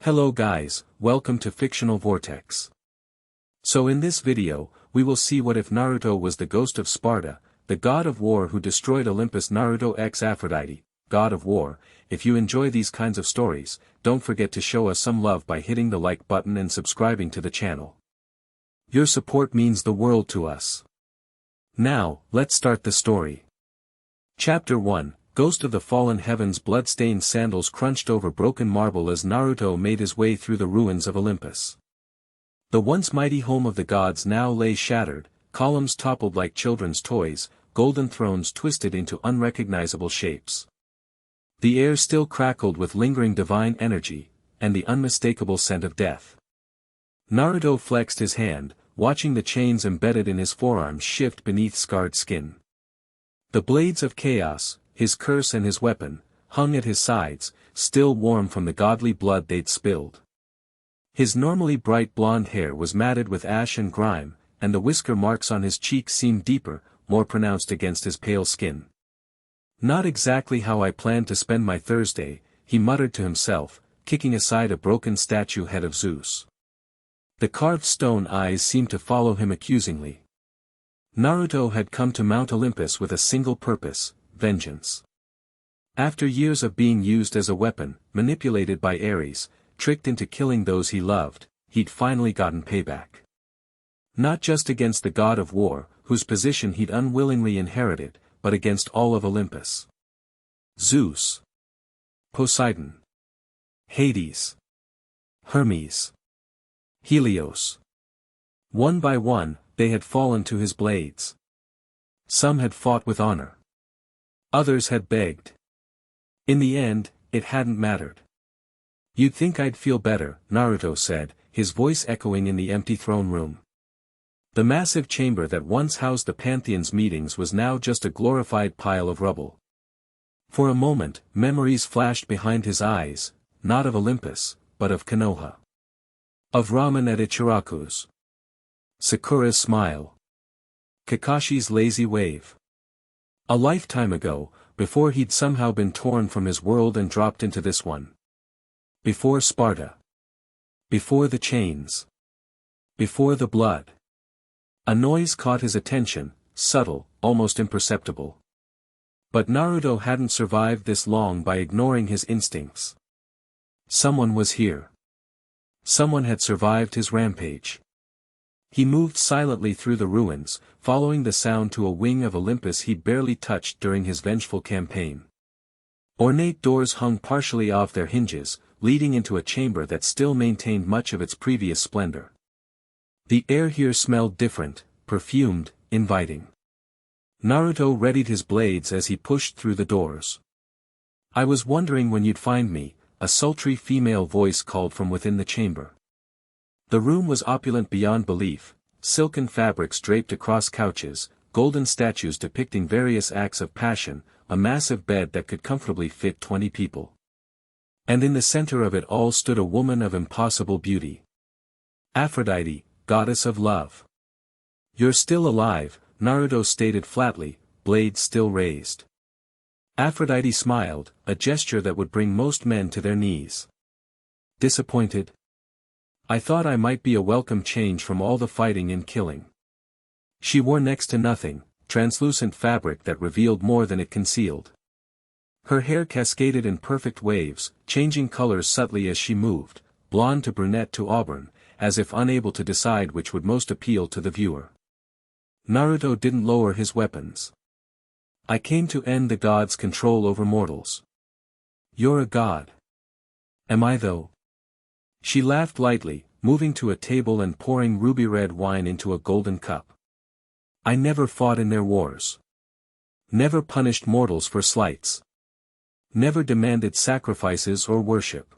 Hello guys, welcome to Fictional Vortex. So in this video, we will see what if Naruto was the ghost of Sparta, the god of war who destroyed Olympus. Naruto x Aphrodite, god of war. If you enjoy these kinds of stories, don't forget to show us some love by hitting the like button and subscribing to the channel. Your support means the world to us. Now, let's start the story. Chapter 1. Ghost of the Fallen Heavens. Blood-stained sandals crunched over broken marble as Naruto made his way through the ruins of Olympus. The once mighty home of the gods now lay shattered, columns toppled like children's toys, golden thrones twisted into unrecognizable shapes. The air still crackled with lingering divine energy, and the unmistakable scent of death. Naruto flexed his hand, watching the chains embedded in his forearms shift beneath scarred skin. The blades of chaos, his curse and his weapon, hung at his sides, still warm from the godly blood they'd spilled. His normally bright blonde hair was matted with ash and grime, and the whisker marks on his cheeks seemed deeper, more pronounced against his pale skin. Not exactly how I planned to spend my Thursday, he muttered to himself, kicking aside a broken statue head of Zeus. The carved stone eyes seemed to follow him accusingly. Naruto had come to Mount Olympus with a single purpose: vengeance. After years of being used as a weapon, manipulated by Ares, tricked into killing those he loved, he'd finally gotten payback. Not just against the god of war, whose position he'd unwillingly inherited, but against all of Olympus. Zeus, Poseidon, Hades, Hermes, Helios. One by one, they had fallen to his blades. Some had fought with honor. Others had begged. In the end, it hadn't mattered. "You'd think I'd feel better," Naruto said, his voice echoing in the empty throne room. The massive chamber that once housed the Pantheon's meetings was now just a glorified pile of rubble. For a moment, memories flashed behind his eyes, not of Olympus, but of Konoha. Of ramen at Ichiraku's. Sakura's smile. Kakashi's lazy wave. A lifetime ago, before he'd somehow been torn from his world and dropped into this one. Before Sparta. Before the chains. Before the blood. A noise caught his attention, subtle, almost imperceptible. But Naruto hadn't survived this long by ignoring his instincts. Someone was here. Someone had survived his rampage. He moved silently through the ruins, following the sound to a wing of Olympus he'd barely touched during his vengeful campaign. Ornate doors hung partially off their hinges, leading into a chamber that still maintained much of its previous splendor. The air here smelled different, perfumed, inviting. Naruto readied his blades as he pushed through the doors. "I was wondering when you'd find me," a sultry female voice called from within the chamber. The room was opulent beyond belief, silken fabrics draped across couches, golden statues depicting various acts of passion, a massive bed that could comfortably fit 20 people. And in the center of it all stood a woman of impossible beauty. Aphrodite, goddess of love. "You're still alive," Naruto stated flatly, blades still raised. Aphrodite smiled, a gesture that would bring most men to their knees. "Disappointed? I thought I might be a welcome change from all the fighting and killing." She wore next to nothing, translucent fabric that revealed more than it concealed. Her hair cascaded in perfect waves, changing colors subtly as she moved, blonde to brunette to auburn, as if unable to decide which would most appeal to the viewer. Naruto didn't lower his weapons. "I came to end the gods' control over mortals." "You're a god." "Am I though?" She laughed lightly, moving to a table and pouring ruby-red wine into a golden cup. "I never fought in their wars. Never punished mortals for slights. Never demanded sacrifices or worship."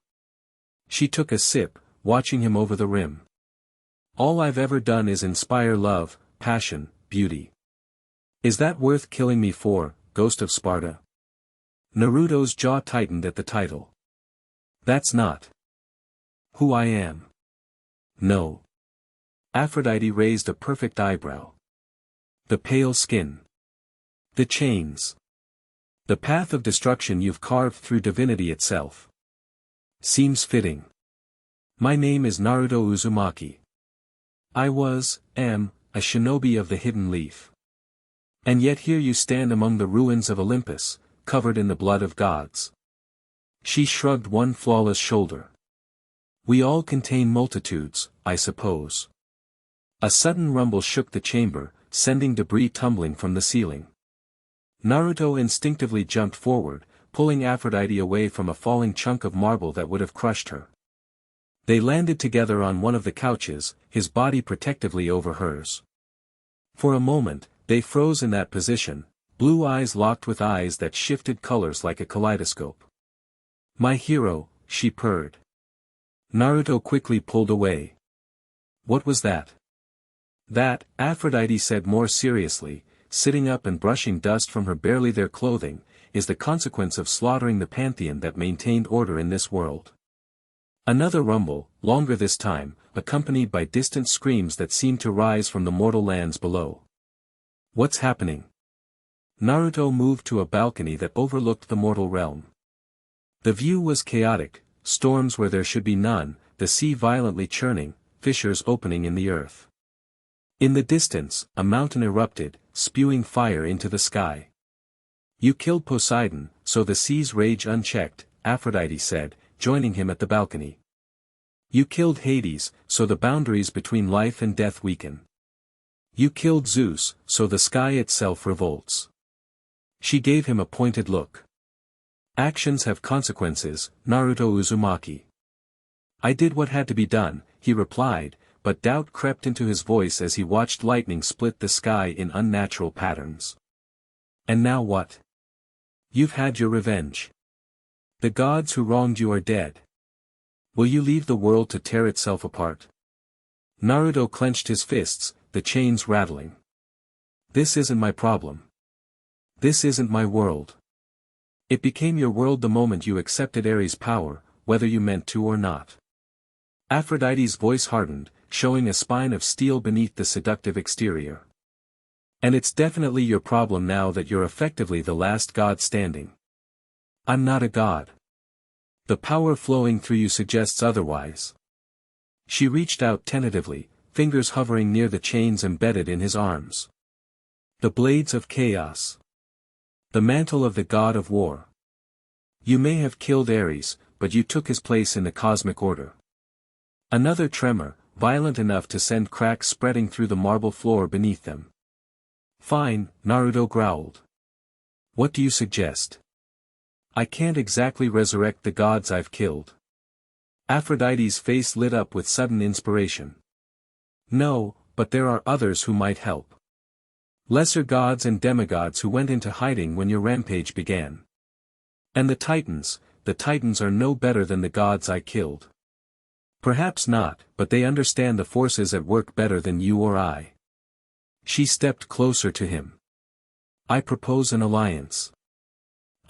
She took a sip, watching him over the rim. "All I've ever done is inspire love, passion, beauty. Is that worth killing me for, ghost of Sparta?" Naruto's jaw tightened at the title. "That's not who I am." "No." Aphrodite raised a perfect eyebrow. "The pale skin. The chains. The path of destruction you've carved through divinity itself. Seems fitting. My name is Naruto Uzumaki. I am, a shinobi of the hidden leaf. And yet here you stand among the ruins of Olympus, covered in the blood of gods. She shrugged one flawless shoulder. We all contain multitudes, I suppose. A sudden rumble shook the chamber, sending debris tumbling from the ceiling. Naruto instinctively jumped forward, pulling Aphrodite away from a falling chunk of marble that would have crushed her. They landed together on one of the couches, his body protectively over hers. For a moment, they froze in that position, blue eyes locked with eyes that shifted colors like a kaleidoscope. My hero, she purred. Naruto quickly pulled away. What was that? That, Aphrodite said more seriously, sitting up and brushing dust from her barely there clothing, is the consequence of slaughtering the pantheon that maintained order in this world. Another rumble, longer this time, accompanied by distant screams that seemed to rise from the mortal lands below. What's happening? Naruto moved to a balcony that overlooked the mortal realm. The view was chaotic, storms where there should be none, the sea violently churning, fissures opening in the earth. In the distance, a mountain erupted, spewing fire into the sky. You killed Poseidon, so the sea's rage unchecked, Aphrodite said, joining him at the balcony. You killed Hades, so the boundaries between life and death weaken. You killed Zeus, so the sky itself revolts. She gave him a pointed look. Actions have consequences, Naruto Uzumaki. I did what had to be done, he replied, but doubt crept into his voice as he watched lightning split the sky in unnatural patterns. And now what? You've had your revenge. The gods who wronged you are dead. Will you leave the world to tear itself apart? Naruto clenched his fists, the chains rattling. This isn't my problem. This isn't my world. It became your world the moment you accepted Ares' power, whether you meant to or not. Aphrodite's voice hardened, showing a spine of steel beneath the seductive exterior. And it's definitely your problem now that you're effectively the last god standing. I'm not a god. The power flowing through you suggests otherwise. She reached out tentatively, fingers hovering near the chains embedded in his arms. The blades of chaos. The mantle of the god of war. You may have killed Ares, but you took his place in the cosmic order. Another tremor, violent enough to send cracks spreading through the marble floor beneath them. Fine, Naruto growled. What do you suggest? I can't exactly resurrect the gods I've killed. Aphrodite's face lit up with sudden inspiration. No, but there are others who might help. Lesser gods and demigods who went into hiding when your rampage began. And the titans are no better than the gods I killed. Perhaps not, but they understand the forces at work better than you or I. She stepped closer to him. I propose an alliance.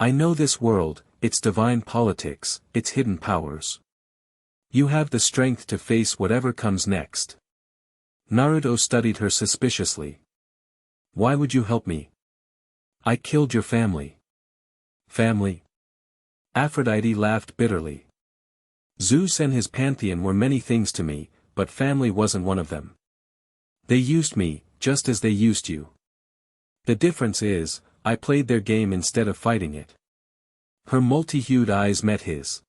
I know this world, its divine politics, its hidden powers. You have the strength to face whatever comes next. Naruto studied her suspiciously. Why would you help me? I killed your family. Family? Aphrodite laughed bitterly. Zeus and his pantheon were many things to me, but family wasn't one of them. They used me, just as they used you. The difference is, I played their game instead of fighting it. Her multi-hued eyes met his.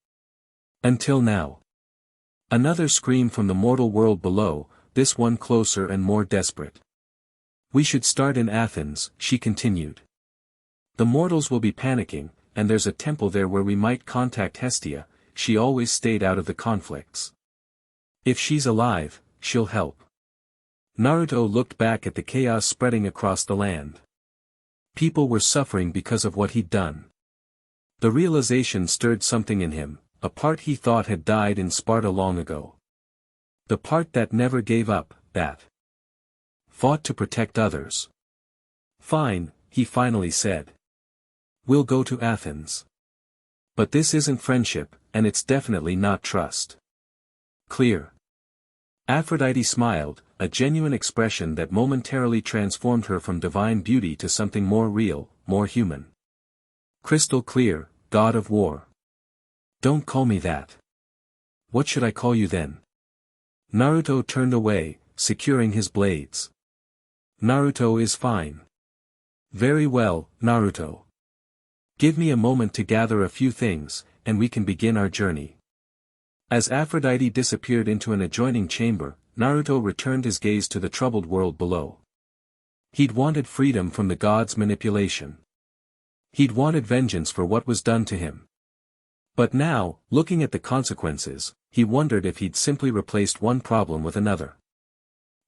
Until now. Another scream from the mortal world below, this one closer and more desperate. We should start in Athens, she continued. The mortals will be panicking, and there's a temple there where we might contact Hestia. She always stayed out of the conflicts. If she's alive, she'll help. Naruto looked back at the chaos spreading across the land. People were suffering because of what he'd done. The realization stirred something in him, a part he thought had died in Sparta long ago. The part that never gave up, that fought to protect others. Fine, he finally said. We'll go to Athens. But this isn't friendship, and it's definitely not trust. Clear. Aphrodite smiled, a genuine expression that momentarily transformed her from divine beauty to something more real, more human. Crystal clear, god of war. Don't call me that. What should I call you then? Naruto turned away, securing his blades. Naruto is fine. Very well, Naruto. Give me a moment to gather a few things, and we can begin our journey. As Aphrodite disappeared into an adjoining chamber, Naruto returned his gaze to the troubled world below. He'd wanted freedom from the gods' manipulation. He'd wanted vengeance for what was done to him. But now, looking at the consequences, he wondered if he'd simply replaced one problem with another.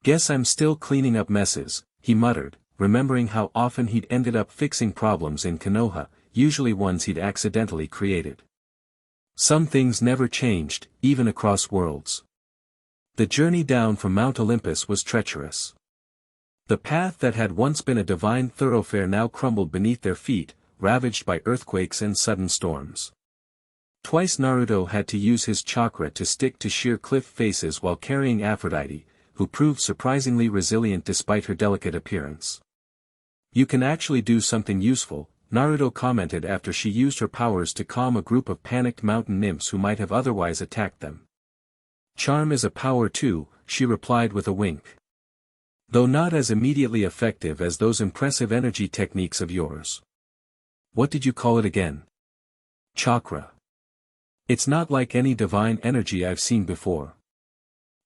Guess I'm still cleaning up messes, he muttered, remembering how often he'd ended up fixing problems in Konoha, usually ones he'd accidentally created. Some things never changed, even across worlds. The journey down from Mount Olympus was treacherous. The path that had once been a divine thoroughfare now crumbled beneath their feet, ravaged by earthquakes and sudden storms. Twice Naruto had to use his chakra to stick to sheer cliff faces while carrying Aphrodite, who proved surprisingly resilient despite her delicate appearance. You can actually do something useful, Naruto commented after she used her powers to calm a group of panicked mountain nymphs who might have otherwise attacked them. Charm is a power too, she replied with a wink. Though not as immediately effective as those impressive energy techniques of yours. What did you call it again? Chakra. It's not like any divine energy I've seen before.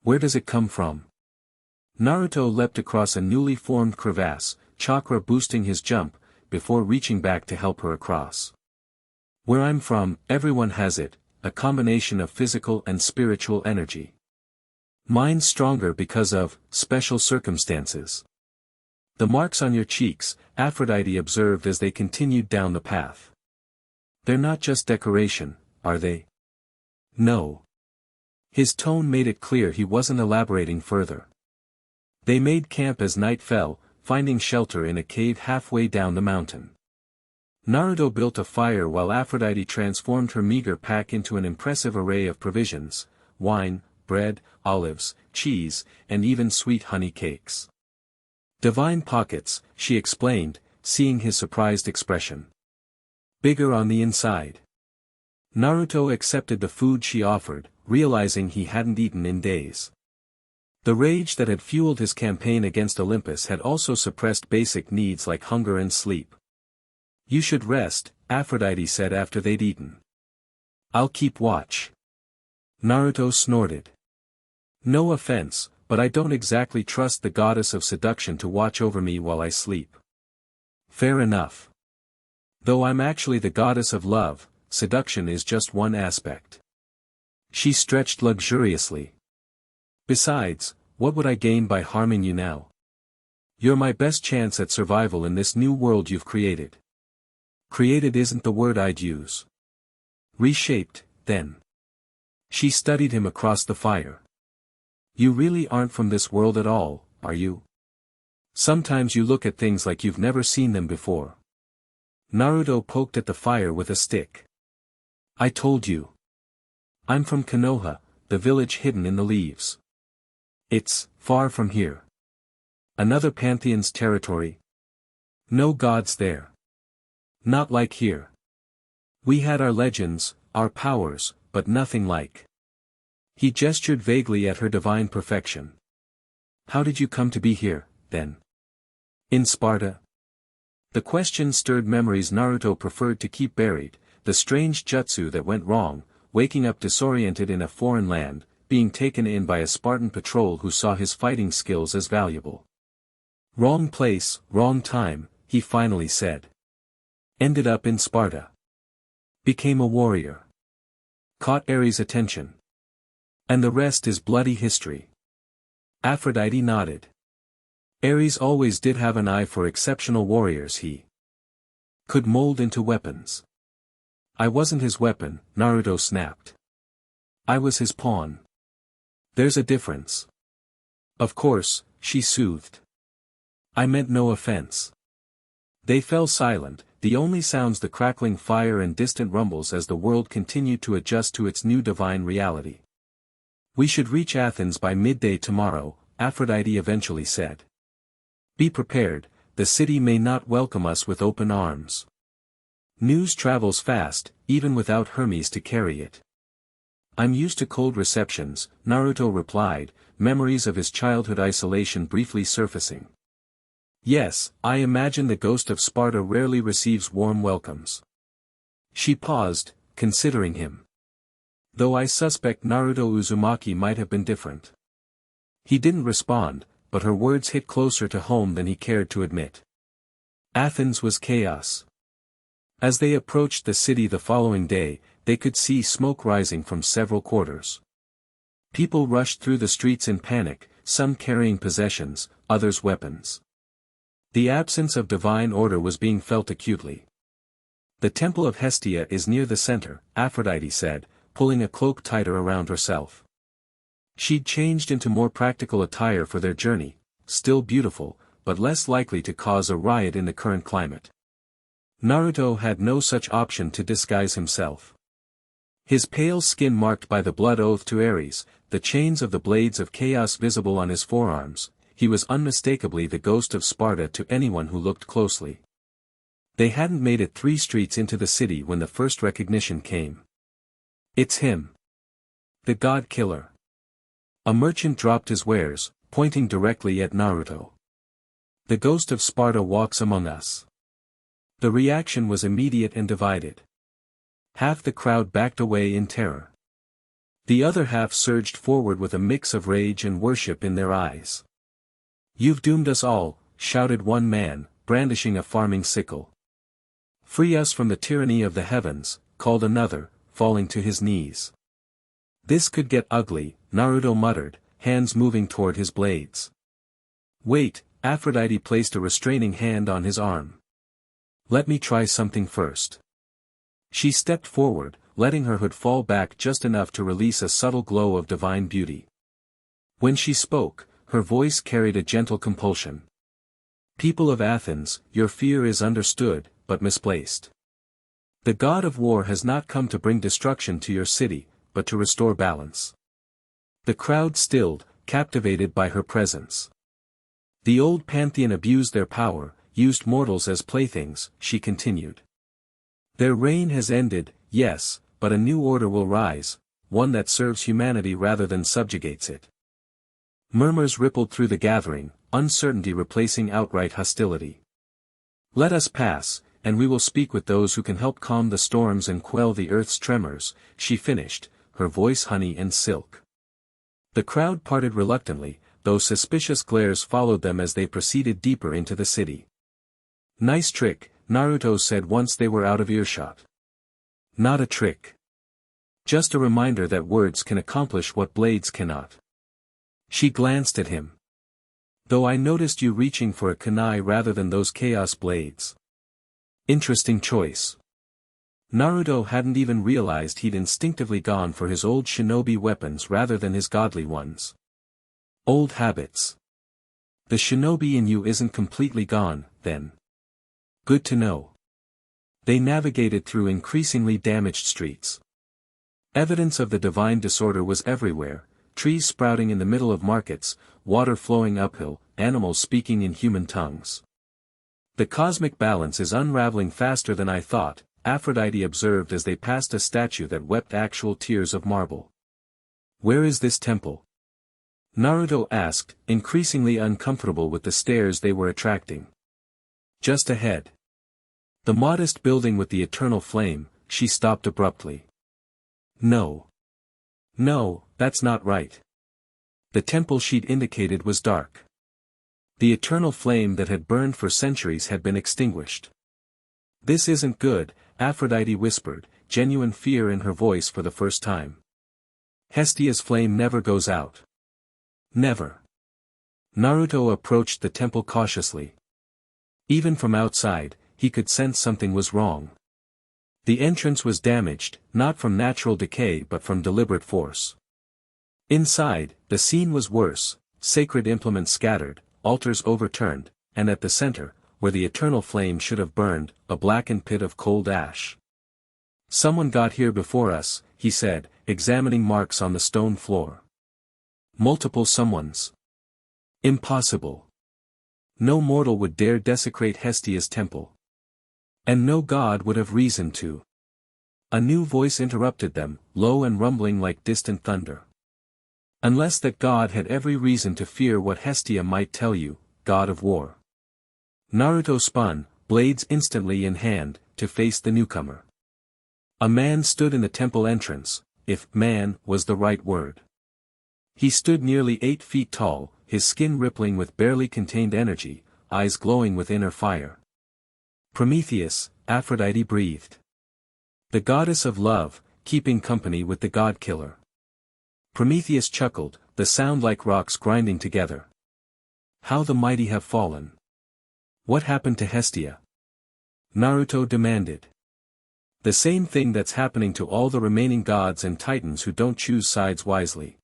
Where does it come from? Naruto leapt across a newly formed crevasse, chakra boosting his jump, before reaching back to help her across. Where I'm from, everyone has it, a combination of physical and spiritual energy. Mine's stronger because of special circumstances. The marks on your cheeks, Aphrodite observed as they continued down the path. They're not just decoration, are they? No. His tone made it clear he wasn't elaborating further. They made camp as night fell, finding shelter in a cave halfway down the mountain. Naruto built a fire while Aphrodite transformed her meager pack into an impressive array of provisions: wine, bread, olives, cheese, and even sweet honey cakes. Divine pockets, she explained, seeing his surprised expression. Bigger on the inside. Naruto accepted the food she offered, realizing he hadn't eaten in days. The rage that had fueled his campaign against Olympus had also suppressed basic needs like hunger and sleep. You should rest, Aphrodite said after they'd eaten. I'll keep watch. Naruto snorted. No offense, but I don't exactly trust the goddess of seduction to watch over me while I sleep. Fair enough. Though I'm actually the goddess of love, seduction is just one aspect. She stretched luxuriously. Besides, what would I gain by harming you now? You're my best chance at survival in this new world you've created. Created isn't the word I'd use. Reshaped, then. She studied him across the fire. You really aren't from this world at all, are you? Sometimes you look at things like you've never seen them before. Naruto poked at the fire with a stick. I told you. I'm from Konoha, the village hidden in the leaves. It's far from here. Another pantheon's territory. No gods there. Not like here. We had our legends, our powers, but nothing like. He gestured vaguely at her divine perfection. How did you come to be here, then? In Sparta? The question stirred memories Naruto preferred to keep buried, the strange jutsu that went wrong, waking up disoriented in a foreign land, being taken in by a Spartan patrol who saw his fighting skills as valuable. Wrong place, wrong time, he finally said. Ended up in Sparta. Became a warrior. Caught Ares' attention. And the rest is bloody history. Aphrodite nodded. Ares always did have an eye for exceptional warriors he could mold into weapons. I wasn't his weapon, Naruto snapped. I was his pawn. There's a difference. Of course, she soothed. I meant no offense. They fell silent, the only sounds the crackling fire and distant rumbles as the world continued to adjust to its new divine reality. We should reach Athens by midday tomorrow, Aphrodite eventually said. Be prepared, the city may not welcome us with open arms. News travels fast, even without Hermes to carry it. I'm used to cold receptions, Naruto replied, memories of his childhood isolation briefly surfacing. Yes, I imagine the ghost of Sparta rarely receives warm welcomes. She paused, considering him. Though I suspect Naruto Uzumaki might have been different. He didn't respond, but her words hit closer to home than he cared to admit. Athens was chaos. As they approached the city the following day, they could see smoke rising from several quarters. People rushed through the streets in panic, some carrying possessions, others weapons. The absence of divine order was being felt acutely. The temple of Hestia is near the center, Aphrodite said, pulling a cloak tighter around herself. She'd changed into more practical attire for their journey, still beautiful, but less likely to cause a riot in the current climate. Naruto had no such option to disguise himself. His pale skin marked by the blood oath to Ares, the chains of the blades of chaos visible on his forearms, he was unmistakably the ghost of Sparta to anyone who looked closely. They hadn't made it 3 streets into the city when the first recognition came. It's him. The god killer. A merchant dropped his wares, pointing directly at Naruto. The ghost of Sparta walks among us. The reaction was immediate and divided. Half the crowd backed away in terror. The other half surged forward with a mix of rage and worship in their eyes. You've doomed us all, shouted one man, brandishing a farming sickle. Free us from the tyranny of the heavens, called another, falling to his knees. This could get ugly, Naruto muttered, hands moving toward his blades. Wait, Aphrodite placed a restraining hand on his arm. Let me try something first. She stepped forward, letting her hood fall back just enough to release a subtle glow of divine beauty. When she spoke, her voice carried a gentle compulsion. People of Athens, your fear is understood, but misplaced. The god of war has not come to bring destruction to your city, but to restore balance. The crowd stilled, captivated by her presence. The old pantheon abused their power, used mortals as playthings, she continued. Their reign has ended, yes, but a new order will rise, one that serves humanity rather than subjugates it. Murmurs rippled through the gathering, uncertainty replacing outright hostility. Let us pass, and we will speak with those who can help calm the storms and quell the earth's tremors, she finished, her voice honey and silk. The crowd parted reluctantly, though suspicious glares followed them as they proceeded deeper into the city. Nice trick, Naruto said once they were out of earshot. Not a trick. Just a reminder that words can accomplish what blades cannot. She glanced at him. Though I noticed you reaching for a kunai rather than those chaos blades. Interesting choice. Naruto hadn't even realized he'd instinctively gone for his old shinobi weapons rather than his godly ones. Old habits. The shinobi in you isn't completely gone, then. Good to know. They navigated through increasingly damaged streets. Evidence of the divine disorder was everywhere, trees sprouting in the middle of markets, water flowing uphill, animals speaking in human tongues. The cosmic balance is unraveling faster than I thought, Aphrodite observed as they passed a statue that wept actual tears of marble. Where is this temple? Naruto asked, increasingly uncomfortable with the stares they were attracting. Just ahead. The modest building with the eternal flame, she stopped abruptly. No. No, that's not right. The temple she'd indicated was dark. The eternal flame that had burned for centuries had been extinguished. This isn't good, Aphrodite whispered, genuine fear in her voice for the first time. Hestia's flame never goes out. Never. Naruto approached the temple cautiously. Even from outside, he could sense something was wrong. The entrance was damaged, not from natural decay but from deliberate force. Inside, the scene was worse, sacred implements scattered, altars overturned, and at the center, where the eternal flame should have burned, a blackened pit of cold ash. Someone got here before us, he said, examining marks on the stone floor. Multiple someones. Impossible. No mortal would dare desecrate Hestia's temple. And no god would have reason to. A new voice interrupted them, low and rumbling like distant thunder. Unless that god had every reason to fear what Hestia might tell you, god of war. Naruto spun, blades instantly in hand, to face the newcomer. A man stood in the temple entrance, if man was the right word. He stood nearly 8 feet tall, his skin rippling with barely contained energy, eyes glowing with inner fire. Prometheus, Aphrodite breathed. The goddess of love, keeping company with the god-killer. Prometheus chuckled, the sound like rocks grinding together. How the mighty have fallen. What happened to Hestia? Naruto demanded. The same thing that's happening to all the remaining gods and titans who don't choose sides wisely.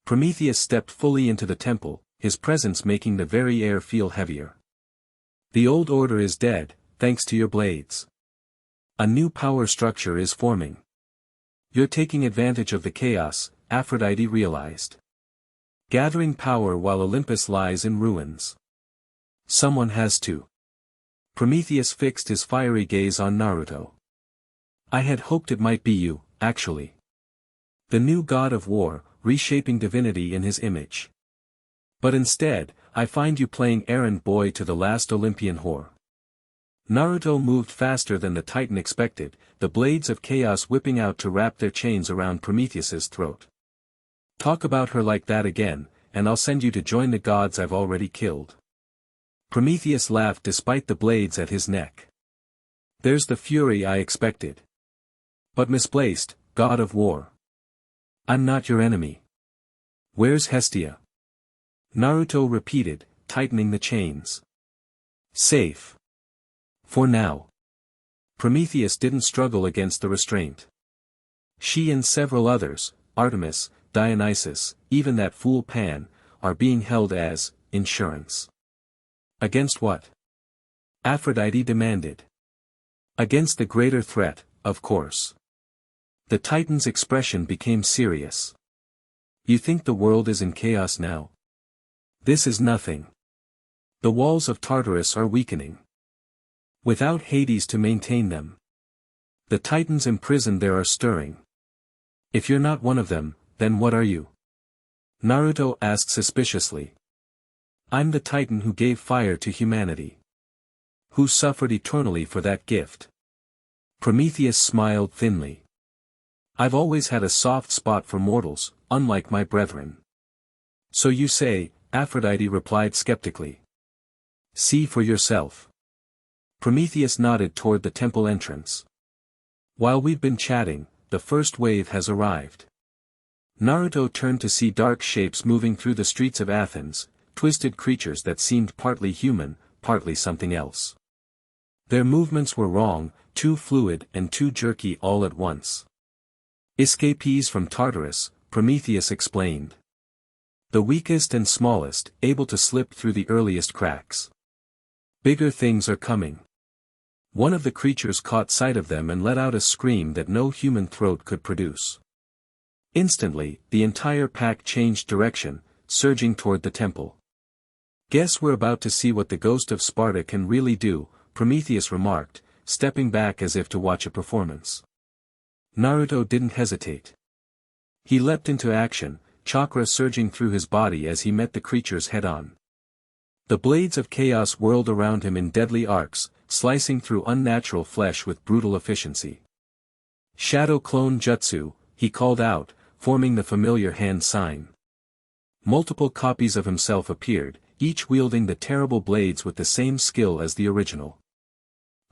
Prometheus stepped fully into the temple, his presence making the very air feel heavier. The old order is dead, thanks to your blades. A new power structure is forming. You're taking advantage of the chaos, Aphrodite realized. Gathering power while Olympus lies in ruins. Someone has to. Prometheus fixed his fiery gaze on Naruto. I had hoped it might be you, actually. The new god of war, reshaping divinity in his image. But instead, I find you playing errand boy to the last Olympian whore. Naruto moved faster than the Titan expected, the blades of chaos whipping out to wrap their chains around Prometheus's throat. Talk about her like that again, and I'll send you to join the gods I've already killed. Prometheus laughed despite the blades at his neck. There's the fury I expected. But misplaced, god of war. I'm not your enemy. Where's Hestia? Naruto repeated, tightening the chains. Safe. For now. Prometheus didn't struggle against the restraint. She and several others, Artemis, Dionysus, even that fool Pan, are being held as insurance. Against what? Aphrodite demanded. Against the greater threat, of course. The Titan's expression became serious. You think the world is in chaos now? This is nothing. The walls of Tartarus are weakening. Without Hades to maintain them. The Titans imprisoned there are stirring. If you're not one of them, then what are you? Naruto asked suspiciously. I'm the Titan who gave fire to humanity. Who suffered eternally for that gift. Prometheus smiled thinly. I've always had a soft spot for mortals, unlike my brethren. So you say, Aphrodite replied skeptically. See for yourself. Prometheus nodded toward the temple entrance. While we've been chatting, the first wave has arrived. Naruto turned to see dark shapes moving through the streets of Athens, twisted creatures that seemed partly human, partly something else. Their movements were wrong, too fluid and too jerky all at once. Escapees from Tartarus, Prometheus explained. The weakest and smallest, able to slip through the earliest cracks. Bigger things are coming. One of the creatures caught sight of them and let out a scream that no human throat could produce. Instantly, the entire pack changed direction, surging toward the temple. Guess we're about to see what the ghost of Sparta can really do, Prometheus remarked, stepping back as if to watch a performance. Naruto didn't hesitate. He leapt into action, chakra surging through his body as he met the creatures head-on. The blades of chaos whirled around him in deadly arcs, slicing through unnatural flesh with brutal efficiency. Shadow Clone Jutsu, he called out, forming the familiar hand sign. Multiple copies of himself appeared, each wielding the terrible blades with the same skill as the original.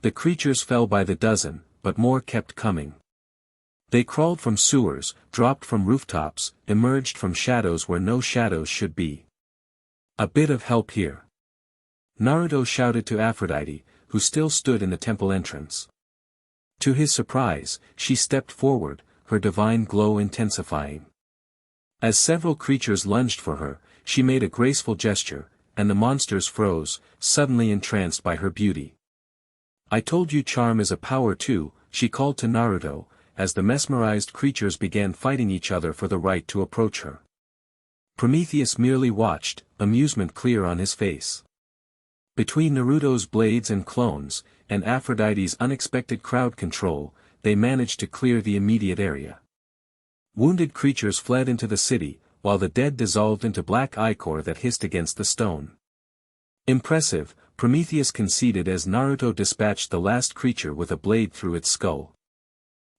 The creatures fell by the dozen, but more kept coming. They crawled from sewers, dropped from rooftops, emerged from shadows where no shadows should be. A bit of help here. Naruto shouted to Aphrodite, who still stood in the temple entrance. To his surprise, she stepped forward, her divine glow intensifying. As several creatures lunged for her, she made a graceful gesture, and the monsters froze, suddenly entranced by her beauty. I told you charm is a power too, she called to Naruto, as the mesmerized creatures began fighting each other for the right to approach her. Prometheus merely watched, amusement clear on his face. Between Naruto's blades and clones, and Aphrodite's unexpected crowd control, they managed to clear the immediate area. Wounded creatures fled into the city, while the dead dissolved into black ichor that hissed against the stone. Impressive, Prometheus conceded as Naruto dispatched the last creature with a blade through its skull.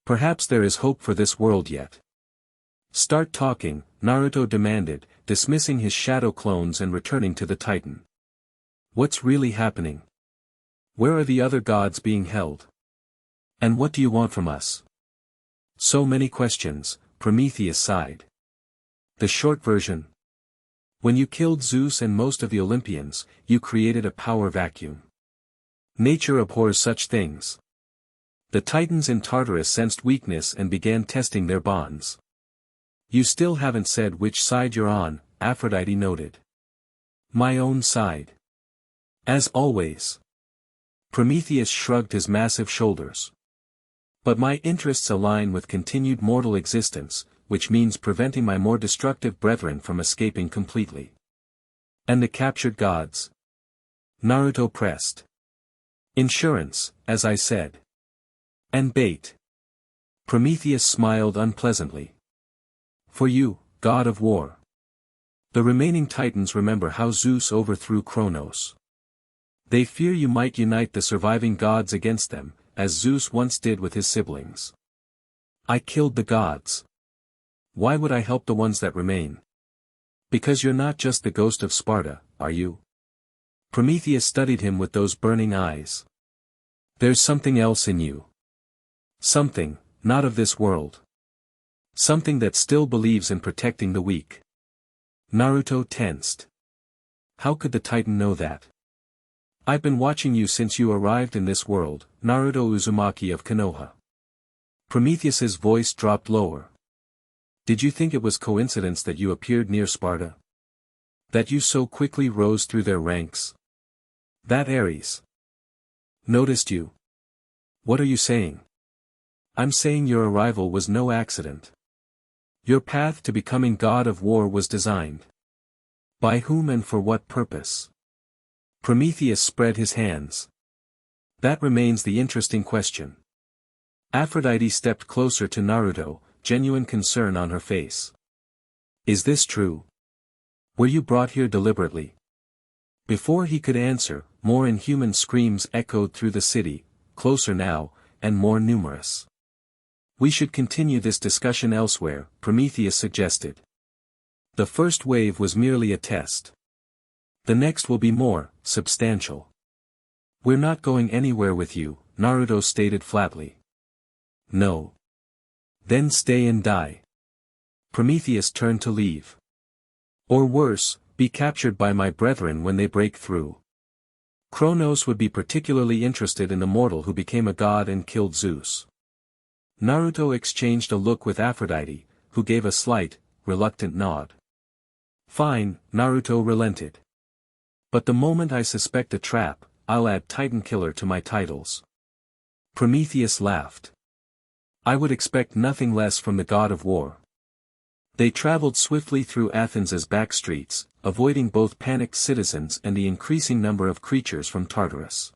Perhaps there is hope for this world yet. Start talking, Naruto demanded, dismissing his shadow clones and returning to the Titan. What's really happening? Where are the other gods being held? And what do you want from us? So many questions, Prometheus sighed. The short version. When you killed Zeus and most of the Olympians, you created a power vacuum. Nature abhors such things. The Titans in Tartarus sensed weakness and began testing their bonds. You still haven't said which side you're on, Aphrodite noted. My own side. As always. Prometheus shrugged his massive shoulders. But my interests align with continued mortal existence, which means preventing my more destructive brethren from escaping completely. And the captured gods? Naruto pressed. Insurance, as I said. And bait. Prometheus smiled unpleasantly. For you, god of war. The remaining Titans remember how Zeus overthrew Kronos. They fear you might unite the surviving gods against them, as Zeus once did with his siblings. I killed the gods. Why would I help the ones that remain? Because you're not just the ghost of Sparta, are you? Prometheus studied him with those burning eyes. There's something else in you. Something, not of this world. Something that still believes in protecting the weak. Naruto tensed. How could the Titan know that? I've been watching you since you arrived in this world, Naruto Uzumaki of Konoha. Prometheus's voice dropped lower. Did you think it was coincidence that you appeared near Sparta? That you so quickly rose through their ranks? That Ares noticed you? What are you saying? I'm saying your arrival was no accident. Your path to becoming god of war was designed. By whom and for what purpose? Prometheus spread his hands. That remains the interesting question. Aphrodite stepped closer to Naruto, genuine concern on her face. Is this true? Were you brought here deliberately? Before he could answer, more inhuman screams echoed through the city, closer now, and more numerous. We should continue this discussion elsewhere, Prometheus suggested. The first wave was merely a test. The next will be more substantial. We're not going anywhere with you, Naruto stated flatly. No. Then stay and die. Prometheus turned to leave. Or worse, be captured by my brethren when they break through. Kronos would be particularly interested in the mortal who became a god and killed Zeus. Naruto exchanged a look with Aphrodite, who gave a slight, reluctant nod. Fine, Naruto relented. But the moment I suspect a trap, I'll add Titan Killer to my titles. Prometheus laughed. I would expect nothing less from the god of war. They traveled swiftly through Athens's back streets, avoiding both panicked citizens and the increasing number of creatures from Tartarus.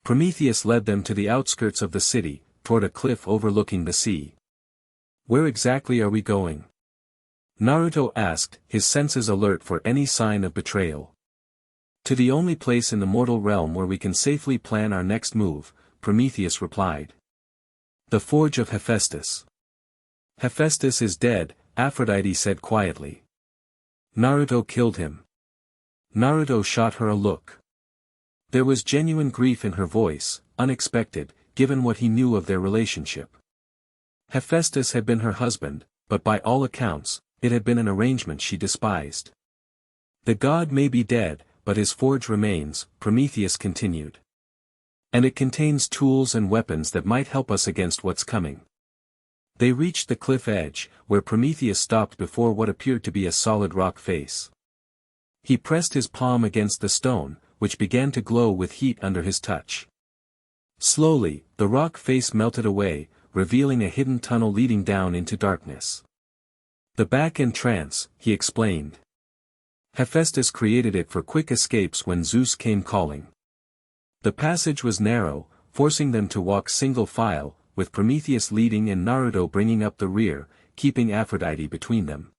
Prometheus led them to the outskirts of the city, toward a cliff overlooking the sea. Where exactly are we going? Naruto asked, his senses alert for any sign of betrayal. To the only place in the mortal realm where we can safely plan our next move, Prometheus replied. The Forge of Hephaestus. Hephaestus is dead, Aphrodite said quietly. Naruto killed him. Naruto shot her a look. There was genuine grief in her voice, unexpected, given what he knew of their relationship. Hephaestus had been her husband, but by all accounts, it had been an arrangement she despised. The god may be dead, but his forge remains, Prometheus continued. And it contains tools and weapons that might help us against what's coming. They reached the cliff edge, where Prometheus stopped before what appeared to be a solid rock face. He pressed his palm against the stone, which began to glow with heat under his touch. Slowly, the rock face melted away, revealing a hidden tunnel leading down into darkness. The back entrance, he explained. Hephaestus created it for quick escapes when Zeus came calling. The passage was narrow, forcing them to walk single file, with Prometheus leading and Naruto bringing up the rear, keeping Aphrodite between them.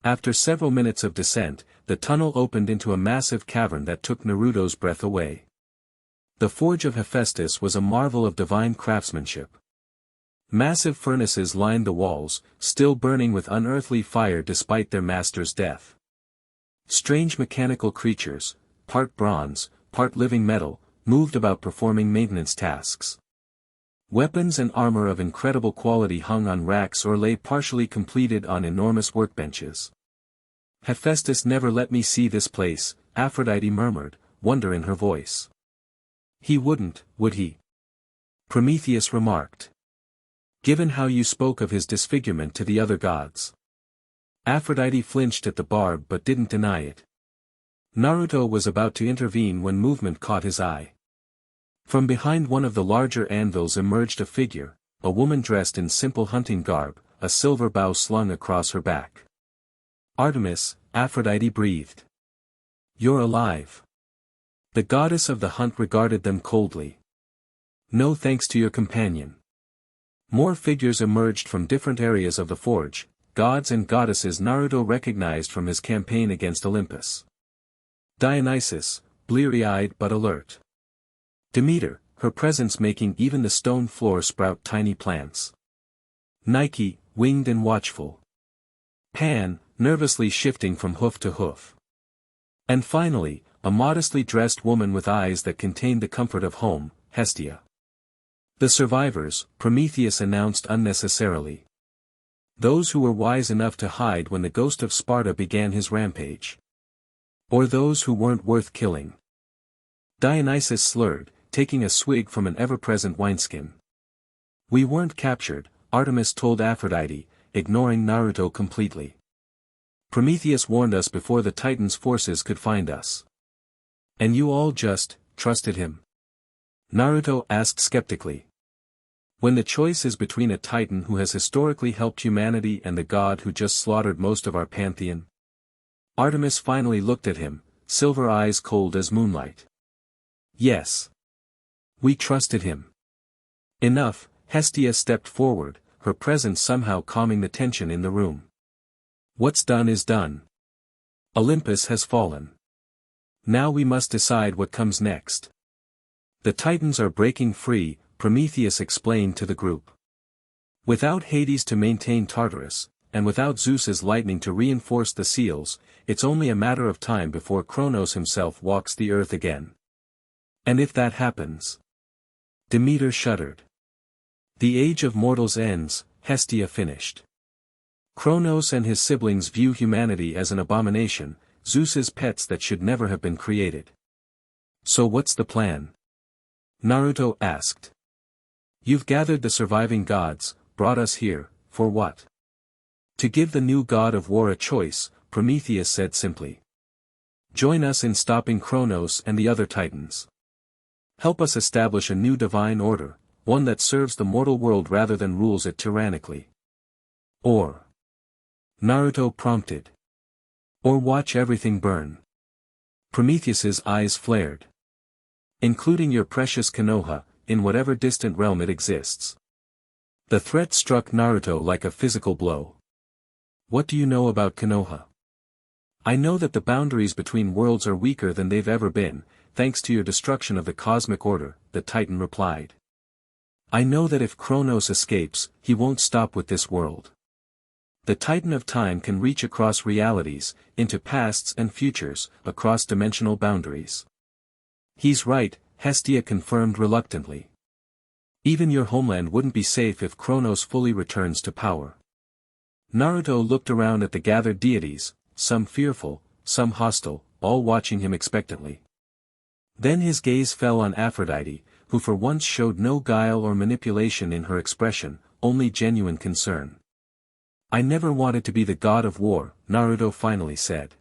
After several minutes of descent, the tunnel opened into a massive cavern that took Naruto's breath away. The forge of Hephaestus was a marvel of divine craftsmanship. Massive furnaces lined the walls, still burning with unearthly fire despite their master's death. Strange mechanical creatures, part bronze, part living metal, moved about performing maintenance tasks. Weapons and armor of incredible quality hung on racks or lay partially completed on enormous workbenches. Hephaestus never let me see this place, Aphrodite murmured, wonder in her voice. He wouldn't, would he? Prometheus remarked. Given how you spoke of his disfigurement to the other gods. Aphrodite flinched at the barb but didn't deny it. Naruto was about to intervene when movement caught his eye. From behind one of the larger anvils emerged a figure, a woman dressed in simple hunting garb, a silver bow slung across her back. Artemis, Aphrodite breathed. You're alive. The goddess of the hunt regarded them coldly. No thanks to your companion. More figures emerged from different areas of the forge, gods and goddesses Naruto recognized from his campaign against Olympus. Dionysus, bleary-eyed but alert. Demeter, her presence making even the stone floor sprout tiny plants. Nike, winged and watchful. Pan, nervously shifting from hoof to hoof. And finally, a modestly dressed woman with eyes that contained the comfort of home, Hestia. The survivors, Prometheus announced unnecessarily. Those who were wise enough to hide when the ghost of Sparta began his rampage. Or those who weren't worth killing. Dionysus slurred, taking a swig from an ever-present wineskin. We weren't captured, Artemis told Aphrodite, ignoring Naruto completely. Prometheus warned us before the Titan's forces could find us. And you all just trusted him? Naruto asked skeptically. When the choice is between a Titan who has historically helped humanity and the god who just slaughtered most of our pantheon? Artemis finally looked at him, silver eyes cold as moonlight. Yes. We trusted him. Enough, Hestia stepped forward, her presence somehow calming the tension in the room. What's done is done. Olympus has fallen. Now we must decide what comes next. The Titans are breaking free, Prometheus explained to the group. Without Hades to maintain Tartarus, and without Zeus's lightning to reinforce the seals, it's only a matter of time before Kronos himself walks the earth again. And if that happens? Demeter shuddered. The age of mortals ends, Hestia finished. Kronos and his siblings view humanity as an abomination, Zeus's pets that should never have been created. So what's the plan? Naruto asked. You've gathered the surviving gods, brought us here, for what? To give the new god of war a choice, Prometheus said simply. Join us in stopping Kronos and the other Titans. Help us establish a new divine order, one that serves the mortal world rather than rules it tyrannically. Or. Naruto prompted. Or watch everything burn. Prometheus's eyes flared. Including your precious Konoha, in whatever distant realm it exists. The threat struck Naruto like a physical blow. What do you know about Konoha? I know that the boundaries between worlds are weaker than they've ever been, thanks to your destruction of the cosmic order, the Titan replied. I know that if Kronos escapes, he won't stop with this world. The Titan of time can reach across realities, into pasts and futures, across dimensional boundaries. He's right, Hestia confirmed reluctantly. Even your homeland wouldn't be safe if Kronos fully returns to power. Naruto looked around at the gathered deities, some fearful, some hostile, all watching him expectantly. Then his gaze fell on Aphrodite, who for once showed no guile or manipulation in her expression, only genuine concern. I never wanted to be the god of war, Naruto finally said.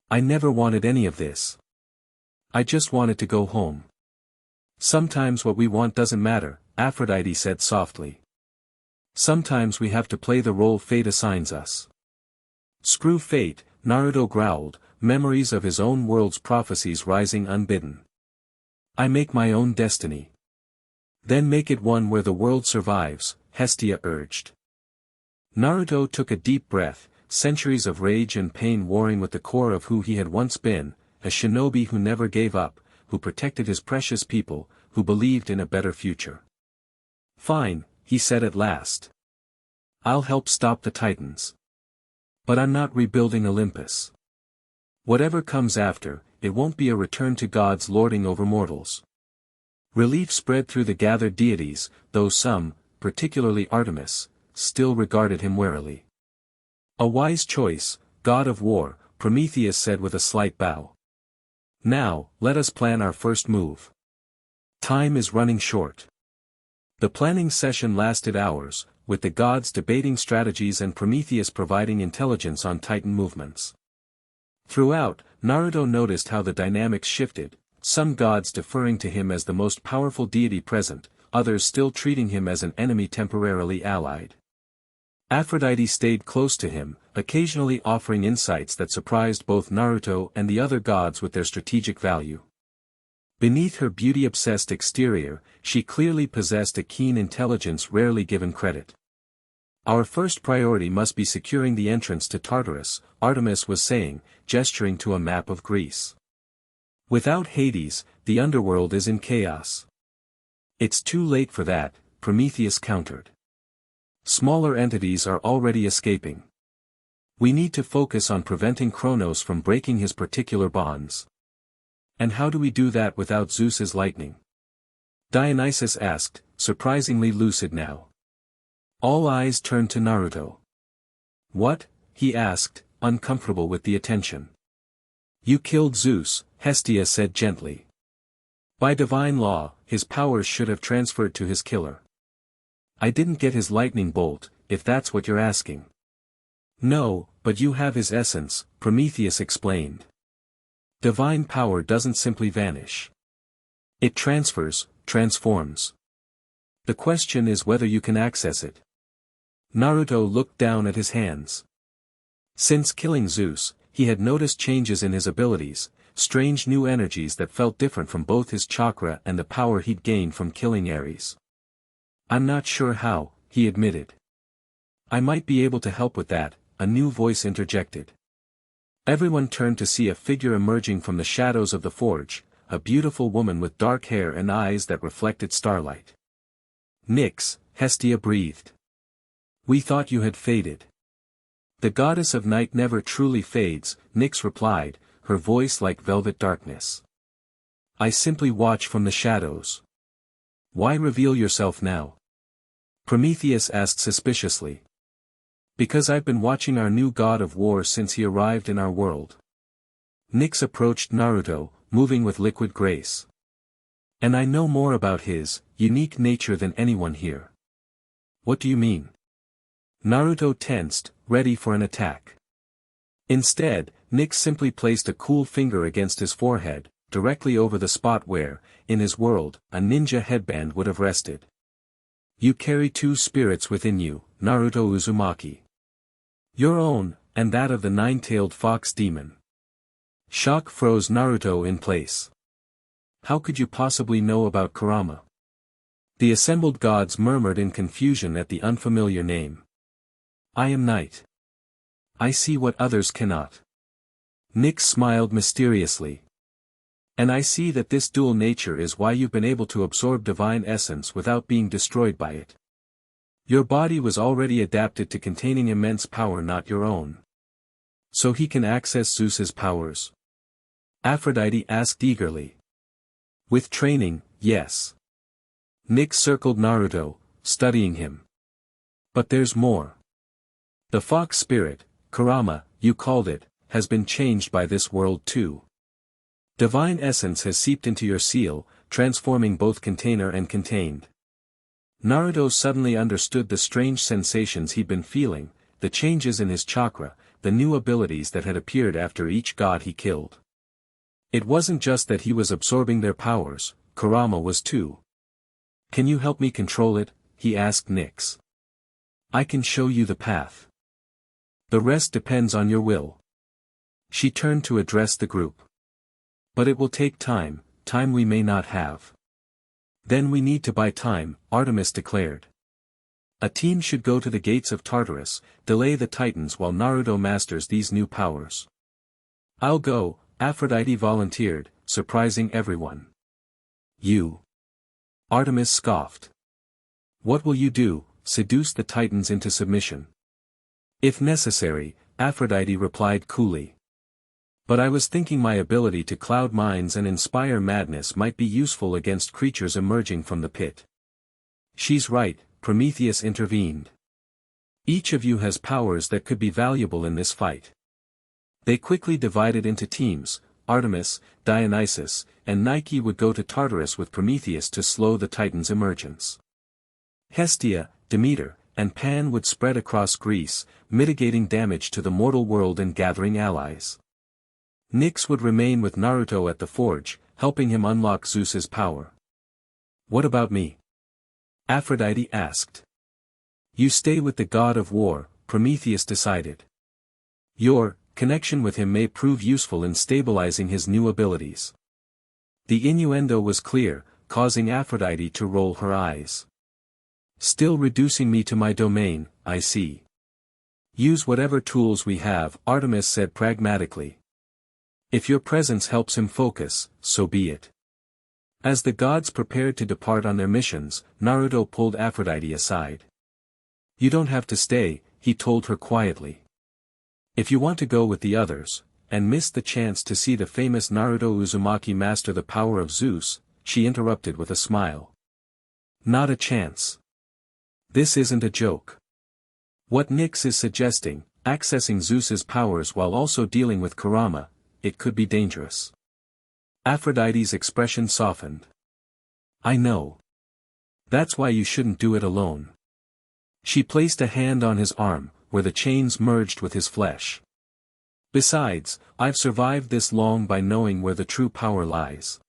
I never wanted any of this. I just wanted to go home. Sometimes what we want doesn't matter, Aphrodite said softly. Sometimes we have to play the role fate assigns us. Screw fate, Naruto growled, memories of his own world's prophecies rising unbidden. I make my own destiny. Then make it one where the world survives, Hestia urged. Naruto took a deep breath, centuries of rage and pain warring with the core of who he had once been, a shinobi who never gave up, who protected his precious people, who believed in a better future. Fine, he said at last. I'll help stop the Titans. But I'm not rebuilding Olympus. Whatever comes after, it won't be a return to gods lording over mortals. Relief spread through the gathered deities, though some, particularly Artemis, still regarded him warily. A wise choice, god of war, Prometheus said with a slight bow. Now, let us plan our first move. Time is running short. The planning session lasted hours, with the gods debating strategies and Prometheus providing intelligence on Titan movements. Throughout, Naruto noticed how the dynamics shifted, some gods deferring to him as the most powerful deity present, others still treating him as an enemy temporarily allied. Aphrodite stayed close to him, occasionally offering insights that surprised both Naruto and the other gods with their strategic value. Beneath her beauty-obsessed exterior, she clearly possessed a keen intelligence rarely given credit. Our first priority must be securing the entrance to Tartarus, Artemis was saying, gesturing to a map of Greece. Without Hades, the underworld is in chaos. It's too late for that, Prometheus countered. Smaller entities are already escaping. We need to focus on preventing Kronos from breaking his particular bonds. And how do we do that without Zeus's lightning? Dionysus asked, surprisingly lucid now. All eyes turned to Naruto. What? He asked, uncomfortable with the attention. You killed Zeus, Hestia said gently. By divine law, his powers should have transferred to his killer. I didn't get his lightning bolt, if that's what you're asking. No, but you have his essence, Prometheus explained. Divine power doesn't simply vanish. It transfers, transforms. The question is whether you can access it. Naruto looked down at his hands. Since killing Zeus, he had noticed changes in his abilities, strange new energies that felt different from both his chakra and the power he'd gained from killing Ares. I'm not sure how, he admitted. I might be able to help with that, a new voice interjected. Everyone turned to see a figure emerging from the shadows of the forge, a beautiful woman with dark hair and eyes that reflected starlight. Nyx, Hestia breathed. We thought you had faded. The goddess of night never truly fades, Nyx replied, her voice like velvet darkness. I simply watch from the shadows. Why reveal yourself now? Prometheus asked suspiciously. Because I've been watching our new god of war since he arrived in our world. Nyx approached Naruto, moving with liquid grace. And I know more about his unique nature than anyone here. What do you mean? Naruto tensed, ready for an attack. Instead, Nyx simply placed a cool finger against his forehead, directly over the spot where, in his world, a ninja headband would have rested. You carry two spirits within you, Naruto Uzumaki. Your own, and that of the nine-tailed fox demon. Shock froze Naruto in place. How could you possibly know about Kurama? The assembled gods murmured in confusion at the unfamiliar name. I am Night. I see what others cannot. Nyx smiled mysteriously. And I see that this dual nature is why you've been able to absorb divine essence without being destroyed by it. Your body was already adapted to containing immense power not your own. So he can access Zeus's powers? Aphrodite asked eagerly. With training, yes. Nyx circled Naruto, studying him. But there's more. The fox spirit, Kurama, you called it, has been changed by this world too. Divine essence has seeped into your seal, transforming both container and contained. Naruto suddenly understood the strange sensations he'd been feeling, the changes in his chakra, the new abilities that had appeared after each god he killed. It wasn't just that he was absorbing their powers, Kurama was too. Can you help me control it? He asked Nyx. I can show you the path. The rest depends on your will. She turned to address the group. But it will take time, time we may not have. Then we need to buy time, Artemis declared. A team should go to the gates of Tartarus, delay the Titans while Naruto masters these new powers. I'll go, Aphrodite volunteered, surprising everyone. You. Artemis scoffed. What will you do, seduce the Titans into submission? If necessary, Aphrodite replied coolly. But I was thinking my ability to cloud minds and inspire madness might be useful against creatures emerging from the pit. She's right, Prometheus intervened. Each of you has powers that could be valuable in this fight. They quickly divided into teams. Artemis, Dionysus, and Nike would go to Tartarus with Prometheus to slow the Titans' emergence. Hestia, Demeter, and Pan would spread across Greece, mitigating damage to the mortal world and gathering allies. Nyx would remain with Naruto at the forge, helping him unlock Zeus's power. What about me? Aphrodite asked. You stay with the god of war, Prometheus decided. Your connection with him may prove useful in stabilizing his new abilities. The innuendo was clear, causing Aphrodite to roll her eyes. Still reducing me to my domain, I see. Use whatever tools we have, Artemis said pragmatically. If your presence helps him focus, so be it. As the gods prepared to depart on their missions, Naruto pulled Aphrodite aside. You don't have to stay, he told her quietly. If you want to go with the others, and miss the chance to see the famous Naruto Uzumaki master the power of Zeus, she interrupted with a smile. Not a chance. This isn't a joke. What Nyx is suggesting, accessing Zeus's powers while also dealing with Kurama, it could be dangerous. Aphrodite's expression softened. I know. That's why you shouldn't do it alone. She placed a hand on his arm, where the chains merged with his flesh. Besides, I've survived this long by knowing where the true power lies.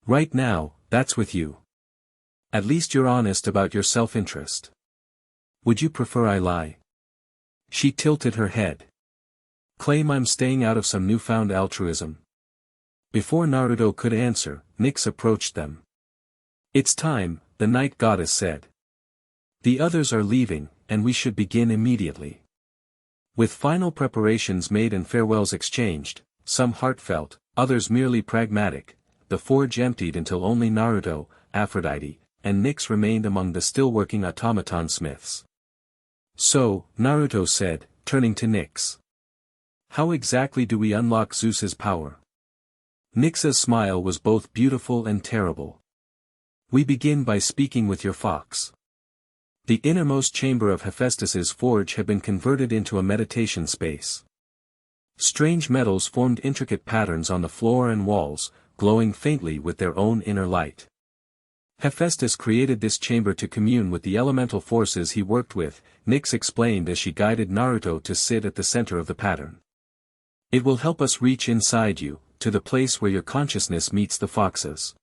Right now, that's with you. At least you're honest about your self-interest. Would you prefer I lie? She tilted her head. Claim I'm staying out of some newfound altruism. Before Naruto could answer, Nyx approached them. It's time, the night goddess said. The others are leaving, and we should begin immediately. With final preparations made and farewells exchanged, some heartfelt, others merely pragmatic, the forge emptied until only Naruto, Aphrodite, and Nyx remained among the still working automaton smiths. So, Naruto said, turning to Nyx. How exactly do we unlock Zeus's power? Nyx's smile was both beautiful and terrible. We begin by speaking with your fox. The innermost chamber of Hephaestus's forge had been converted into a meditation space. Strange metals formed intricate patterns on the floor and walls, glowing faintly with their own inner light. Hephaestus created this chamber to commune with the elemental forces he worked with, Nyx explained as she guided Naruto to sit at the center of the pattern. It will help us reach inside you, to the place where your consciousness meets the fox's.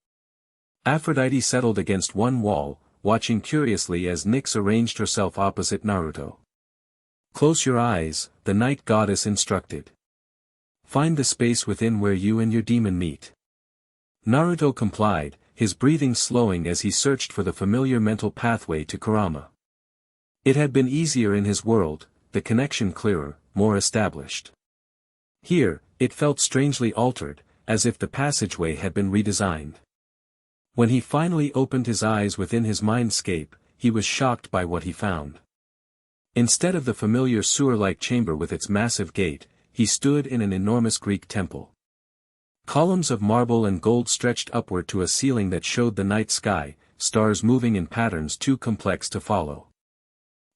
Aphrodite settled against one wall, watching curiously as Nyx arranged herself opposite Naruto. Close your eyes, the night goddess instructed. Find the space within where you and your demon meet. Naruto complied, his breathing slowing as he searched for the familiar mental pathway to Kurama. It had been easier in his world, the connection clearer, more established. Here, it felt strangely altered, as if the passageway had been redesigned. When he finally opened his eyes within his mindscape, he was shocked by what he found. Instead of the familiar sewer-like chamber with its massive gate, he stood in an enormous Greek temple. Columns of marble and gold stretched upward to a ceiling that showed the night sky, stars moving in patterns too complex to follow.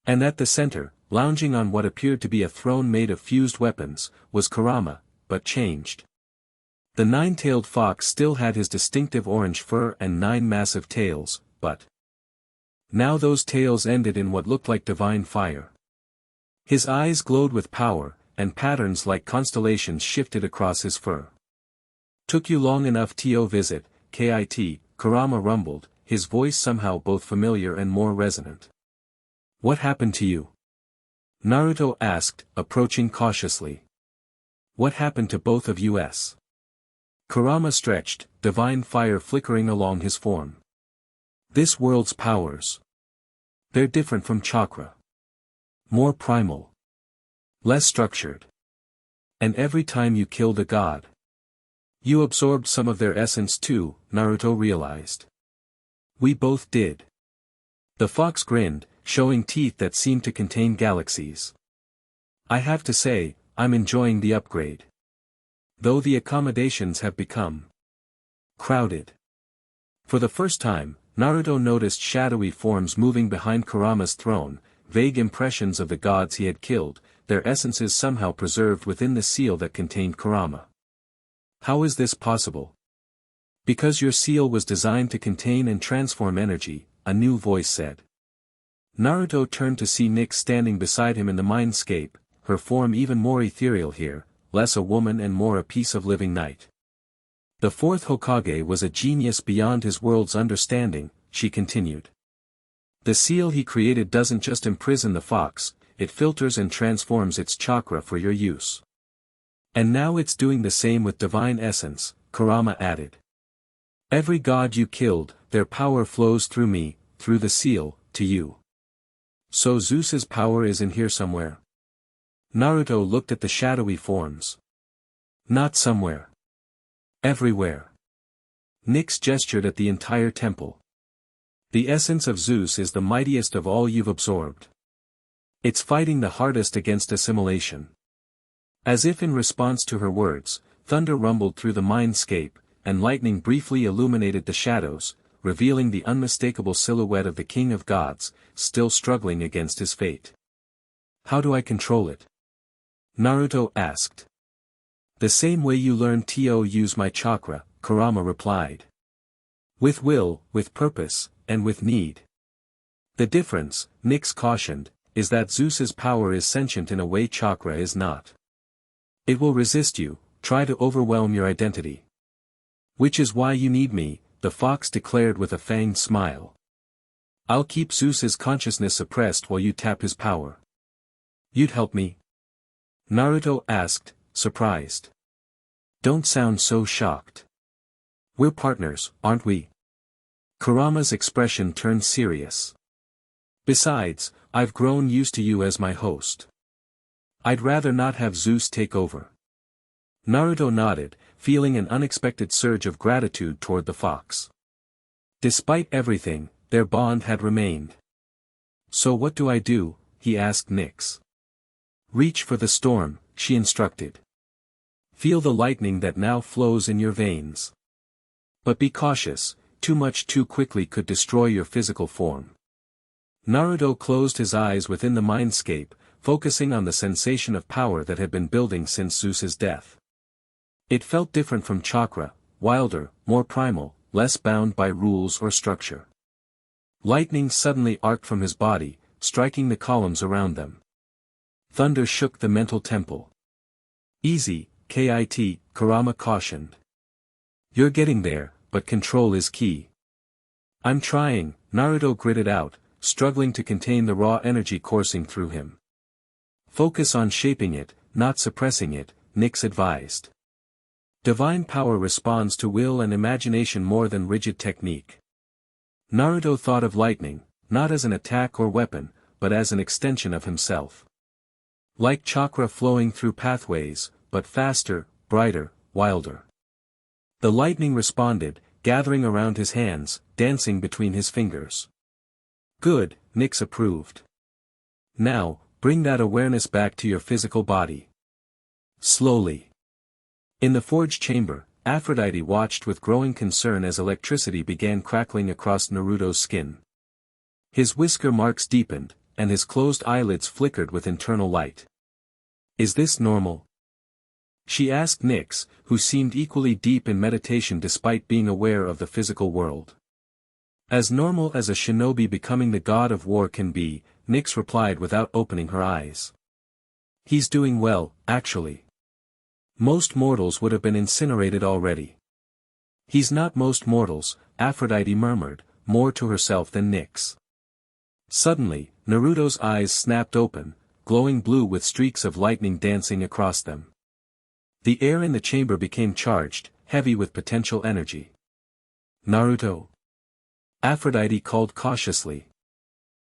And at the center, lounging on what appeared to be a throne made of fused weapons, was Kurama, but changed. The nine-tailed fox still had his distinctive orange fur and 9 massive tails, but now those tails ended in what looked like divine fire. His eyes glowed with power, and patterns like constellations shifted across his fur. Took you long enough to visit, Kit, Kurama rumbled, his voice somehow both familiar and more resonant. What happened to you? Naruto asked, approaching cautiously. What happened to both of us? Kurama stretched, divine fire flickering along his form. This world's powers. They're different from chakra. More primal. Less structured. And every time you killed a god, you absorbed some of their essence too, Naruto realized. We both did. The fox grinned, showing teeth that seemed to contain galaxies. I have to say, I'm enjoying the upgrade. Though the accommodations have become crowded. For the first time, Naruto noticed shadowy forms moving behind Kurama's throne, vague impressions of the gods he had killed, their essences somehow preserved within the seal that contained Kurama. How is this possible? Because your seal was designed to contain and transform energy, a new voice said. Naruto turned to see Nyx standing beside him in the mindscape, her form even more ethereal here, less a woman and more a piece of living night. The fourth Hokage was a genius beyond his world's understanding, she continued. The seal he created doesn't just imprison the fox, it filters and transforms its chakra for your use. And now it's doing the same with divine essence, Kurama added. Every god you killed, their power flows through me, through the seal, to you. So Zeus's power is in here somewhere. Naruto looked at the shadowy forms. Not somewhere. Everywhere. Nyx gestured at the entire temple. The essence of Zeus is the mightiest of all you've absorbed. It's fighting the hardest against assimilation. As if in response to her words, thunder rumbled through the mindscape, and lightning briefly illuminated the shadows, revealing the unmistakable silhouette of the King of Gods, still struggling against his fate. How do I control it? Naruto asked. The same way you learned to use my chakra, Kurama replied. With will, with purpose, and with need. The difference, Nyx cautioned, is that Zeus's power is sentient in a way chakra is not. It will resist you, try to overwhelm your identity. Which is why you need me, the fox declared with a fanged smile. I'll keep Zeus's consciousness suppressed while you tap his power. You'd help me? Naruto asked, surprised. Don't sound so shocked. We're partners, aren't we? Kurama's expression turned serious. Besides, I've grown used to you as my host. I'd rather not have Zeus take over. Naruto nodded, feeling an unexpected surge of gratitude toward the fox. Despite everything, their bond had remained. So what do I do? He asked Nyx. Reach for the storm, she instructed. Feel the lightning that now flows in your veins. But be cautious, too much too quickly could destroy your physical form. Naruto closed his eyes within the mindscape, focusing on the sensation of power that had been building since Zeus's death. It felt different from chakra, wilder, more primal, less bound by rules or structure. Lightning suddenly arced from his body, striking the columns around them. Thunder shook the mental temple. Easy, Kit, Kurama cautioned. You're getting there, but control is key. I'm trying, Naruto gritted out, struggling to contain the raw energy coursing through him. Focus on shaping it, not suppressing it, Nyx advised. Divine power responds to will and imagination more than rigid technique. Naruto thought of lightning, not as an attack or weapon, but as an extension of himself. Like chakra flowing through pathways, but faster, brighter, wilder. The lightning responded, gathering around his hands, dancing between his fingers. Good, Nyx approved. Now, bring that awareness back to your physical body. Slowly. In the forge chamber, Aphrodite watched with growing concern as electricity began crackling across Naruto's skin. His whisker marks deepened, and his closed eyelids flickered with internal light. Is this normal? She asked Nyx, who seemed equally deep in meditation despite being aware of the physical world. As normal as a shinobi becoming the god of war can be, Nyx replied without opening her eyes. He's doing well, actually. Most mortals would have been incinerated already. He's not most mortals, Aphrodite murmured, more to herself than Nyx. Suddenly, Naruto's eyes snapped open, glowing blue with streaks of lightning dancing across them. The air in the chamber became charged, heavy with potential energy. Naruto. Aphrodite called cautiously.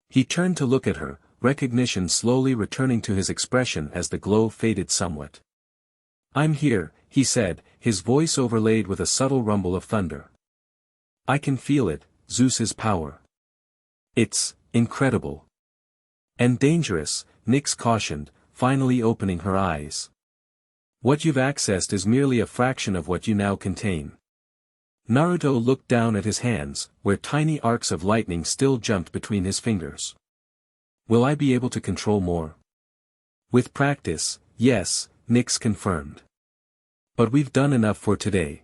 He turned to look at her, recognition slowly returning to his expression as the glow faded somewhat. "I'm here," he said, his voice overlaid with a subtle rumble of thunder. "I can feel it, Zeus's power. It's incredible. And dangerous," Nyx cautioned, finally opening her eyes. "What you've accessed is merely a fraction of what you now contain." Naruto looked down at his hands, where tiny arcs of lightning still jumped between his fingers. "Will I be able to control more?" "With practice, yes," Nyx confirmed. "But we've done enough for today.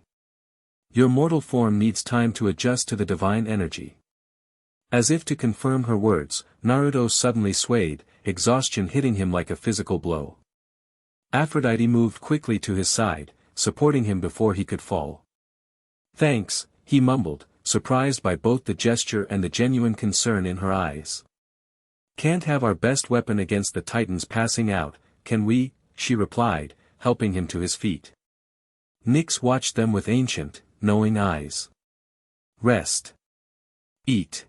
Your mortal form needs time to adjust to the divine energy." As if to confirm her words, Naruto suddenly swayed, exhaustion hitting him like a physical blow. Aphrodite moved quickly to his side, supporting him before he could fall. "Thanks," he mumbled, surprised by both the gesture and the genuine concern in her eyes. "Can't have our best weapon against the Titans passing out, can we?" she replied, helping him to his feet. Nyx watched them with ancient, knowing eyes. "Rest. Eat.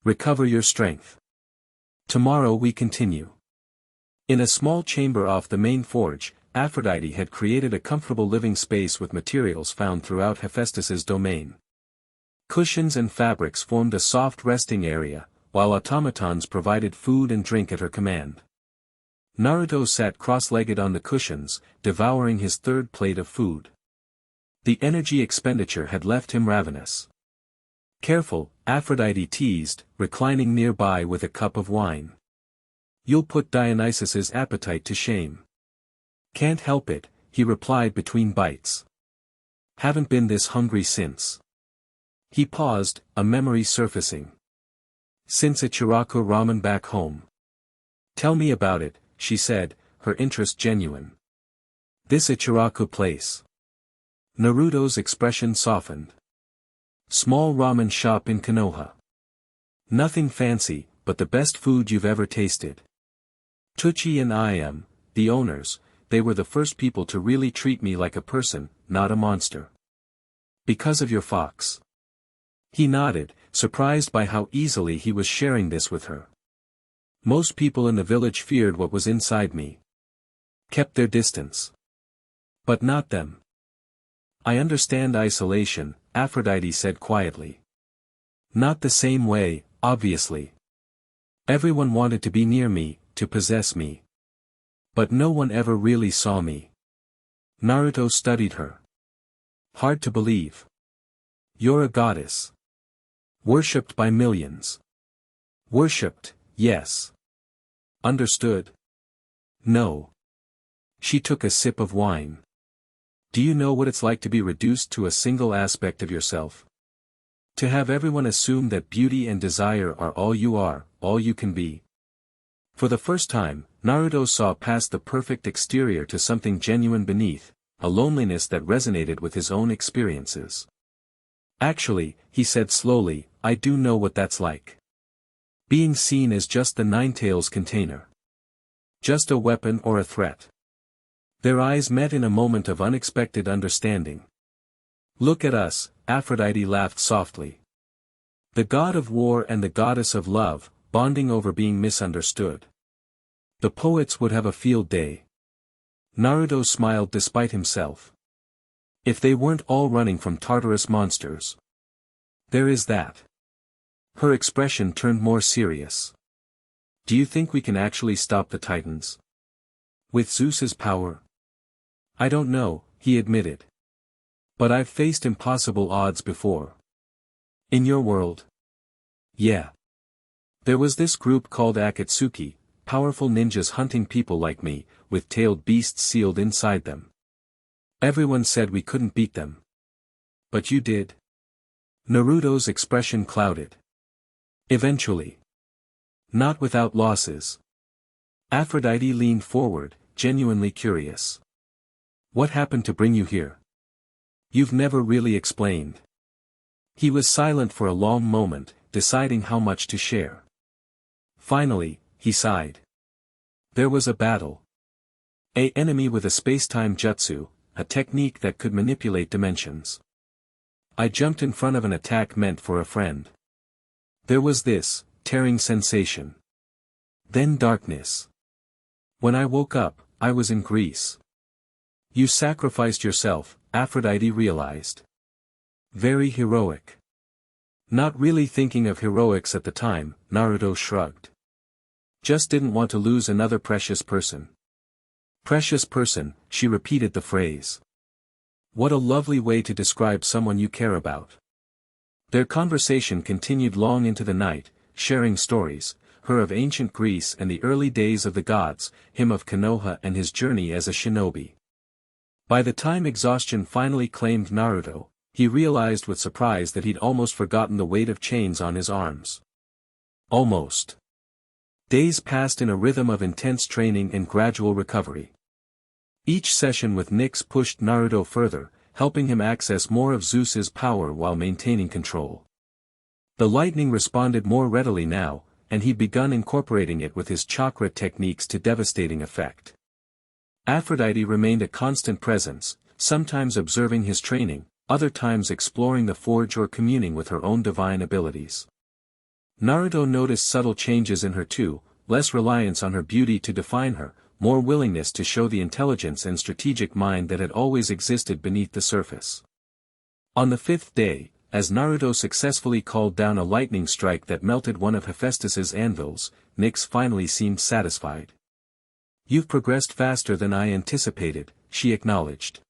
Recover your strength. Tomorrow we continue." In a small chamber off the main forge, Aphrodite had created a comfortable living space with materials found throughout Hephaestus's domain. Cushions and fabrics formed a soft resting area, while automatons provided food and drink at her command. Naruto sat cross-legged on the cushions, devouring his third plate of food. The energy expenditure had left him ravenous. "Careful," Aphrodite teased, reclining nearby with a cup of wine. "You'll put Dionysus's appetite to shame." "Can't help it," he replied between bites. "Haven't been this hungry since." He paused, a memory surfacing. "Since Ichiraku ramen back home." "Tell me about it," she said, her interest genuine. "This Ichiraku place." Naruto's expression softened. "Small ramen shop in Konoha. Nothing fancy, but the best food you've ever tasted. Tucci and I am, the owners, they were the first people to really treat me like a person, not a monster. Because of your fox." He nodded, surprised by how easily he was sharing this with her. "Most people in the village feared what was inside me. Kept their distance. But not them." "I understand isolation," Aphrodite said quietly. "Not the same way, obviously. Everyone wanted to be near me, to possess me. But no one ever really saw me." Naruto studied her. "Hard to believe. You're a goddess. Worshipped by millions." "Worshipped, yes. Understood?" "No." She took a sip of wine. "Do you know what it's like to be reduced to a single aspect of yourself? To have everyone assume that beauty and desire are all you are, all you can be?" For the first time, Naruto saw past the perfect exterior to something genuine beneath, a loneliness that resonated with his own experiences. "Actually," he said slowly, "I do know what that's like. Being seen as just the Ninetales container. Just a weapon or a threat." Their eyes met in a moment of unexpected understanding. "Look at us," Aphrodite laughed softly. "The god of war and the goddess of love, bonding over being misunderstood. The poets would have a field day." Naruto smiled despite himself. "If they weren't all running from Tartarus monsters. There is that." Her expression turned more serious. "Do you think we can actually stop the Titans? With Zeus's power?" "I don't know," he admitted. "But I've faced impossible odds before." "In your world?" "Yeah. There was this group called Akatsuki, powerful ninjas hunting people like me, with tailed beasts sealed inside them. Everyone said we couldn't beat them. But you did." Naruto's expression clouded. "Eventually. Not without losses." Aphrodite leaned forward, genuinely curious. "What happened to bring you here? You've never really explained." He was silent for a long moment, deciding how much to share. Finally, he sighed. "There was a battle. An enemy with a space-time jutsu, a technique that could manipulate dimensions. I jumped in front of an attack meant for a friend. There was this tearing sensation. Then darkness. When I woke up, I was in Greece. You sacrificed yourself, Aphrodite realized. Very heroic. Not really thinking of heroics at the time, Naruto shrugged. Just didn't want to lose another precious person. Precious person, she repeated the phrase. What a lovely way to describe someone you care about. Their conversation continued long into the night, sharing stories, her of ancient Greece and the early days of the gods, him of Konoha and his journey as a shinobi. By the time exhaustion finally claimed Naruto, he realized with surprise that he'd almost forgotten the weight of chains on his arms. Almost. Days passed in a rhythm of intense training and gradual recovery. Each session with Nyx pushed Naruto further, helping him access more of Zeus's power while maintaining control. The lightning responded more readily now, and he'd begun incorporating it with his chakra techniques to devastating effect. Aphrodite remained a constant presence, sometimes observing his training, other times exploring the forge or communing with her own divine abilities. Naruto noticed subtle changes in her too, less reliance on her beauty to define her, more willingness to show the intelligence and strategic mind that had always existed beneath the surface. On the 5th day, as Naruto successfully called down a lightning strike that melted one of Hephaestus's anvils, Nyx finally seemed satisfied. You've progressed faster than I anticipated, she acknowledged.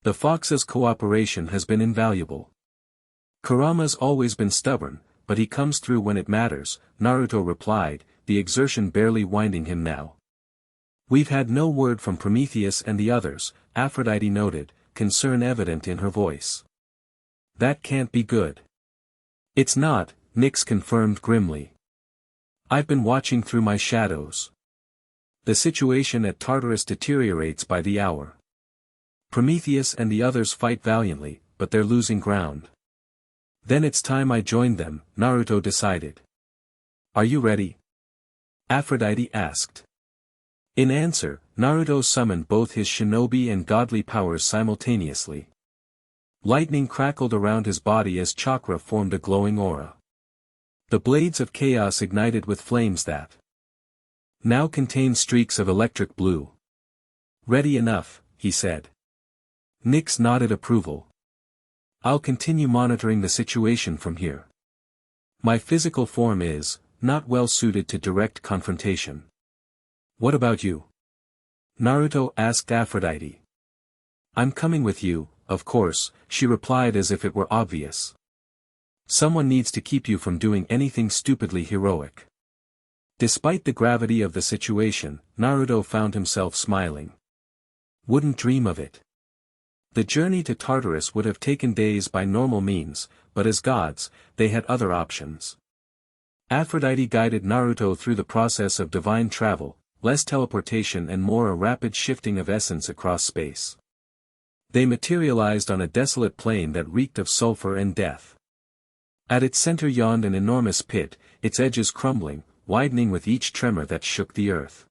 The fox's cooperation has been invaluable. Kurama's always been stubborn, but he comes through when it matters, Naruto replied, the exertion barely winding him now. We've had no word from Prometheus and the others, Aphrodite noted, concern evident in her voice. That can't be good. It's not, Nyx confirmed grimly. I've been watching through my shadows. The situation at Tartarus deteriorates by the hour. Prometheus and the others fight valiantly, but they're losing ground. Then it's time I joined them, Naruto decided. Are you ready? Aphrodite asked. In answer, Naruto summoned both his shinobi and godly powers simultaneously. Lightning crackled around his body as chakra formed a glowing aura. The blades of chaos ignited with flames that now contained streaks of electric blue. Ready enough, he said. Nyx nodded approval. I'll continue monitoring the situation from here. My physical form is not well suited to direct confrontation. What about you? Naruto asked Aphrodite. I'm coming with you, of course, she replied as if it were obvious. Someone needs to keep you from doing anything stupidly heroic. Despite the gravity of the situation, Naruto found himself smiling. Wouldn't dream of it. The journey to Tartarus would have taken days by normal means, but as gods, they had other options. Aphrodite guided Naruto through the process of divine travel, less teleportation and more a rapid shifting of essence across space. They materialized on a desolate plain that reeked of sulfur and death. At its center yawned an enormous pit, its edges crumbling, widening with each tremor that shook the earth.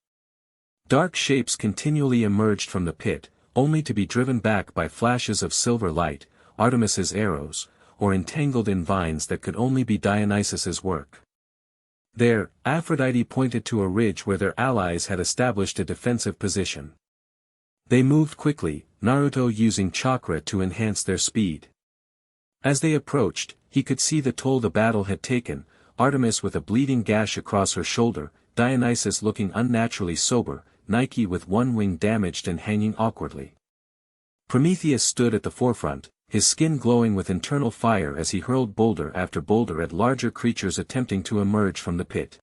Dark shapes continually emerged from the pit, only to be driven back by flashes of silver light, Artemis's arrows, or entangled in vines that could only be Dionysus's work. There, Aphrodite pointed to a ridge where their allies had established a defensive position. They moved quickly, Naruto using chakra to enhance their speed. As they approached, he could see the toll the battle had taken, Artemis with a bleeding gash across her shoulder, Dionysus looking unnaturally sober, Nike with one wing damaged and hanging awkwardly. Prometheus stood at the forefront, his skin glowing with internal fire as he hurled boulder after boulder at larger creatures attempting to emerge from the pit.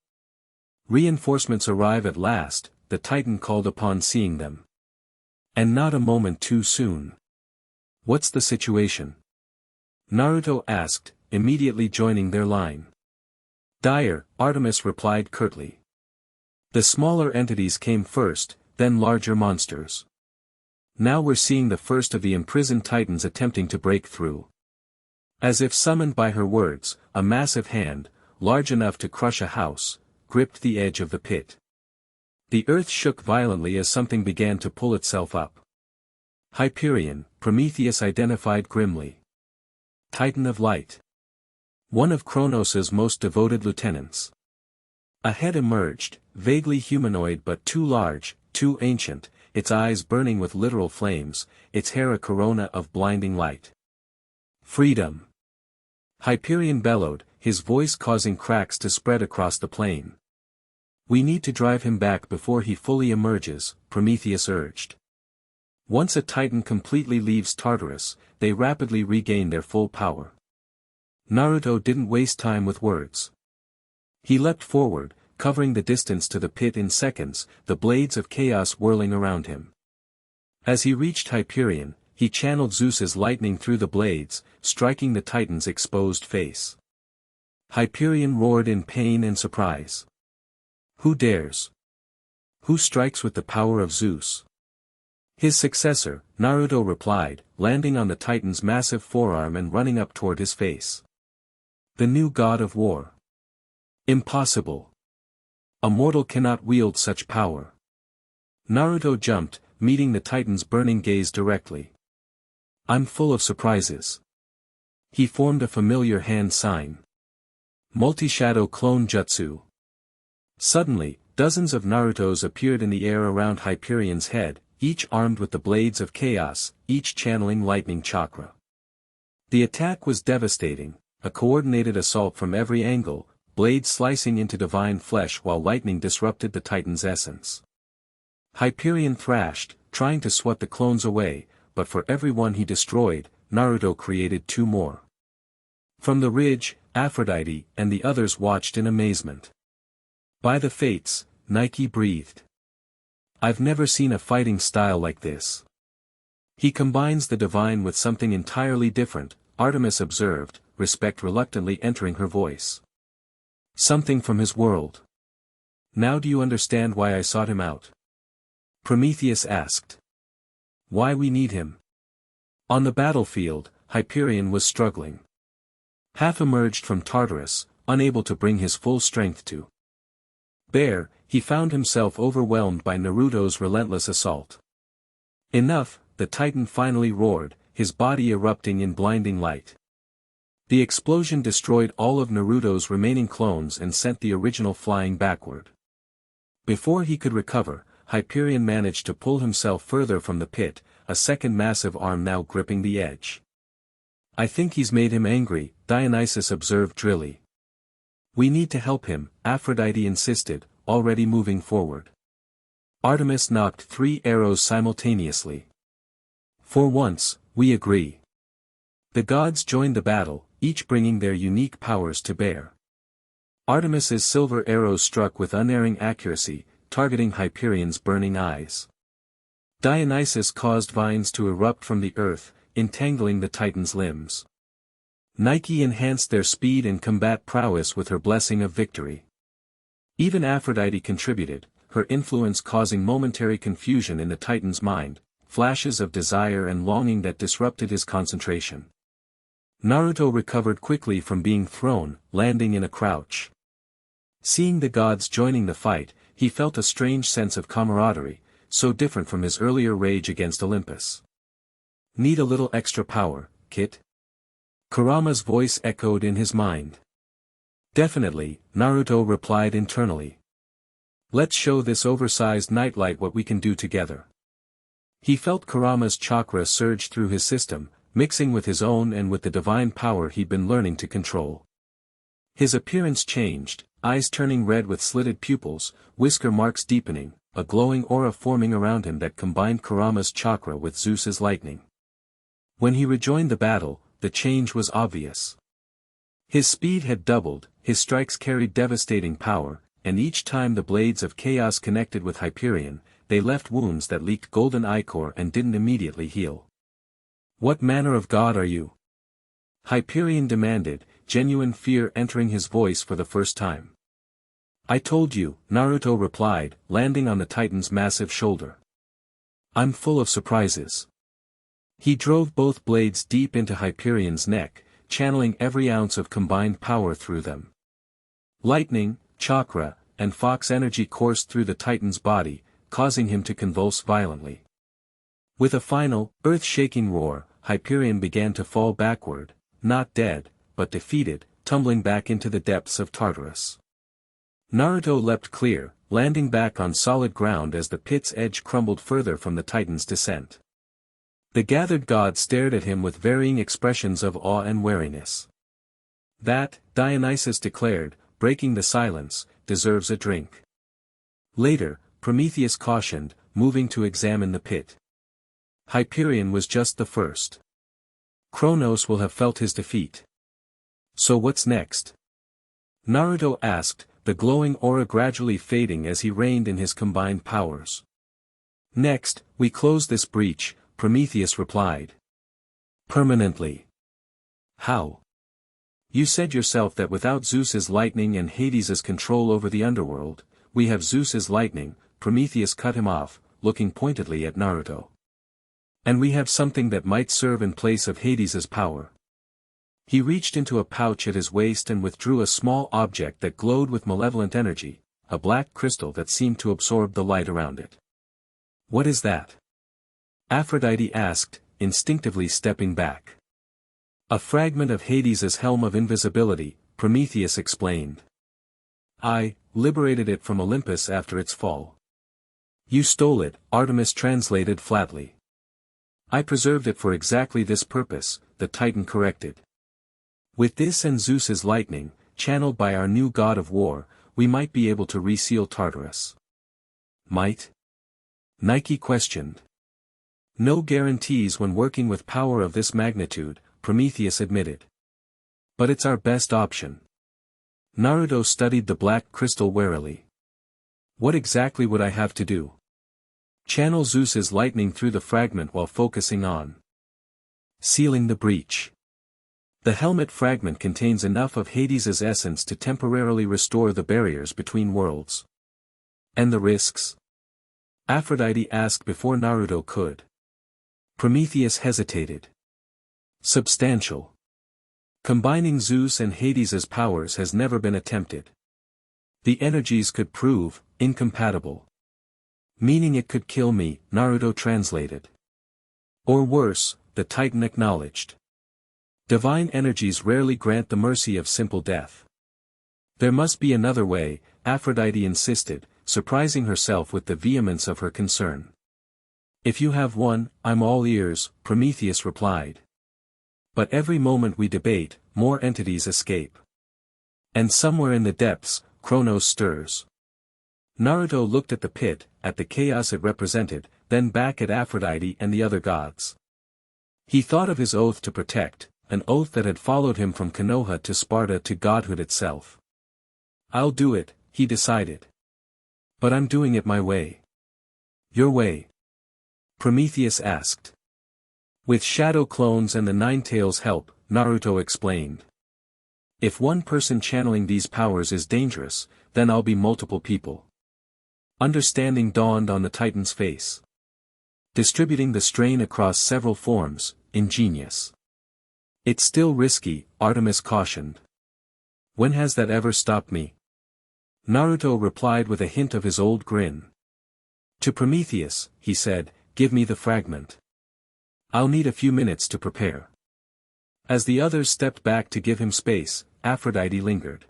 Reinforcements arrive at last, the Titan called upon seeing them. And not a moment too soon. What's the situation? Naruto asked, immediately joining their line. Dire, Artemis replied curtly. The smaller entities came first, then larger monsters. Now we're seeing the first of the imprisoned titans attempting to break through. As if summoned by her words, a massive hand, large enough to crush a house, gripped the edge of the pit. The earth shook violently as something began to pull itself up. Hyperion, Prometheus identified grimly. Titan of light. one of Kronos's most devoted lieutenants. A head emerged, vaguely humanoid but too large, too ancient, its eyes burning with literal flames, its hair a corona of blinding light. Freedom! Hyperion bellowed, his voice causing cracks to spread across the plain. We need to drive him back before he fully emerges, Prometheus urged. Once a Titan completely leaves Tartarus, they rapidly regain their full power. Naruto didn't waste time with words. He leapt forward, covering the distance to the pit in seconds, the blades of chaos whirling around him. As he reached Hyperion, he channeled Zeus's lightning through the blades, striking the Titan's exposed face. Hyperion roared in pain and surprise. Who dares? Who strikes with the power of Zeus? His successor, Naruto replied, landing on the Titan's massive forearm and running up toward his face. The new god of war. Impossible. A mortal cannot wield such power. Naruto jumped, meeting the Titan's burning gaze directly. I'm full of surprises. He formed a familiar hand sign. Multi-shadow clone jutsu. Suddenly, dozens of Narutos appeared in the air around Hyperion's head, each armed with the blades of chaos, each channeling lightning chakra. The attack was devastating, a coordinated assault from every angle, blades slicing into divine flesh while lightning disrupted the Titan's essence. Hyperion thrashed, trying to swat the clones away, but for every one he destroyed, Naruto created two more. From the ridge, Aphrodite and the others watched in amazement. By the fates, Nike breathed. I've never seen a fighting style like this. He combines the divine with something entirely different, Artemis observed, respect reluctantly entering her voice. Something from his world. Now do you understand why I sought him out? Prometheus asked. Why we need him? On the battlefield, Hyperion was struggling. Half emerged from Tartarus, unable to bring his full strength to bear, he found himself overwhelmed by Naruto's relentless assault. Enough, the Titan finally roared, his body erupting in blinding light. The explosion destroyed all of Naruto's remaining clones and sent the original flying backward. Before he could recover, Hyperion managed to pull himself further from the pit, a second massive arm now gripping the edge. I think he's made him angry, Dionysus observed drily. We need to help him, Aphrodite insisted, already moving forward. Artemis knocked 3 arrows simultaneously. For once, we agree. The gods joined the battle, each bringing their unique powers to bear. Artemis's silver arrows struck with unerring accuracy, targeting Hyperion's burning eyes. Dionysus caused vines to erupt from the earth, entangling the Titan's limbs. Nike enhanced their speed and combat prowess with her blessing of victory. Even Aphrodite contributed, her influence causing momentary confusion in the Titan's mind, flashes of desire and longing that disrupted his concentration. Naruto recovered quickly from being thrown, landing in a crouch. Seeing the gods joining the fight, he felt a strange sense of camaraderie, so different from his earlier rage against Olympus. Need a little extra power, Kit? Kurama's voice echoed in his mind. Definitely, Naruto replied internally. Let's show this oversized nightlight what we can do together. He felt Kurama's chakra surge through his system, mixing with his own and with the divine power he'd been learning to control. His appearance changed, eyes turning red with slitted pupils, whisker marks deepening, a glowing aura forming around him that combined Kurama's chakra with Zeus's lightning. When he rejoined the battle, the change was obvious. His speed had doubled, his strikes carried devastating power, and each time the blades of chaos connected with Hyperion, they left wounds that leaked golden ichor and didn't immediately heal. What manner of god are you? Hyperion demanded, genuine fear entering his voice for the first time. I told you, Naruto replied, landing on the Titan's massive shoulder. I'm full of surprises. He drove both blades deep into Hyperion's neck, channeling every ounce of combined power through them. Lightning, chakra, and fox energy coursed through the Titan's body, causing him to convulse violently. With a final, earth-shaking roar, Hyperion began to fall backward, not dead, but defeated, tumbling back into the depths of Tartarus. Naruto leapt clear, landing back on solid ground as the pit's edge crumbled further from the Titan's descent. The gathered gods stared at him with varying expressions of awe and wariness. "That," Dionysus declared, breaking the silence, "deserves a drink." Later, Prometheus cautioned, moving to examine the pit. Hyperion was just the first. Kronos will have felt his defeat. "So what's next?" Naruto asked, the glowing aura gradually fading as he reined in his combined powers. "Next, we close this breach," Prometheus replied. "Permanently." "How?" "You said yourself that without Zeus's lightning and Hades's control over the underworld, we have Zeus's lightning," Prometheus cut him off, looking pointedly at Naruto. "And we have something that might serve in place of Hades's power." He reached into a pouch at his waist and withdrew a small object that glowed with malevolent energy, a black crystal that seemed to absorb the light around it. "What is that?" Aphrodite asked, instinctively stepping back. "A fragment of Hades's helm of invisibility," Prometheus explained. "I liberated it from Olympus after its fall." "You stole it," Artemis translated flatly. "I preserved it for exactly this purpose," the Titan corrected. "With this and Zeus's lightning, channeled by our new god of war, we might be able to reseal Tartarus." "Might?" Nike questioned. "No guarantees when working with power of this magnitude," Prometheus admitted. "But it's our best option." Naruto studied the black crystal warily. "What exactly would I have to do?" "Channel Zeus's lightning through the fragment while focusing on sealing the breach. The helmet fragment contains enough of Hades's essence to temporarily restore the barriers between worlds." "And the risks?" Aphrodite asked before Naruto could. Prometheus hesitated. "Substantial. Combining Zeus and Hades's powers has never been attempted. The energies could prove incompatible. Meaning it could kill me," Naruto translated. "Or worse," the Titan acknowledged. "Divine energies rarely grant the mercy of simple death." "There must be another way," Aphrodite insisted, surprising herself with the vehemence of her concern. "If you have one, I'm all ears," Prometheus replied. "But every moment we debate, more entities escape. And somewhere in the depths, Kronos stirs." Naruto looked at the pit, at the chaos it represented, then back at Aphrodite and the other gods. He thought of his oath to protect, an oath that had followed him from Konoha to Sparta to godhood itself. "I'll do it," he decided. "But I'm doing it my way." "Your way?" Prometheus asked. "With shadow clones and the Nine-Tails' help," Naruto explained. "If one person channeling these powers is dangerous, then I'll be multiple people." Understanding dawned on the Titan's face. "Distributing the strain across several forms, ingenious." "It's still risky," Artemis cautioned. "When has that ever stopped me?" Naruto replied with a hint of his old grin. To Prometheus, he said, "Give me the fragment. I'll need a few minutes to prepare." As the others stepped back to give him space, Aphrodite lingered.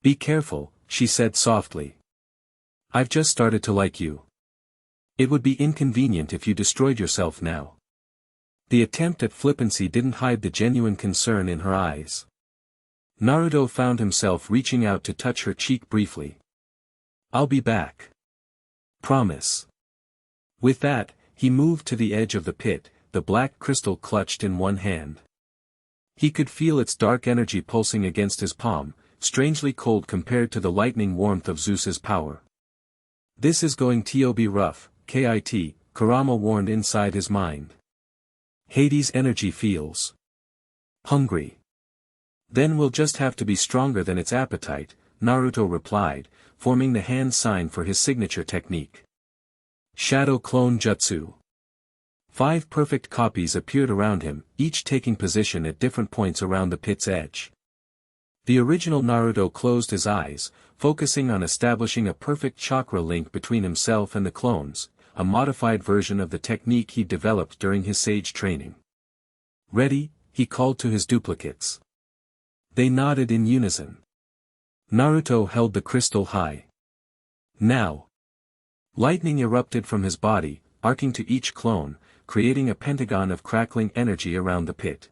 "Be careful," she said softly. "I've just started to like you. It would be inconvenient if you destroyed yourself now." The attempt at flippancy didn't hide the genuine concern in her eyes. Naruto found himself reaching out to touch her cheek briefly. "I'll be back. Promise." With that, he moved to the edge of the pit, the black crystal clutched in one hand. He could feel its dark energy pulsing against his palm, strangely cold compared to the lightning warmth of Zeus's power. "This is going to be rough," Kurama warned inside his mind. "Hades' energy feels hungry." "Then we'll just have to be stronger than its appetite," Naruto replied, forming the hand sign for his signature technique. Shadow Clone Jutsu. 5 perfect copies appeared around him, each taking position at different points around the pit's edge. The original Naruto closed his eyes, focusing on establishing a perfect chakra link between himself and the clones, a modified version of the technique he developed during his sage training. "Ready?" he called to his duplicates. They nodded in unison. Naruto held the crystal high. Now. Lightning erupted from his body, arcing to each clone, creating a pentagon of crackling energy around the pit.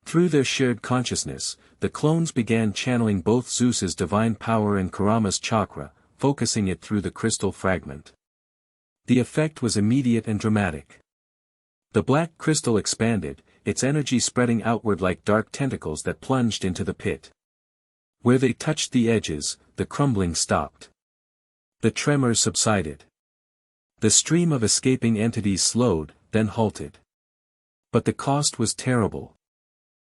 Through their shared consciousness, the clones began channeling both Zeus's divine power and Kurama's chakra, focusing it through the crystal fragment. The effect was immediate and dramatic. The black crystal expanded, its energy spreading outward like dark tentacles that plunged into the pit. Where they touched the edges, the crumbling stopped. The tremors subsided. The stream of escaping entities slowed, then halted. But the cost was terrible.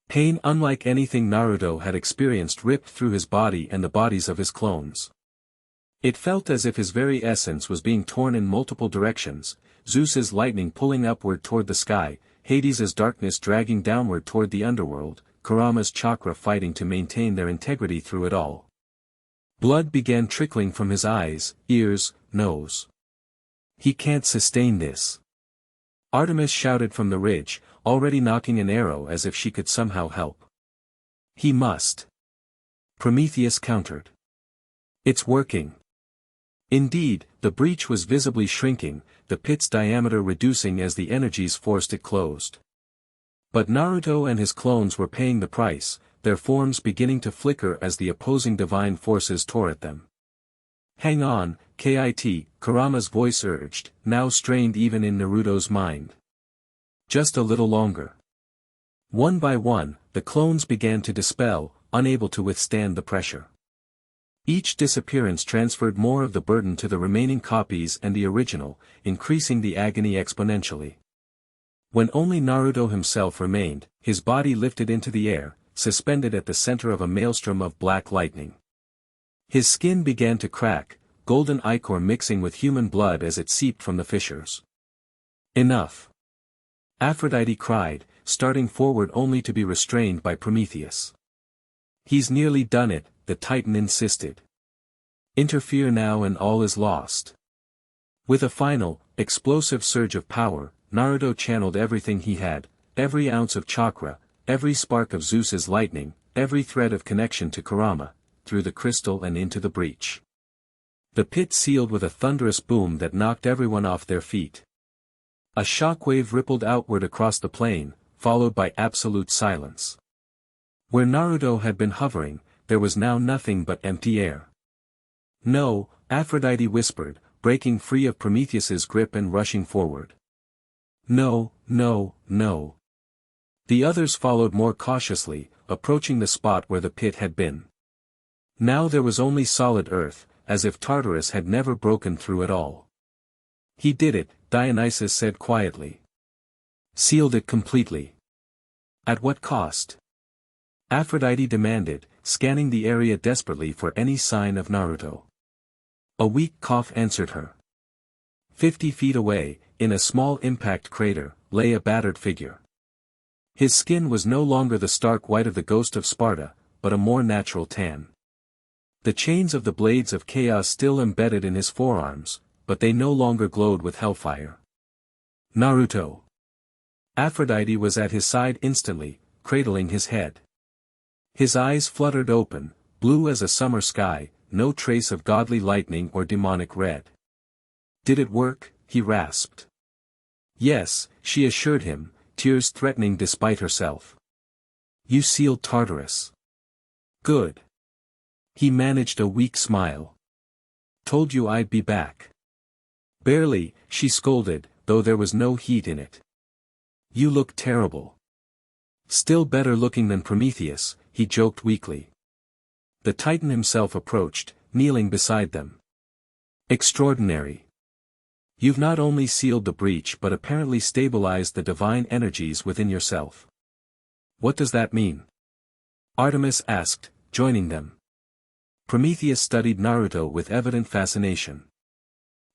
Pain unlike anything Naruto had experienced ripped through his body and the bodies of his clones. It felt as if his very essence was being torn in multiple directions, Zeus's lightning pulling upward toward the sky, Hades' darkness dragging downward toward the underworld, Kurama's chakra fighting to maintain their integrity through it all. Blood began trickling from his eyes, ears, nose. He can't sustain this. Artemis shouted from the ridge, already knocking an arrow as if she could somehow help. He must. Prometheus countered. It's working. Indeed, the breach was visibly shrinking, the pit's diameter reducing as the energies forced it closed. But Naruto and his clones were paying the price, their forms beginning to flicker as the opposing divine forces tore at them. Hang on, Kit, Kurama's voice urged, now strained even in Naruto's mind. Just a little longer. One by one, the clones began to dispel, unable to withstand the pressure. Each disappearance transferred more of the burden to the remaining copies and the original, increasing the agony exponentially. When only Naruto himself remained, his body lifted into the air, suspended at the center of a maelstrom of black lightning. His skin began to crack, golden ichor mixing with human blood as it seeped from the fissures. Enough! Aphrodite cried, starting forward only to be restrained by Prometheus. He's nearly done it, the Titan insisted. Interfere now and all is lost. With a final, explosive surge of power, Naruto channeled everything he had, every ounce of chakra, every spark of Zeus's lightning, every thread of connection to Kurama, through the crystal and into the breach. The pit sealed with a thunderous boom that knocked everyone off their feet. A shockwave rippled outward across the plain, followed by absolute silence. Where Naruto had been hovering, there was now nothing but empty air. No, Aphrodite whispered, breaking free of Prometheus's grip and rushing forward. No, no, no. The others followed more cautiously, approaching the spot where the pit had been. Now there was only solid earth, as if Tartarus had never broken through at all. He did it, Dionysus said quietly. Sealed it completely. At what cost? Aphrodite demanded, scanning the area desperately for any sign of Naruto. A weak cough answered her. 50 feet away, in a small impact crater, lay a battered figure. His skin was no longer the stark white of the ghost of Sparta, but a more natural tan. The chains of the blades of chaos still embedded in his forearms, but they no longer glowed with hellfire. Naruto. Aphrodite was at his side instantly, cradling his head. His eyes fluttered open, blue as a summer sky, no trace of godly lightning or demonic red. Did it work? He rasped. Yes, she assured him, tears threatening despite herself. You sealed Tartarus. Good. He managed a weak smile. Told you I'd be back. Barely, she scolded, though there was no heat in it. You look terrible. Still better looking than Prometheus, he joked weakly. The Titan himself approached, kneeling beside them. Extraordinary. You've not only sealed the breach but apparently stabilized the divine energies within yourself. What does that mean? Artemis asked, joining them. Prometheus studied Naruto with evident fascination.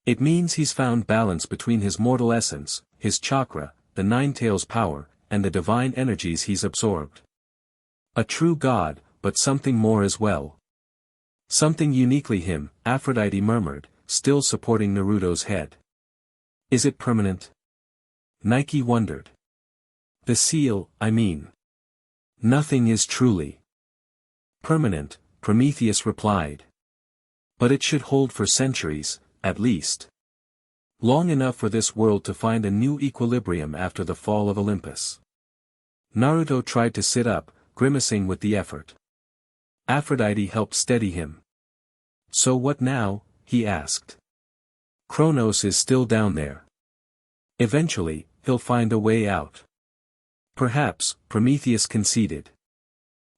It means he's found balance between his mortal essence, his chakra, the Nine Tails power, and the divine energies he's absorbed. A true god, but something more as well. Something uniquely him, Aphrodite murmured, still supporting Naruto's head. Is it permanent? Nike wondered. The seal, I mean. Nothing is truly. permanent, Prometheus replied. But it should hold for centuries, at least. Long enough for this world to find a new equilibrium after the fall of Olympus. Naruto tried to sit up, grimacing with the effort. Aphrodite helped steady him. So what now? He asked. Kronos is still down there. Eventually, he'll find a way out. Perhaps, Prometheus conceded.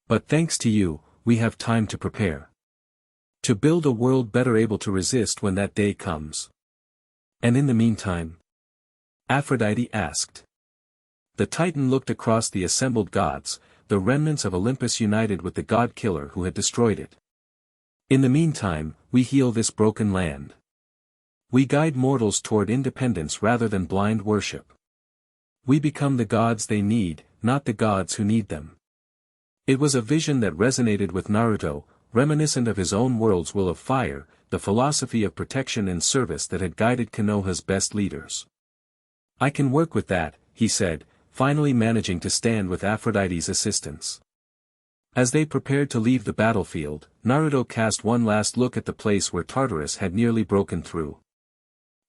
But thanks to you, we have time to prepare. To build a world better able to resist when that day comes. And in the meantime? Aphrodite asked. The Titan looked across the assembled gods, the remnants of Olympus united with the god-killer who had destroyed it. In the meantime, we heal this broken land. We guide mortals toward independence rather than blind worship. We become the gods they need, not the gods who need them. It was a vision that resonated with Naruto, reminiscent of his own world's will of fire, the philosophy of protection and service that had guided Konoha's best leaders. I can work with that, he said, finally managing to stand with Aphrodite's assistance. As they prepared to leave the battlefield, Naruto cast one last look at the place where Tartarus had nearly broken through.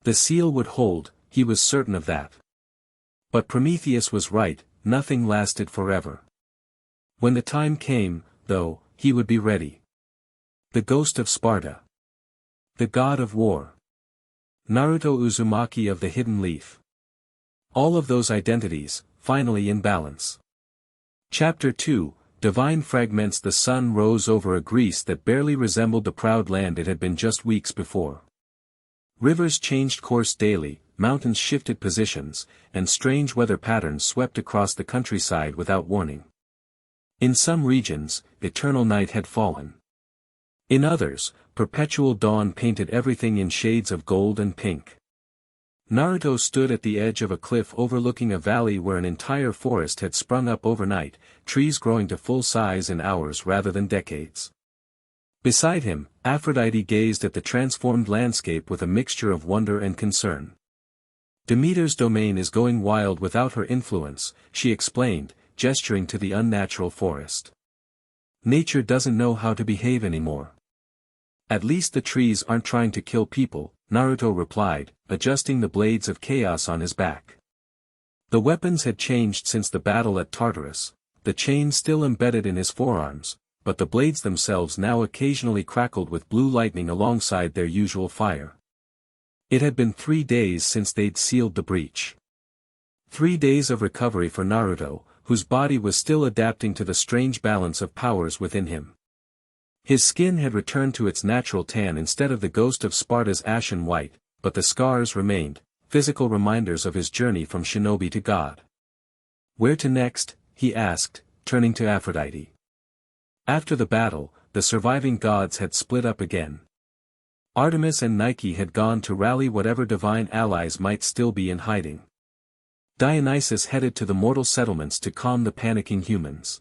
The seal would hold, he was certain of that. But Prometheus was right, nothing lasted forever. When the time came, though, he would be ready. The ghost of Sparta. The god of war. Naruto Uzumaki of the hidden leaf. All of those identities, finally in balance. Chapter 2, Divine Fragments. The sun rose over a Greece that barely resembled the proud land it had been just weeks before. Rivers changed course daily, mountains shifted positions, and strange weather patterns swept across the countryside without warning. In some regions, eternal night had fallen. In others, perpetual dawn painted everything in shades of gold and pink. Naruto stood at the edge of a cliff overlooking a valley where an entire forest had sprung up overnight, trees growing to full size in hours rather than decades. Beside him, Aphrodite gazed at the transformed landscape with a mixture of wonder and concern. Demeter's domain is going wild without her influence, she explained, gesturing to the unnatural forest. Nature doesn't know how to behave anymore. At least the trees aren't trying to kill people, Naruto replied, adjusting the blades of chaos on his back. The weapons had changed since the battle at Tartarus, the chain still embedded in his forearms, but the blades themselves now occasionally crackled with blue lightning alongside their usual fire. It had been 3 days since they'd sealed the breach. 3 days of recovery for Naruto, whose body was still adapting to the strange balance of powers within him. His skin had returned to its natural tan instead of the ghost of Sparta's ashen white, but the scars remained, physical reminders of his journey from shinobi to god. Where to next? He asked, turning to Aphrodite. After the battle, the surviving gods had split up again. Artemis and Nike had gone to rally whatever divine allies might still be in hiding. Dionysus headed to the mortal settlements to calm the panicking humans.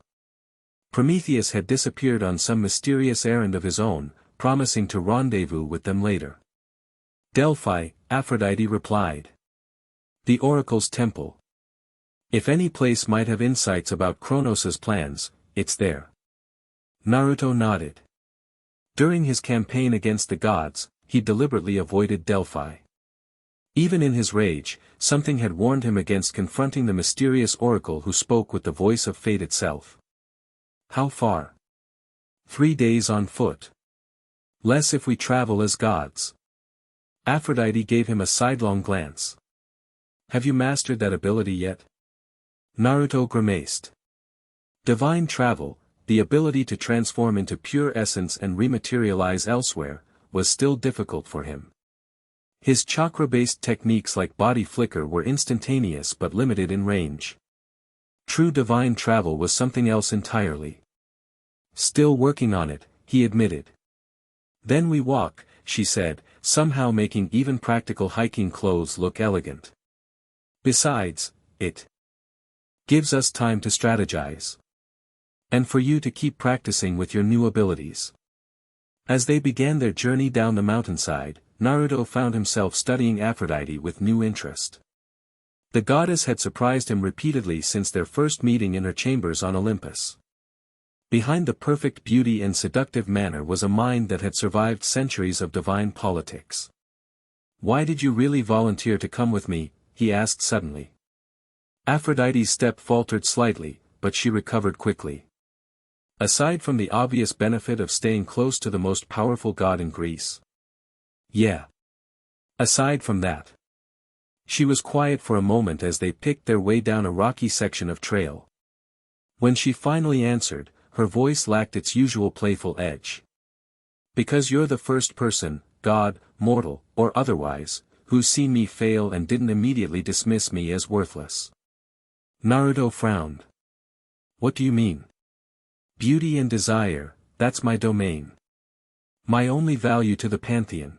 Prometheus had disappeared on some mysterious errand of his own, promising to rendezvous with them later. Delphi, Aphrodite replied. The Oracle's temple. If any place might have insights about Kronos' plans, it's there. Naruto nodded. During his campaign against the gods, he deliberately avoided Delphi. Even in his rage, something had warned him against confronting the mysterious oracle who spoke with the voice of fate itself. How far? 3 days on foot. Less if we travel as gods. Aphrodite gave him a sidelong glance. Have you mastered that ability yet? Naruto grimaced. Divine travel, the ability to transform into pure essence and rematerialize elsewhere, was still difficult for him. His chakra-based techniques like body flicker were instantaneous but limited in range. True divine travel was something else entirely. Still working on it, he admitted. Then we walk, she said, somehow making even practical hiking clothes look elegant. Besides, it gives us time to strategize. And for you to keep practicing with your new abilities. As they began their journey down the mountainside, Naruto found himself studying Aphrodite with new interest. The goddess had surprised him repeatedly since their first meeting in her chambers on Olympus. Behind the perfect beauty and seductive manner was a mind that had survived centuries of divine politics. "Why did you really volunteer to come with me?" he asked suddenly. Aphrodite's step faltered slightly, but she recovered quickly. "Aside from the obvious benefit of staying close to the most powerful god in Greece." "Yeah. Aside from that." She was quiet for a moment as they picked their way down a rocky section of trail. When she finally answered, her voice lacked its usual playful edge. "Because you're the first person, god, mortal, or otherwise, who's seen me fail and didn't immediately dismiss me as worthless." Naruto frowned. "What do you mean?" "Beauty and desire, that's my domain. My only value to the pantheon."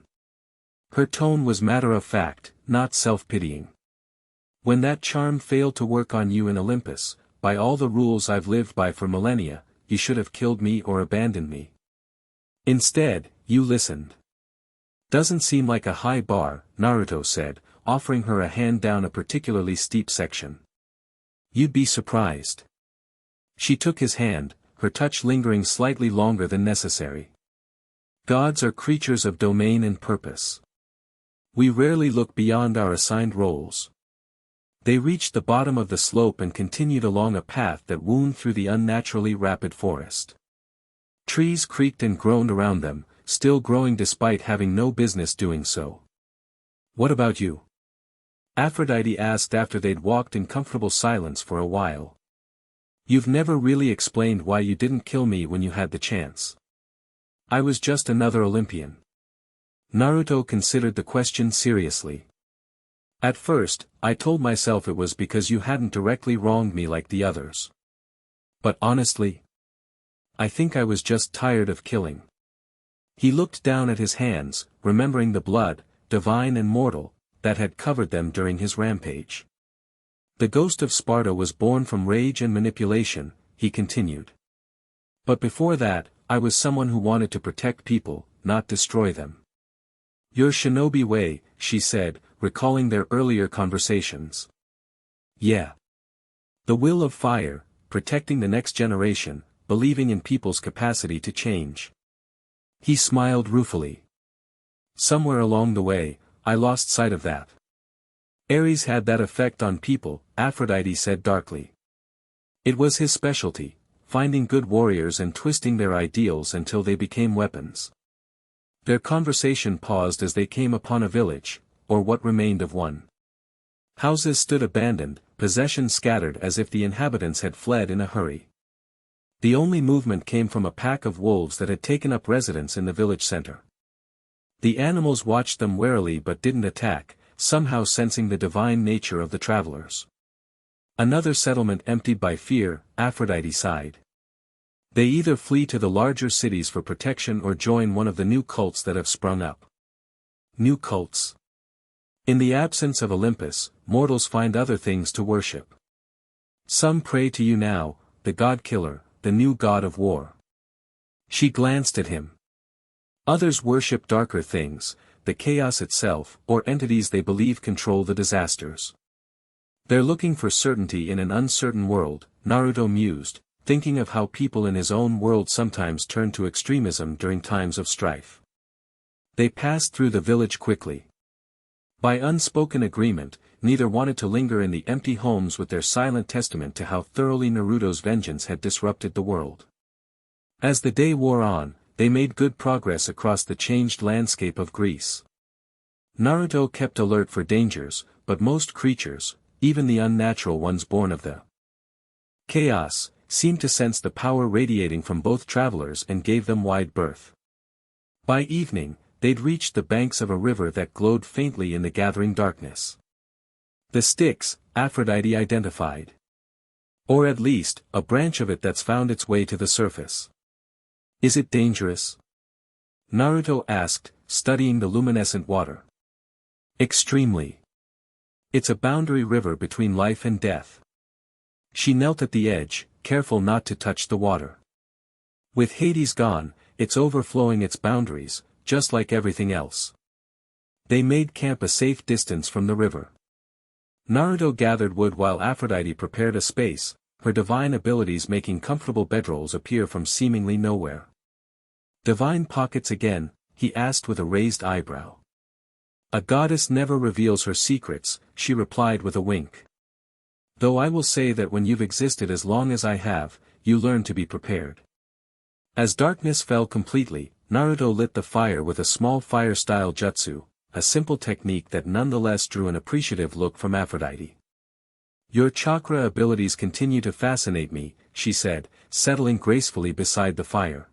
Her tone was matter-of-fact, not self-pitying. "When that charm failed to work on you in Olympus, by all the rules I've lived by for millennia, you should have killed me or abandoned me. Instead, you listened." "Doesn't seem like a high bar," Naruto said, offering her a hand down a particularly steep section. "You'd be surprised." She took his hand, her touch lingering slightly longer than necessary. "Gods are creatures of domain and purpose. We rarely look beyond our assigned roles." They reached the bottom of the slope and continued along a path that wound through the unnaturally rapid forest. Trees creaked and groaned around them, still growing despite having no business doing so. "What about you?" Aphrodite asked after they'd walked in comfortable silence for a while. "You've never really explained why you didn't kill me when you had the chance." "I was just another Olympian." Naruto considered the question seriously. "At first, I told myself it was because you hadn't directly wronged me like the others. But honestly, I think I was just tired of killing." He looked down at his hands, remembering the blood, divine and mortal, that had covered them during his rampage. "The ghost of Sparta was born from rage and manipulation," he continued. "But before that, I was someone who wanted to protect people, not destroy them." "Your shinobi way," she said, recalling their earlier conversations. "Yeah. The will of fire, protecting the next generation, believing in people's capacity to change." He smiled ruefully. "Somewhere along the way, I lost sight of that." "Ares had that effect on people," Aphrodite said darkly. "It was his specialty, finding good warriors and twisting their ideals until they became weapons." Their conversation paused as they came upon a village, or what remained of one. Houses stood abandoned, possessions scattered as if the inhabitants had fled in a hurry. The only movement came from a pack of wolves that had taken up residence in the village center. The animals watched them warily but didn't attack, somehow sensing the divine nature of the travelers. "Another settlement emptied by fear," Aphrodite sighed. "They either flee to the larger cities for protection or join one of the new cults that have sprung up." "New cults?" "In the absence of Olympus, mortals find other things to worship. Some pray to you now, the god-killer, the new god of war." She glanced at him. "Others worship darker things, the chaos itself, or entities they believe control the disasters. They're looking for certainty in an uncertain world," Naruto mused, thinking of how people in his own world sometimes turn to extremism during times of strife. They passed through the village quickly. By unspoken agreement, neither wanted to linger in the empty homes with their silent testament to how thoroughly Naruto's vengeance had disrupted the world. As the day wore on, they made good progress across the changed landscape of Greece. Naruto kept alert for dangers, but most creatures, even the unnatural ones born of the chaos, seemed to sense the power radiating from both travelers and gave them wide berth. By evening, they'd reached the banks of a river that glowed faintly in the gathering darkness. "The Styx," Aphrodite identified. "Or at least, a branch of it that's found its way to the surface." "Is it dangerous?" Naruto asked, studying the luminescent water. "Extremely. It's a boundary river between life and death." She knelt at the edge, careful not to touch the water. "With Hades gone, it's overflowing its boundaries, just like everything else." They made camp a safe distance from the river. Naruto gathered wood while Aphrodite prepared a space, her divine abilities making comfortable bedrolls appear from seemingly nowhere. Divine pockets again? He asked with a raised eyebrow. A goddess never reveals her secrets, she replied with a wink. Though I will say that when you've existed as long as I have, you learn to be prepared. As darkness fell completely, Naruto lit the fire with a small fire-style jutsu, a simple technique that nonetheless drew an appreciative look from Aphrodite. Your chakra abilities continue to fascinate me, she said, settling gracefully beside the fire.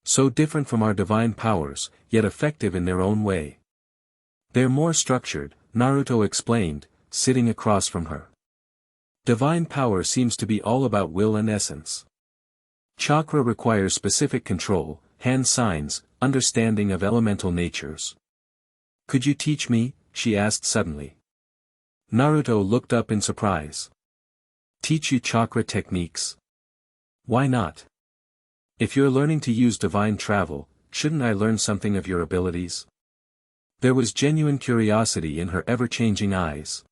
So different from our divine powers, yet effective in their own way. They're more structured, Naruto explained, sitting across from her. Divine power seems to be all about will and essence. Chakra requires specific control, hand signs, understanding of elemental natures. Could you teach me? She asked suddenly. Naruto looked up in surprise. Teach you chakra techniques? Why not? If you're learning to use divine travel, shouldn't I learn something of your abilities? There was genuine curiosity in her ever-changing eyes.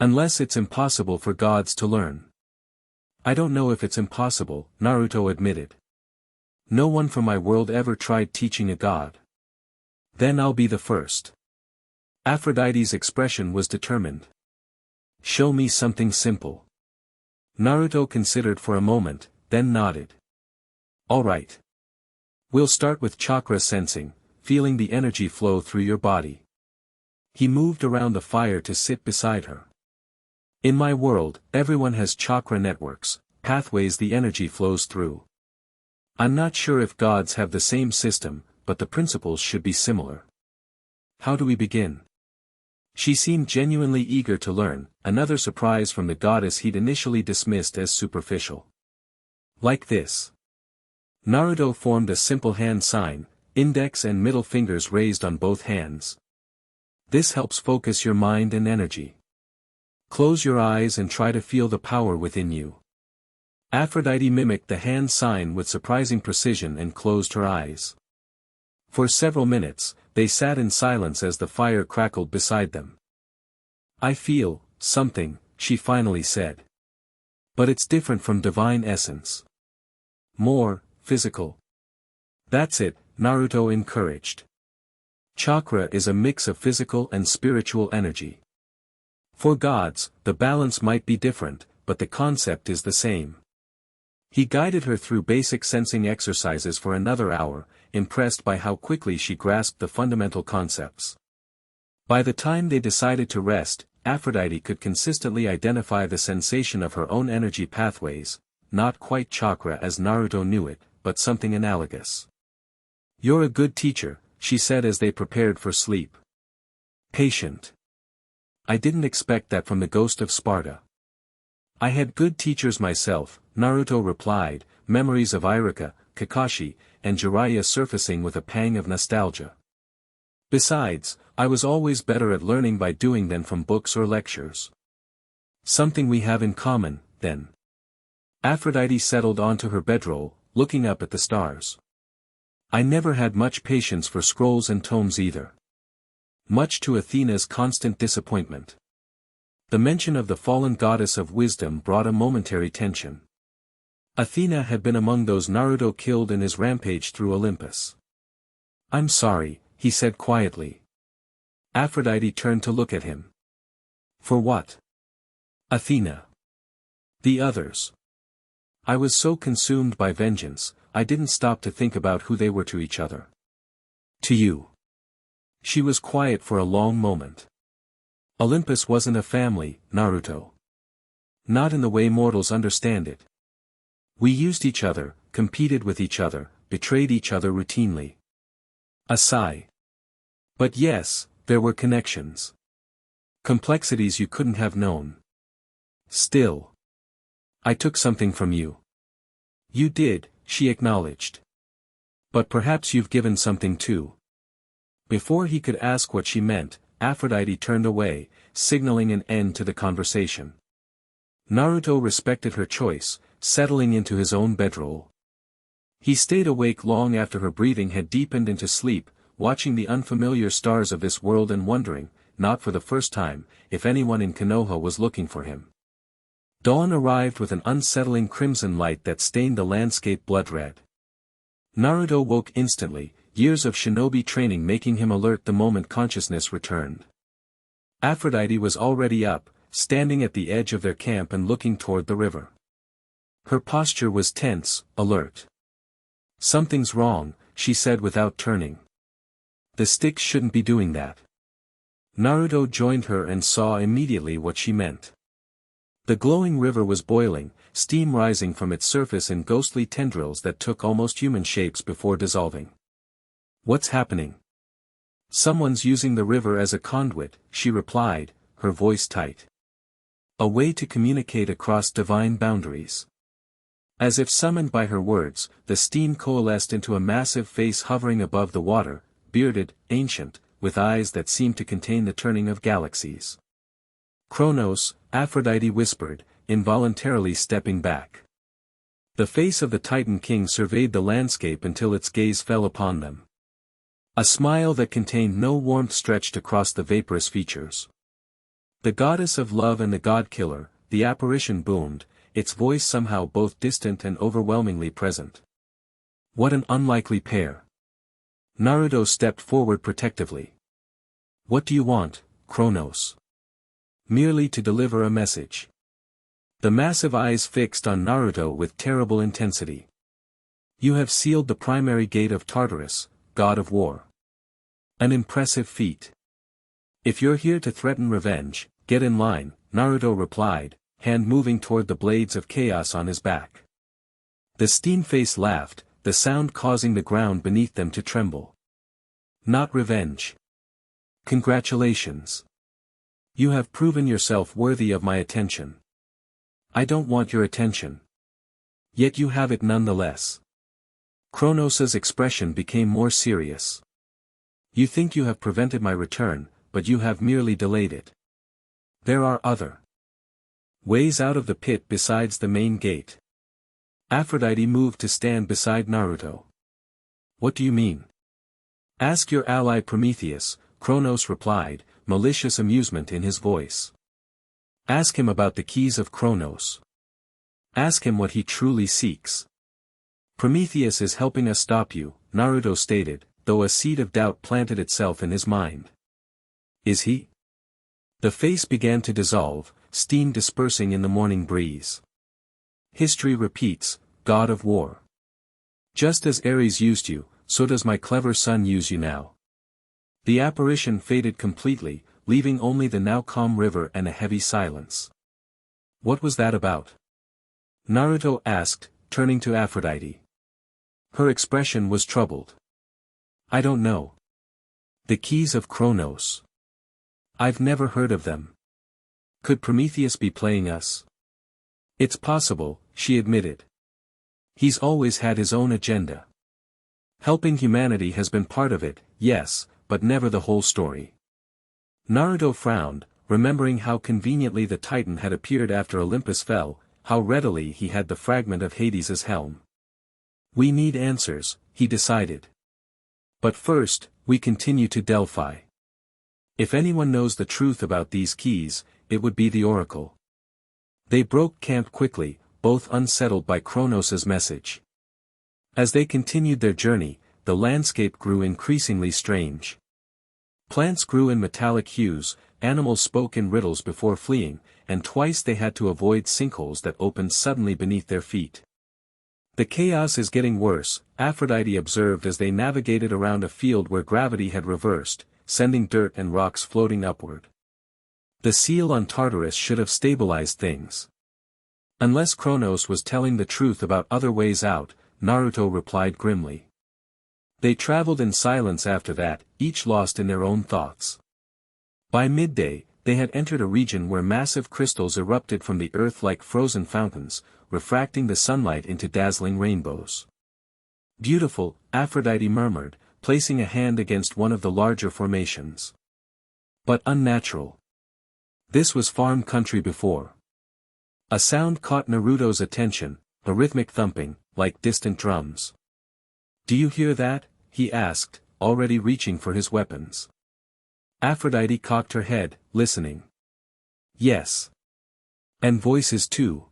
Unless it's impossible for gods to learn. I don't know if it's impossible, Naruto admitted. No one from my world ever tried teaching a god. Then I'll be the first. Aphrodite's expression was determined. Show me something simple. Naruto considered for a moment, then nodded. All right. We'll start with chakra sensing, feeling the energy flow through your body. He moved around the fire to sit beside her. In my world, everyone has chakra networks, pathways the energy flows through. I'm not sure if gods have the same system, but the principles should be similar. How do we begin? She seemed genuinely eager to learn, another surprise from the goddess he'd initially dismissed as superficial. Like this. Naruto formed a simple hand sign, index and middle fingers raised on both hands. This helps focus your mind and energy. Close your eyes and try to feel the power within you. Aphrodite mimicked the hand sign with surprising precision and closed her eyes. For several minutes, they sat in silence as the fire crackled beside them. I feel something, she finally said. But it's different from divine essence. More physical. That's it, Naruto encouraged. Chakra is a mix of physical and spiritual energy. For gods, the balance might be different, but the concept is the same. He guided her through basic sensing exercises for another hour, impressed by how quickly she grasped the fundamental concepts. By the time they decided to rest, Aphrodite could consistently identify the sensation of her own energy pathways, not quite chakra as Naruto knew it, but something analogous. You're a good teacher, she said as they prepared for sleep. Patient. I didn't expect that from the ghost of Sparta. I had good teachers myself, Naruto replied, memories of Iruka, Kakashi, and Jiraiya surfacing with a pang of nostalgia. Besides, I was always better at learning by doing than from books or lectures. Something we have in common, then. Aphrodite settled onto her bedroll, looking up at the stars. I never had much patience for scrolls and tomes either. Much to Athena's constant disappointment. The mention of the fallen goddess of wisdom brought a momentary tension. Athena had been among those Naruto killed in his rampage through Olympus. I'm sorry, he said quietly. Aphrodite turned to look at him. For what? Athena. The others. I was so consumed by vengeance, I didn't stop to think about who they were to each other. To you. She was quiet for a long moment. Olympus wasn't a family, Naruto. Not in the way mortals understand it. We used each other, competed with each other, betrayed each other routinely. A sigh. But yes, there were connections. Complexities you couldn't have known. Still. I took something from you. You did, she acknowledged. But perhaps you've given something too. Before he could ask what she meant, Aphrodite turned away, signaling an end to the conversation. Naruto respected her choice, settling into his own bedroll. He stayed awake long after her breathing had deepened into sleep, watching the unfamiliar stars of this world and wondering, not for the first time, if anyone in Konoha was looking for him. Dawn arrived with an unsettling crimson light that stained the landscape blood red. Naruto woke instantly, years of shinobi training making him alert the moment consciousness returned. Aphrodite was already up, standing at the edge of their camp and looking toward the river. Her posture was tense, alert. "Something's wrong," she said without turning. "The sticks shouldn't be doing that." Naruto joined her and saw immediately what she meant. The glowing river was boiling, steam rising from its surface in ghostly tendrils that took almost human shapes before dissolving. "What's happening?" "Someone's using the river as a conduit," she replied, her voice tight. "A way to communicate across divine boundaries." As if summoned by her words, the steam coalesced into a massive face hovering above the water, bearded, ancient, with eyes that seemed to contain the turning of galaxies. "Kronos," Aphrodite whispered, involuntarily stepping back. The face of the Titan King surveyed the landscape until its gaze fell upon them. A smile that contained no warmth stretched across the vaporous features. The goddess of love and the god-killer, the apparition boomed, its voice somehow both distant and overwhelmingly present. "What an unlikely pair." Naruto stepped forward protectively. "What do you want, Kronos?" "Merely to deliver a message." The massive eyes fixed on Naruto with terrible intensity. "You have sealed the primary gate of Tartarus, god of war. An impressive feat. If you're here to threaten revenge, get in line," Naruto replied, hand moving toward the blades of chaos on his back. The steam face laughed, the sound causing the ground beneath them to tremble. "Not revenge. Congratulations. You have proven yourself worthy of my attention." "I don't want your attention. Yet you have it nonetheless." Kronos's expression became more serious. "You think you have prevented my return, but you have merely delayed it. There are other ways out of the pit besides the main gate." Aphrodite moved to stand beside Naruto. "What do you mean?" "Ask your ally Prometheus," Kronos replied, malicious amusement in his voice. "Ask him about the keys of Kronos. Ask him what he truly seeks." "Prometheus is helping us stop you," Naruto stated, though a seed of doubt planted itself in his mind. "Is he?" The face began to dissolve, steam dispersing in the morning breeze. "History repeats, god of war. Just as Ares used you, so does my clever son use you now." The apparition faded completely, leaving only the now calm river and a heavy silence. "What was that about?" Naruto asked, turning to Aphrodite. Her expression was troubled. "I don't know. The keys of Kronos. I've never heard of them. Could Prometheus be playing us?" "It's possible," she admitted. "He's always had his own agenda. Helping humanity has been part of it, yes, but never the whole story." Naruto frowned, remembering how conveniently the Titan had appeared after Olympus fell, how readily he had the fragment of Hades's helm. "We need answers," he decided. "But first, we continue to Delphi. If anyone knows the truth about these keys, it would be the Oracle." They broke camp quickly, both unsettled by Kronos's message. As they continued their journey, the landscape grew increasingly strange. Plants grew in metallic hues, animals spoke in riddles before fleeing, and twice they had to avoid sinkholes that opened suddenly beneath their feet. "The chaos is getting worse," Aphrodite observed as they navigated around a field where gravity had reversed, sending dirt and rocks floating upward. "The seal on Tartarus should have stabilized things." "Unless Kronos was telling the truth about other ways out," Naruto replied grimly. They traveled in silence after that, each lost in their own thoughts. By midday, they had entered a region where massive crystals erupted from the earth like frozen fountains, refracting the sunlight into dazzling rainbows. "Beautiful," Aphrodite murmured, placing a hand against one of the larger formations. "But unnatural. This was farm country before." A sound caught Naruto's attention, a rhythmic thumping, like distant drums. "Do you hear that?" he asked, already reaching for his weapons. Aphrodite cocked her head, listening. "Yes. And voices too.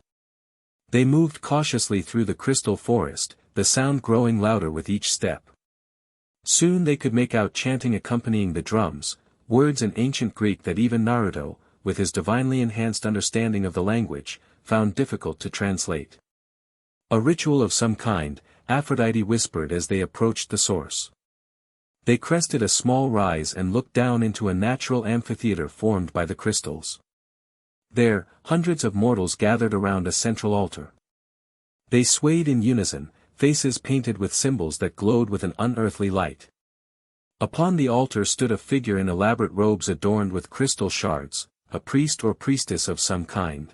They moved cautiously through the crystal forest, the sound growing louder with each step. Soon they could make out chanting accompanying the drums, words in ancient Greek that even Naruto, with his divinely enhanced understanding of the language, found difficult to translate. A ritual of some kind, Aphrodite whispered as they approached the source. They crested a small rise and looked down into a natural amphitheater formed by the crystals. There, hundreds of mortals gathered around a central altar. They swayed in unison, faces painted with symbols that glowed with an unearthly light. Upon the altar stood a figure in elaborate robes adorned with crystal shards, a priest or priestess of some kind.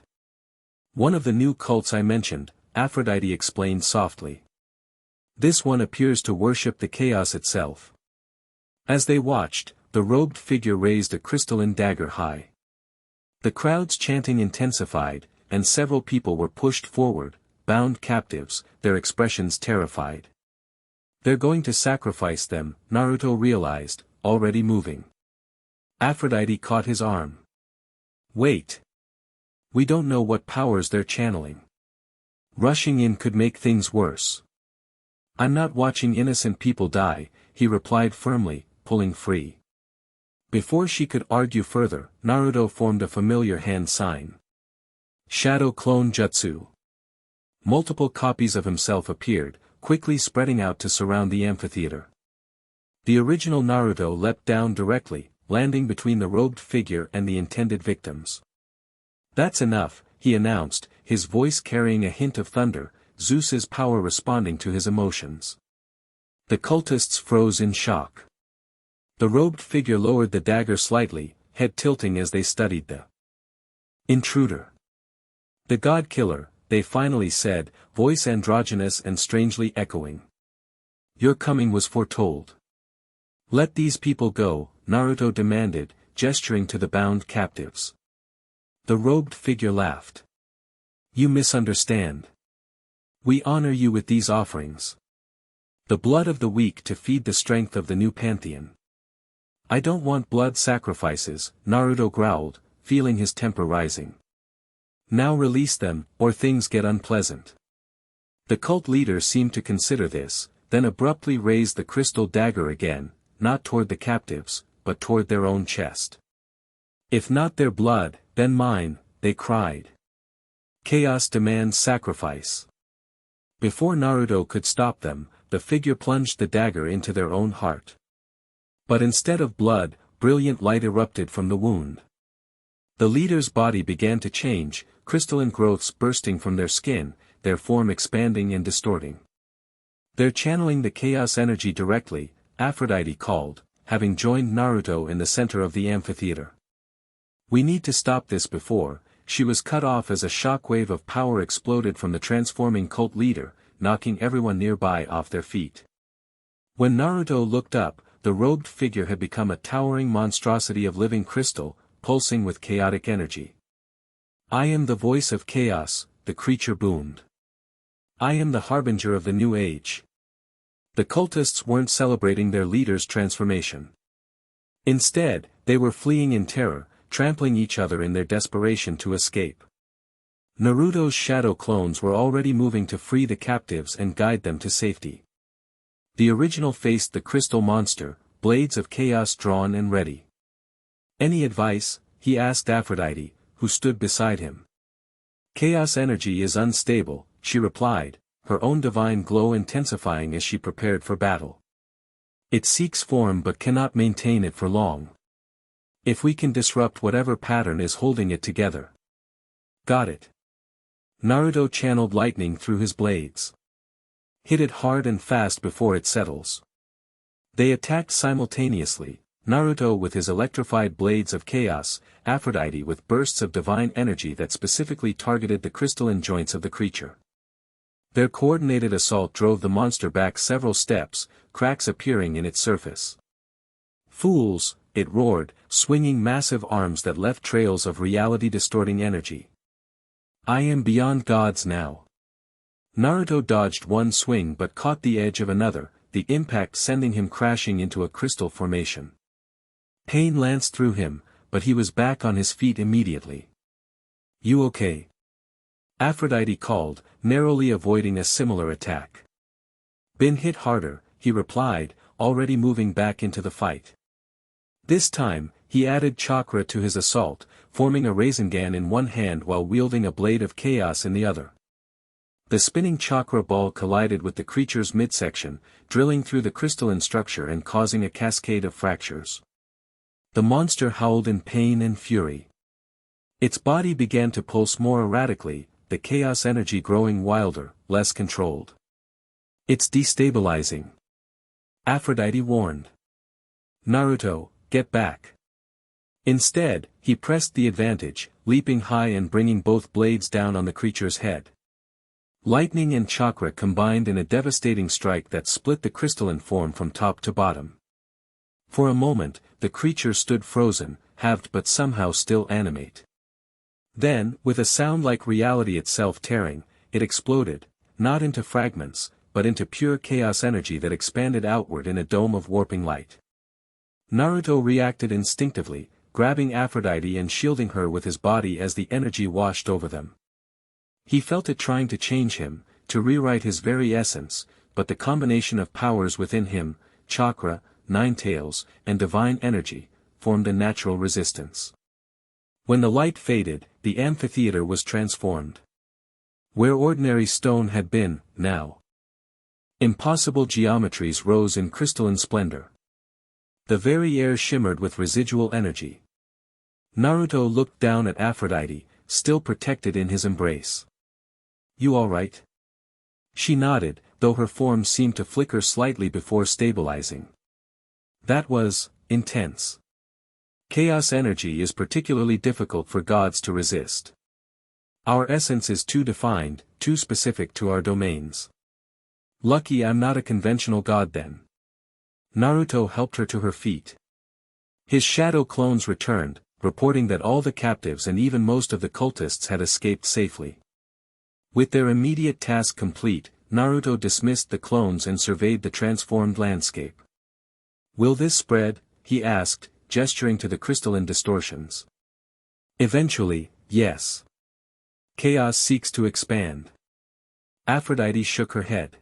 One of the new cults I mentioned, Aphrodite explained softly. This one appears to worship the chaos itself. As they watched, the robed figure raised a crystalline dagger high. The crowd's chanting intensified, and several people were pushed forward, bound captives, their expressions terrified. They're going to sacrifice them, Naruto realized, already moving. Aphrodite caught his arm. Wait. We don't know what powers they're channeling. Rushing in could make things worse. I'm not watching innocent people die, he replied firmly, pulling free. Before she could argue further, Naruto formed a familiar hand sign. Shadow Clone Jutsu. Multiple copies of himself appeared, quickly spreading out to surround the amphitheater. The original Naruto leapt down directly, landing between the robed figure and the intended victims. That's enough, he announced, his voice carrying a hint of thunder, Zeus's power responding to his emotions. The cultists froze in shock. The robed figure lowered the dagger slightly, head tilting as they studied the intruder. The god killer, they finally said, voice androgynous and strangely echoing. Your coming was foretold. Let these people go, Naruto demanded, gesturing to the bound captives. The robed figure laughed. You misunderstand. We honor you with these offerings. The blood of the weak to feed the strength of the new pantheon. I don't want blood sacrifices, Naruto growled, feeling his temper rising. Now release them, or things get unpleasant. The cult leader seemed to consider this, then abruptly raised the crystal dagger again, not toward the captives, but toward their own chest. If not their blood, then mine, they cried. Chaos demands sacrifice. Before Naruto could stop them, the figure plunged the dagger into their own heart. But instead of blood, brilliant light erupted from the wound. The leader's body began to change, crystalline growths bursting from their skin, their form expanding and distorting. They're channeling the chaos energy directly, Aphrodite called, having joined Naruto in the center of the amphitheater. We need to stop this before, she was cut off as a shockwave of power exploded from the transforming cult leader, knocking everyone nearby off their feet. When Naruto looked up, the robed figure had become a towering monstrosity of living crystal, pulsing with chaotic energy. I am the voice of chaos, the creature boomed. I am the harbinger of the new age. The cultists weren't celebrating their leader's transformation. Instead, they were fleeing in terror, trampling each other in their desperation to escape. Naruto's shadow clones were already moving to free the captives and guide them to safety. The original faced the crystal monster, blades of chaos drawn and ready. Any advice? He asked Aphrodite, who stood beside him. Chaos energy is unstable, she replied, her own divine glow intensifying as she prepared for battle. It seeks form but cannot maintain it for long. If we can disrupt whatever pattern is holding it together. Got it. Naruto channeled lightning through his blades. Hit it hard and fast before it settles. They attacked simultaneously, Naruto with his electrified blades of chaos, Aphrodite with bursts of divine energy that specifically targeted the crystalline joints of the creature. Their coordinated assault drove the monster back several steps, cracks appearing in its surface. Fools, it roared, swinging massive arms that left trails of reality-distorting energy. I am beyond gods now. Naruto dodged one swing but caught the edge of another, the impact sending him crashing into a crystal formation. Pain lanced through him, but he was back on his feet immediately. You okay? Aphrodite called, narrowly avoiding a similar attack. Been hit harder, he replied, already moving back into the fight. This time, he added chakra to his assault, forming a Rasengan in one hand while wielding a blade of chaos in the other. The spinning chakra ball collided with the creature's midsection, drilling through the crystalline structure and causing a cascade of fractures. The monster howled in pain and fury. Its body began to pulse more erratically, the chaos energy growing wilder, less controlled. It's destabilizing. Aphrodite warned. Naruto, get back. Instead, he pressed the advantage, leaping high and bringing both blades down on the creature's head. Lightning and chakra combined in a devastating strike that split the crystalline form from top to bottom. For a moment, the creature stood frozen, halved but somehow still animate. Then, with a sound like reality itself tearing, it exploded, not into fragments, but into pure chaos energy that expanded outward in a dome of warping light. Naruto reacted instinctively, grabbing Aphrodite and shielding her with his body as the energy washed over them. He felt it trying to change him, to rewrite his very essence, but the combination of powers within him, chakra, nine tails, and divine energy, formed a natural resistance. When the light faded, the amphitheater was transformed. Where ordinary stone had been, now impossible geometries rose in crystalline splendor. The very air shimmered with residual energy. Naruto looked down at Aphrodite, still protected in his embrace. You all right? She nodded, though her form seemed to flicker slightly before stabilizing. That was intense. Chaos energy is particularly difficult for gods to resist. Our essence is too defined, too specific to our domains. Lucky I'm not a conventional god then. Naruto helped her to her feet. His shadow clones returned, reporting that all the captives and even most of the cultists had escaped safely. With their immediate task complete, Naruto dismissed the clones and surveyed the transformed landscape. Will this spread? He asked, gesturing to the crystalline distortions. Eventually, yes. Chaos seeks to expand. Aphrodite shook her head.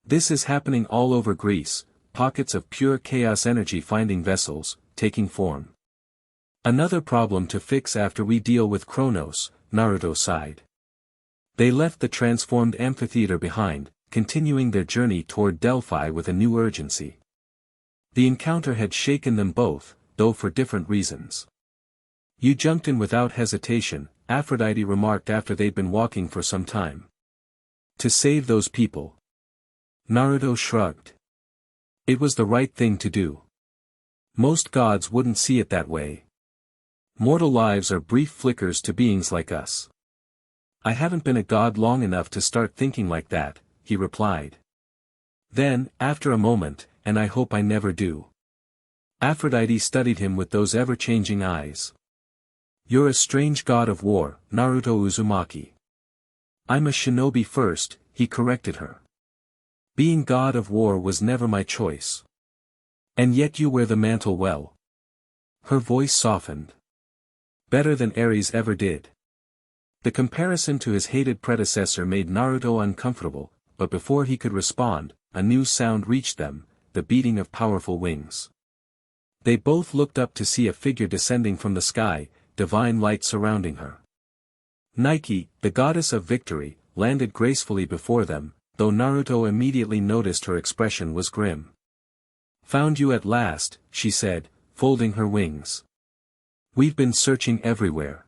This is happening all over Greece, pockets of pure chaos energy finding vessels, taking form. Another problem to fix after we deal with Kronos, Naruto sighed. They left the transformed amphitheater behind, continuing their journey toward Delphi with a new urgency. The encounter had shaken them both, though for different reasons. You jumped in without hesitation, Aphrodite remarked after they'd been walking for some time. To save those people. Naruto shrugged. It was the right thing to do. Most gods wouldn't see it that way. Mortal lives are brief flickers to beings like us. I haven't been a god long enough to start thinking like that, he replied. Then, after a moment, and I hope I never do. Aphrodite studied him with those ever-changing eyes. You're a strange god of war, Naruto Uzumaki. I'm a shinobi first, he corrected her. Being god of war was never my choice. And yet you wear the mantle well. Her voice softened. Better than Ares ever did. The comparison to his hated predecessor made Naruto uncomfortable, but before he could respond, a new sound reached them, the beating of powerful wings. They both looked up to see a figure descending from the sky, divine light surrounding her. Nike, the goddess of victory, landed gracefully before them, though Naruto immediately noticed her expression was grim. Found you at last, she said, folding her wings. We've been searching everywhere.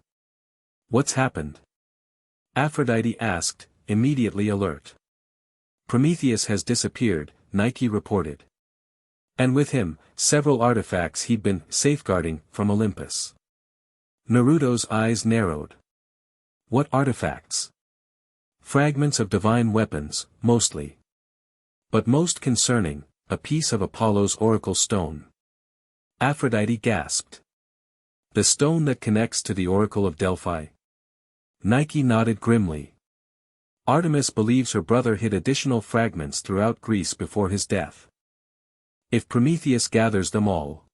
What's happened? Aphrodite asked, immediately alert. Prometheus has disappeared, Nike reported. And with him, several artifacts he'd been safeguarding from Olympus. Naruto's eyes narrowed. What artifacts? Fragments of divine weapons, mostly. But most concerning, a piece of Apollo's oracle stone. Aphrodite gasped. The stone that connects to the oracle of Delphi? Nike nodded grimly. Artemis believes her brother hid additional fragments throughout Greece before his death. If Prometheus gathers them all,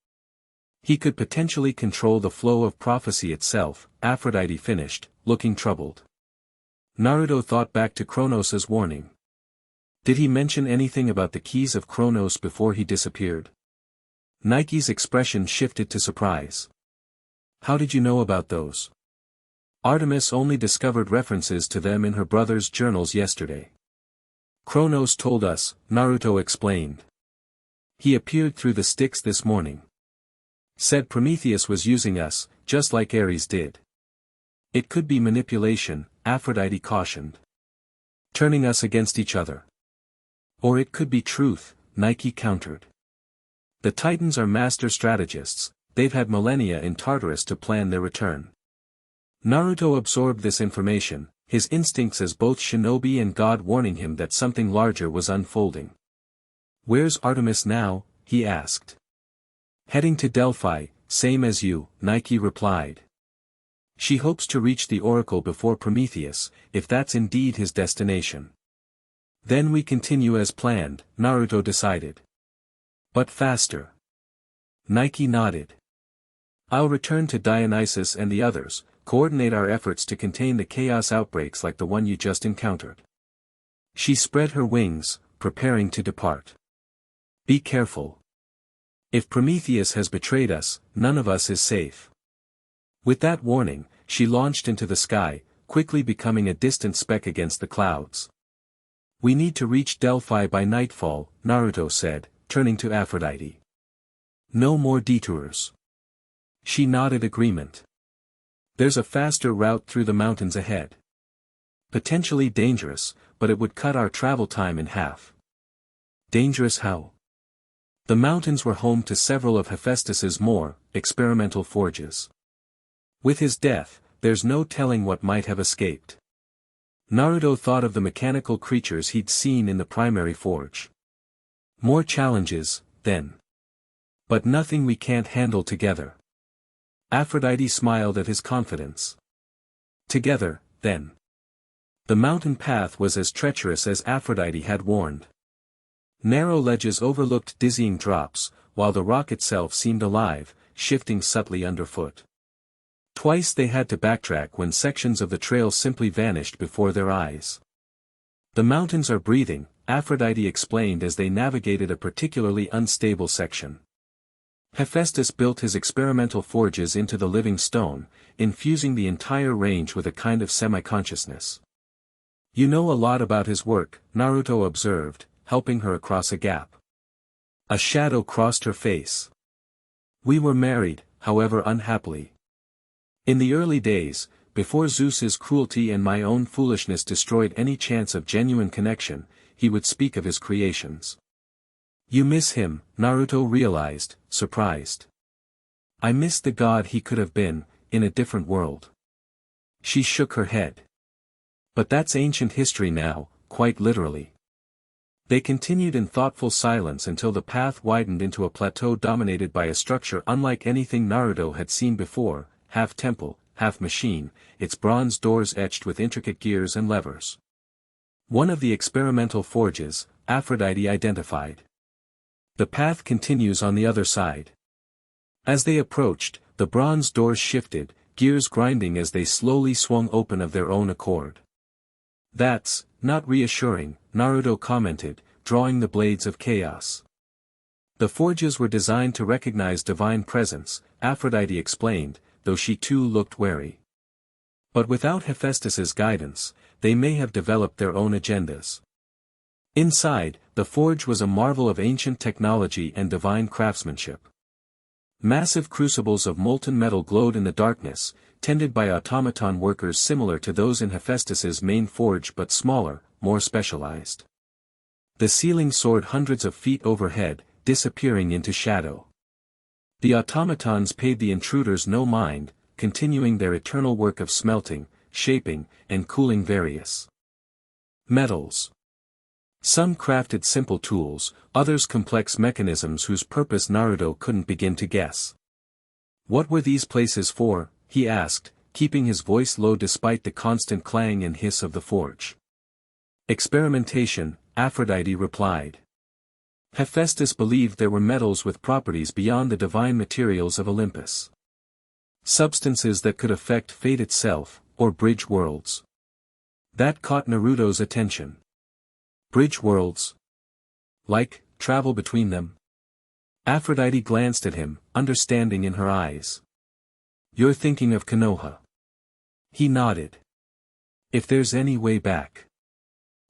he could potentially control the flow of prophecy itself, Aphrodite finished, looking troubled. Naruto thought back to Kronos' warning. Did he mention anything about the keys of Kronos before he disappeared? Nike's expression shifted to surprise. How did you know about those? Artemis only discovered references to them in her brother's journals yesterday. Kronos told us, Naruto explained. He appeared through the sticks this morning. Said Prometheus was using us, just like Ares did. It could be manipulation, Aphrodite cautioned. Turning us against each other. Or it could be truth, Nike countered. The Titans are master strategists, they've had millennia in Tartarus to plan their return. Naruto absorbed this information, his instincts as both shinobi and god warning him that something larger was unfolding. Where's Artemis now? He asked. Heading to Delphi, same as you, Nike replied. She hopes to reach the oracle before Prometheus, if that's indeed his destination. Then we continue as planned, Naruto decided. But faster. Nike nodded. I'll return to Dionysus and the others, coordinate our efforts to contain the chaos outbreaks like the one you just encountered. She spread her wings, preparing to depart. Be careful. If Prometheus has betrayed us, none of us is safe. With that warning, she launched into the sky, quickly becoming a distant speck against the clouds. We need to reach Delphi by nightfall, Naruto said, turning to Aphrodite. No more detours. She nodded agreement. There's a faster route through the mountains ahead. Potentially dangerous, but it would cut our travel time in half. Dangerous how? The mountains were home to several of Hephaestus's more experimental forges. With his death, there's no telling what might have escaped. Naruto thought of the mechanical creatures he'd seen in the primary forge. More challenges, then. But nothing we can't handle together. Aphrodite smiled at his confidence. Together, then. The mountain path was as treacherous as Aphrodite had warned. Narrow ledges overlooked dizzying drops, while the rock itself seemed alive, shifting subtly underfoot. Twice they had to backtrack when sections of the trail simply vanished before their eyes. The mountains are breathing, Aphrodite explained as they navigated a particularly unstable section. Hephaestus built his experimental forges into the living stone, infusing the entire range with a kind of semi-consciousness. You know a lot about his work, Naruto observed, helping her across a gap. A shadow crossed her face. We were married, however unhappily. In the early days, before Zeus's cruelty and my own foolishness destroyed any chance of genuine connection, he would speak of his creations. You miss him, Naruto realized, surprised. I miss the god he could have been, in a different world. She shook her head. But that's ancient history now, quite literally. They continued in thoughtful silence until the path widened into a plateau dominated by a structure unlike anything Naruto had seen before, half temple, half machine, its bronze doors etched with intricate gears and levers. One of the experimental forges, Aphrodite identified. The path continues on the other side. As they approached, the bronze doors shifted, gears grinding as they slowly swung open of their own accord. That's not reassuring, Naruto commented, drawing the blades of chaos. The forges were designed to recognize divine presence, Aphrodite explained, though she too looked wary. But without Hephaestus's guidance, they may have developed their own agendas. Inside, the forge was a marvel of ancient technology and divine craftsmanship. Massive crucibles of molten metal glowed in the darkness, tended by automaton workers similar to those in Hephaestus's main forge but smaller, more specialized. The ceiling soared hundreds of feet overhead, disappearing into shadow. The automatons paid the intruders no mind, continuing their eternal work of smelting, shaping, and cooling various metals. Some crafted simple tools, others complex mechanisms whose purpose Naruto couldn't begin to guess. What were these places for, he asked, keeping his voice low despite the constant clang and hiss of the forge. Experimentation, Aphrodite replied. Hephaestus believed there were metals with properties beyond the divine materials of Olympus. Substances that could affect fate itself, or bridge worlds. That caught Naruto's attention. Bridge worlds? Like, travel between them? Aphrodite glanced at him, understanding in her eyes. You're thinking of Konoha. He nodded. If there's any way back.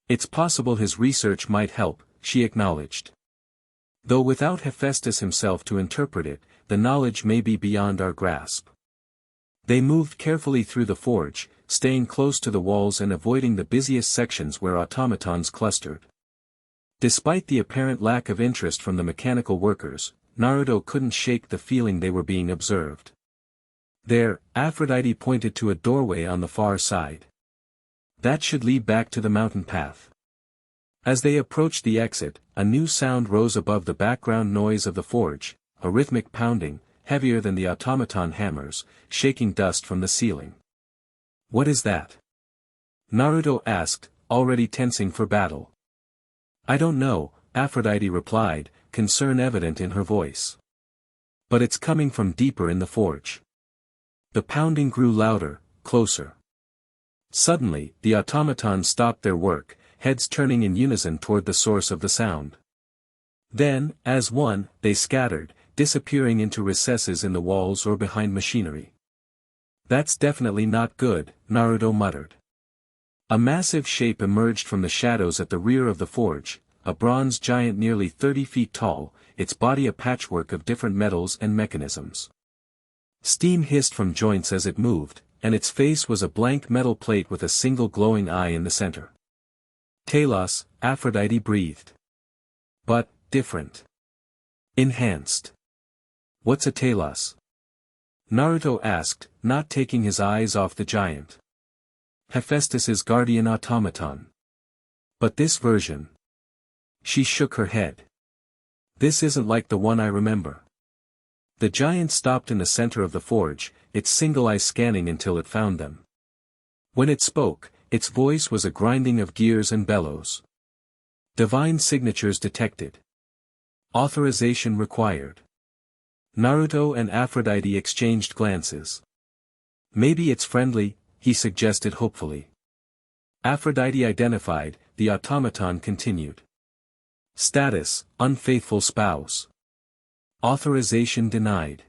It's possible his research might help, she acknowledged. Though without Hephaestus himself to interpret it, the knowledge may be beyond our grasp. They moved carefully through the forge, staying close to the walls and avoiding the busiest sections where automatons clustered. Despite the apparent lack of interest from the mechanical workers, Naruto couldn't shake the feeling they were being observed. There, Aphrodite pointed to a doorway on the far side. That should lead back to the mountain path. As they approached the exit, a new sound rose above the background noise of the forge, a rhythmic pounding, heavier than the automaton hammers, shaking dust from the ceiling. What is that? Naruto asked, already tensing for battle. I don't know, Aphrodite replied, concern evident in her voice. But it's coming from deeper in the forge. The pounding grew louder, closer. Suddenly, the automatons stopped their work, heads turning in unison toward the source of the sound. Then, as one, they scattered, disappearing into recesses in the walls or behind machinery. That's definitely not good, Naruto muttered. A massive shape emerged from the shadows at the rear of the forge, a bronze giant nearly 30 feet tall, its body a patchwork of different metals and mechanisms. Steam hissed from joints as it moved, and its face was a blank metal plate with a single glowing eye in the center. Talos, Aphrodite breathed. But, different. Enhanced. What's a Talos? Naruto asked, not taking his eyes off the giant. Hephaestus's guardian automaton. But this version. She shook her head. This isn't like the one I remember. The giant stopped in the center of the forge, its single eye scanning until it found them. When it spoke, its voice was a grinding of gears and bellows. Divine signatures detected. Authorization required. Naruto and Aphrodite exchanged glances. Maybe it's friendly, he suggested hopefully. Aphrodite identified, the automaton continued. Status, unfaithful spouse. Authorization denied.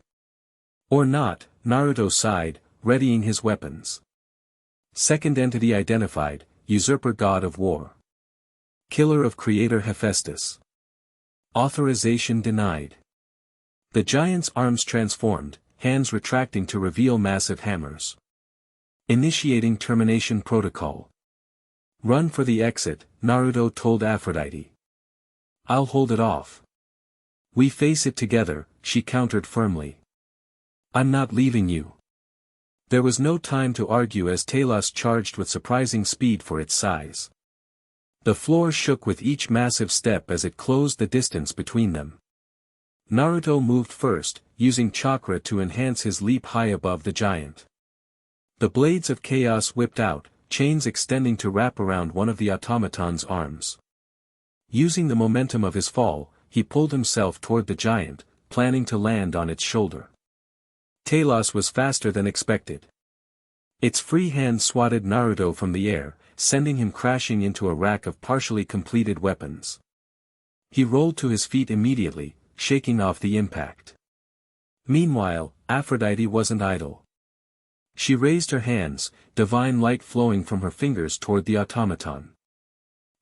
Or not, Naruto sighed, readying his weapons. Second entity identified, usurper god of war. Killer of creator Hephaestus. Authorization denied. The giant's arms transformed, hands retracting to reveal massive hammers. Initiating termination protocol. Run for the exit, Naruto told Aphrodite. I'll hold it off. We face it together, she countered firmly. I'm not leaving you. There was no time to argue as Talos charged with surprising speed for its size. The floor shook with each massive step as it closed the distance between them. Naruto moved first, using chakra to enhance his leap high above the giant. The blades of chaos whipped out, chains extending to wrap around one of the automaton's arms. Using the momentum of his fall, he pulled himself toward the giant, planning to land on its shoulder. Talos was faster than expected. Its free hand swatted Naruto from the air, sending him crashing into a rack of partially completed weapons. He rolled to his feet immediately, shaking off the impact. Meanwhile, Aphrodite wasn't idle. She raised her hands, divine light flowing from her fingers toward the automaton.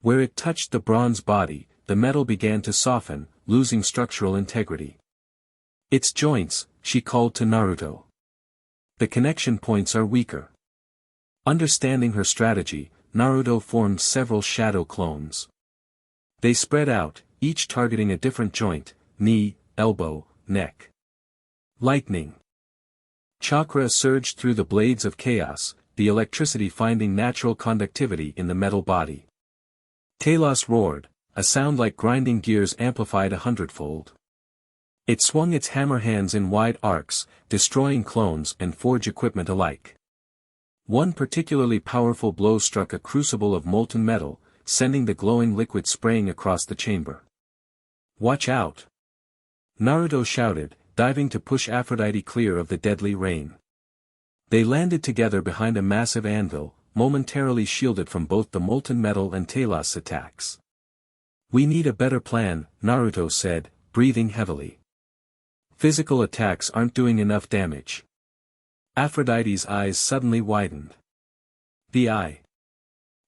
Where it touched the bronze body, the metal began to soften, losing structural integrity. Its joints, she called to Naruto. The connection points are weaker. Understanding her strategy, Naruto formed several shadow clones. They spread out, each targeting a different joint, knee, elbow, neck. Lightning. Chakra surged through the blades of chaos, the electricity finding natural conductivity in the metal body. Talos roared, a sound like grinding gears amplified 100-fold. It swung its hammer hands in wide arcs, destroying clones and forge equipment alike. One particularly powerful blow struck a crucible of molten metal, sending the glowing liquid spraying across the chamber. Watch out! Naruto shouted, diving to push Aphrodite clear of the deadly rain. They landed together behind a massive anvil, momentarily shielded from both the molten metal and Talos attacks. "We need a better plan," Naruto said, breathing heavily. "Physical attacks aren't doing enough damage." Aphrodite's eyes suddenly widened. "The eye.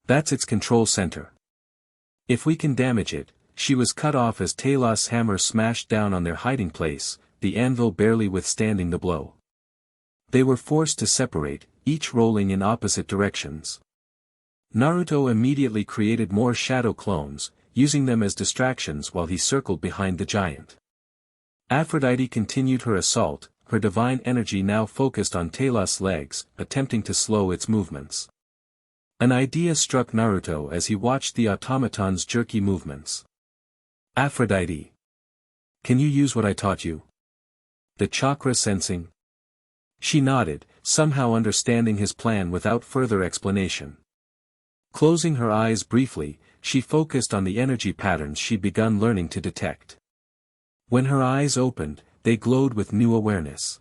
That's its control center. If we can damage it," she was cut off as Talos' hammer smashed down on their hiding place, the anvil barely withstanding the blow. They were forced to separate, each rolling in opposite directions. Naruto immediately created more shadow clones, using them as distractions while he circled behind the giant. Aphrodite continued her assault, her divine energy now focused on Talos' legs, attempting to slow its movements. An idea struck Naruto as he watched the automaton's jerky movements. "Aphrodite. Can you use what I taught you? The chakra sensing?" She nodded, somehow understanding his plan without further explanation. Closing her eyes briefly, she focused on the energy patterns she'd begun learning to detect. When her eyes opened, they glowed with new awareness.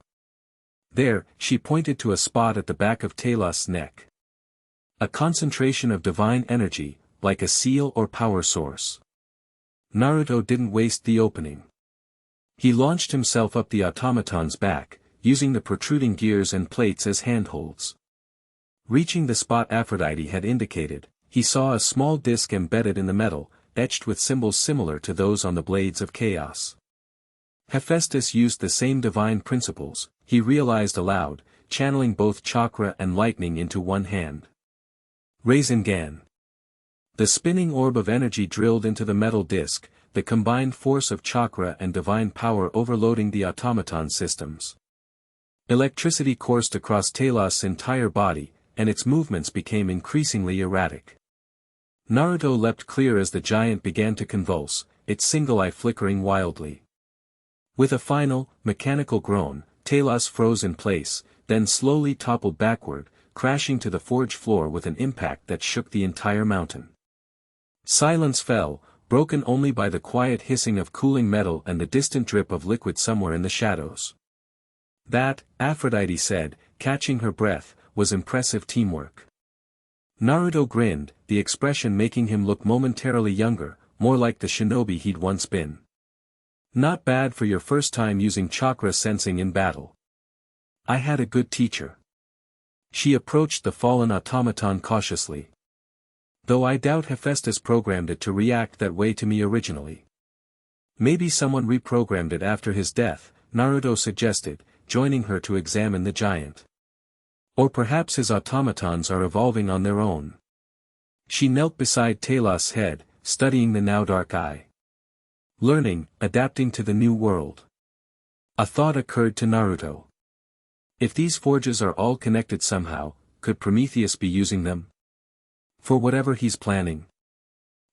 There, she pointed to a spot at the back of Talos' neck. A concentration of divine energy, like a seal or power source. Naruto didn't waste the opening. He launched himself up the automaton's back, using the protruding gears and plates as handholds. Reaching the spot Aphrodite had indicated, he saw a small disc embedded in the metal, etched with symbols similar to those on the blades of chaos. Hephaestus used the same divine principles, he realized aloud, channeling both chakra and lightning into one hand. Rasengan. The spinning orb of energy drilled into the metal disc, the combined force of chakra and divine power overloading the automaton systems. Electricity coursed across Talos' entire body, and its movements became increasingly erratic. Naruto leapt clear as the giant began to convulse, its single eye flickering wildly. With a final, mechanical groan, Talos froze in place, then slowly toppled backward, crashing to the forge floor with an impact that shook the entire mountain. Silence fell, broken only by the quiet hissing of cooling metal and the distant drip of liquid somewhere in the shadows. "That," Aphrodite said, catching her breath, "was impressive teamwork." Naruto grinned, the expression making him look momentarily younger, more like the shinobi he'd once been. "Not bad for your first time using chakra sensing in battle. I had a good teacher." She approached the fallen automaton cautiously. "Though I doubt Hephaestus programmed it to react that way to me originally. Maybe someone reprogrammed it after his death," Naruto suggested, joining her to examine the giant. "Or perhaps his automatons are evolving on their own." She knelt beside Talos' head, studying the now dark eye. Learning, adapting to the new world. A thought occurred to Naruto. If these forges are all connected somehow, could Prometheus be using them? For whatever he's planning.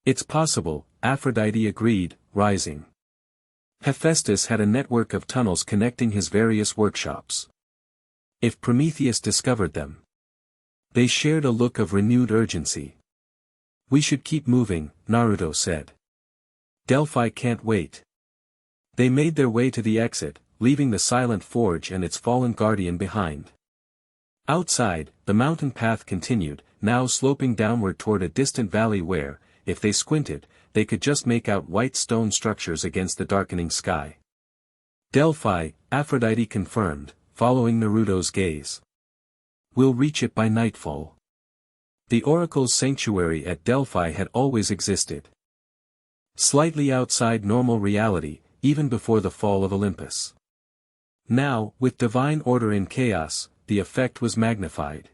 "It's possible," Aphrodite agreed, rising. Hephaestus had a network of tunnels connecting his various workshops. If Prometheus discovered them. They shared a look of renewed urgency. "We should keep moving," Naruto said. "Delphi can't wait." They made their way to the exit, leaving the silent forge and its fallen guardian behind. Outside, the mountain path continued, now sloping downward toward a distant valley where, if they squinted, they could just make out white stone structures against the darkening sky. "Delphi," Aphrodite confirmed, following Naruto's gaze. "We'll reach it by nightfall." The oracle's sanctuary at Delphi had always existed. Slightly outside normal reality, even before the fall of Olympus. Now, with divine order in chaos, the effect was magnified.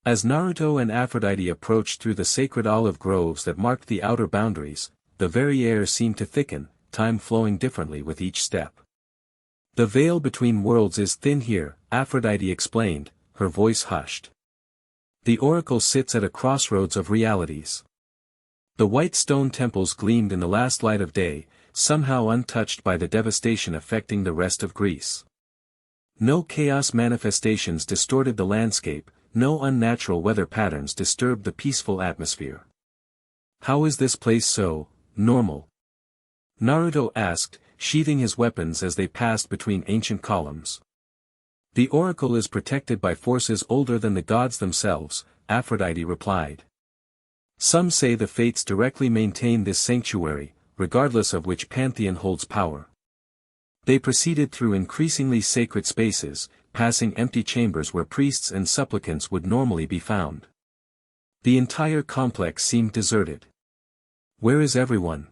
As Naruto and Aphrodite approached through the sacred olive groves that marked the outer boundaries, the very air seemed to thicken, time flowing differently with each step. "The veil between worlds is thin here," Aphrodite explained, her voice hushed. "The oracle sits at a crossroads of realities." The white stone temples gleamed in the last light of day, somehow untouched by the devastation affecting the rest of Greece. No chaos manifestations distorted the landscape, no unnatural weather patterns disturbed the peaceful atmosphere. "How is this place so normal?" Naruto asked, sheathing his weapons as they passed between ancient columns. "The oracle is protected by forces older than the gods themselves," Aphrodite replied. Some say the fates directly maintain this sanctuary, regardless of which pantheon holds power. They proceeded through increasingly sacred spaces, passing empty chambers where priests and supplicants would normally be found. The entire complex seemed deserted. Where is everyone?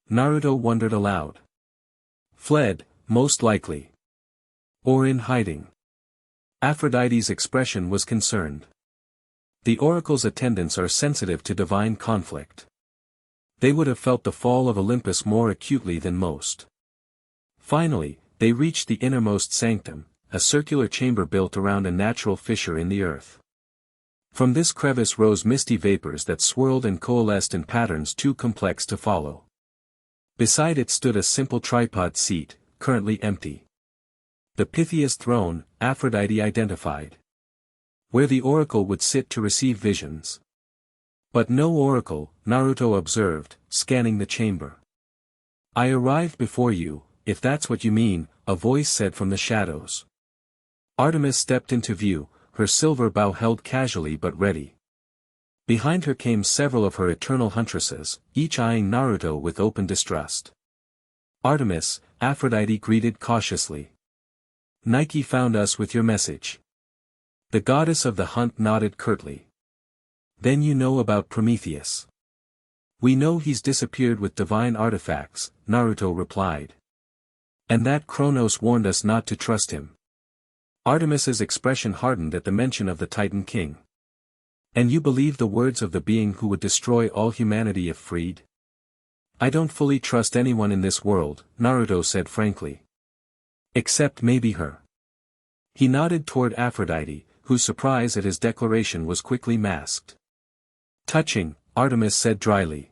Naruto wondered aloud. Fled, most likely. Or in hiding. Aphrodite's expression was concerned. The oracle's attendants are sensitive to divine conflict. They would have felt the fall of Olympus more acutely than most. Finally, they reached the innermost sanctum, a circular chamber built around a natural fissure in the earth. From this crevice rose misty vapors that swirled and coalesced in patterns too complex to follow. Beside it stood a simple tripod seat, currently empty. The Pythia's throne, Aphrodite identified. Where the oracle would sit to receive visions. But no oracle, Naruto observed, scanning the chamber. I arrived before you, if that's what you mean, a voice said from the shadows. Artemis stepped into view, her silver bow held casually but ready. Behind her came several of her eternal huntresses, each eyeing Naruto with open distrust. Artemis, Aphrodite greeted cautiously. Nike found us with your message. The goddess of the hunt nodded curtly. Then you know about Prometheus. We know he's disappeared with divine artifacts, Naruto replied. And that Kronos warned us not to trust him. Artemis's expression hardened at the mention of the Titan King. And you believe the words of the being who would destroy all humanity if freed? I don't fully trust anyone in this world, Naruto said frankly. Except maybe her. He nodded toward Aphrodite, whose surprise at his declaration was quickly masked. Touching, Artemis said dryly.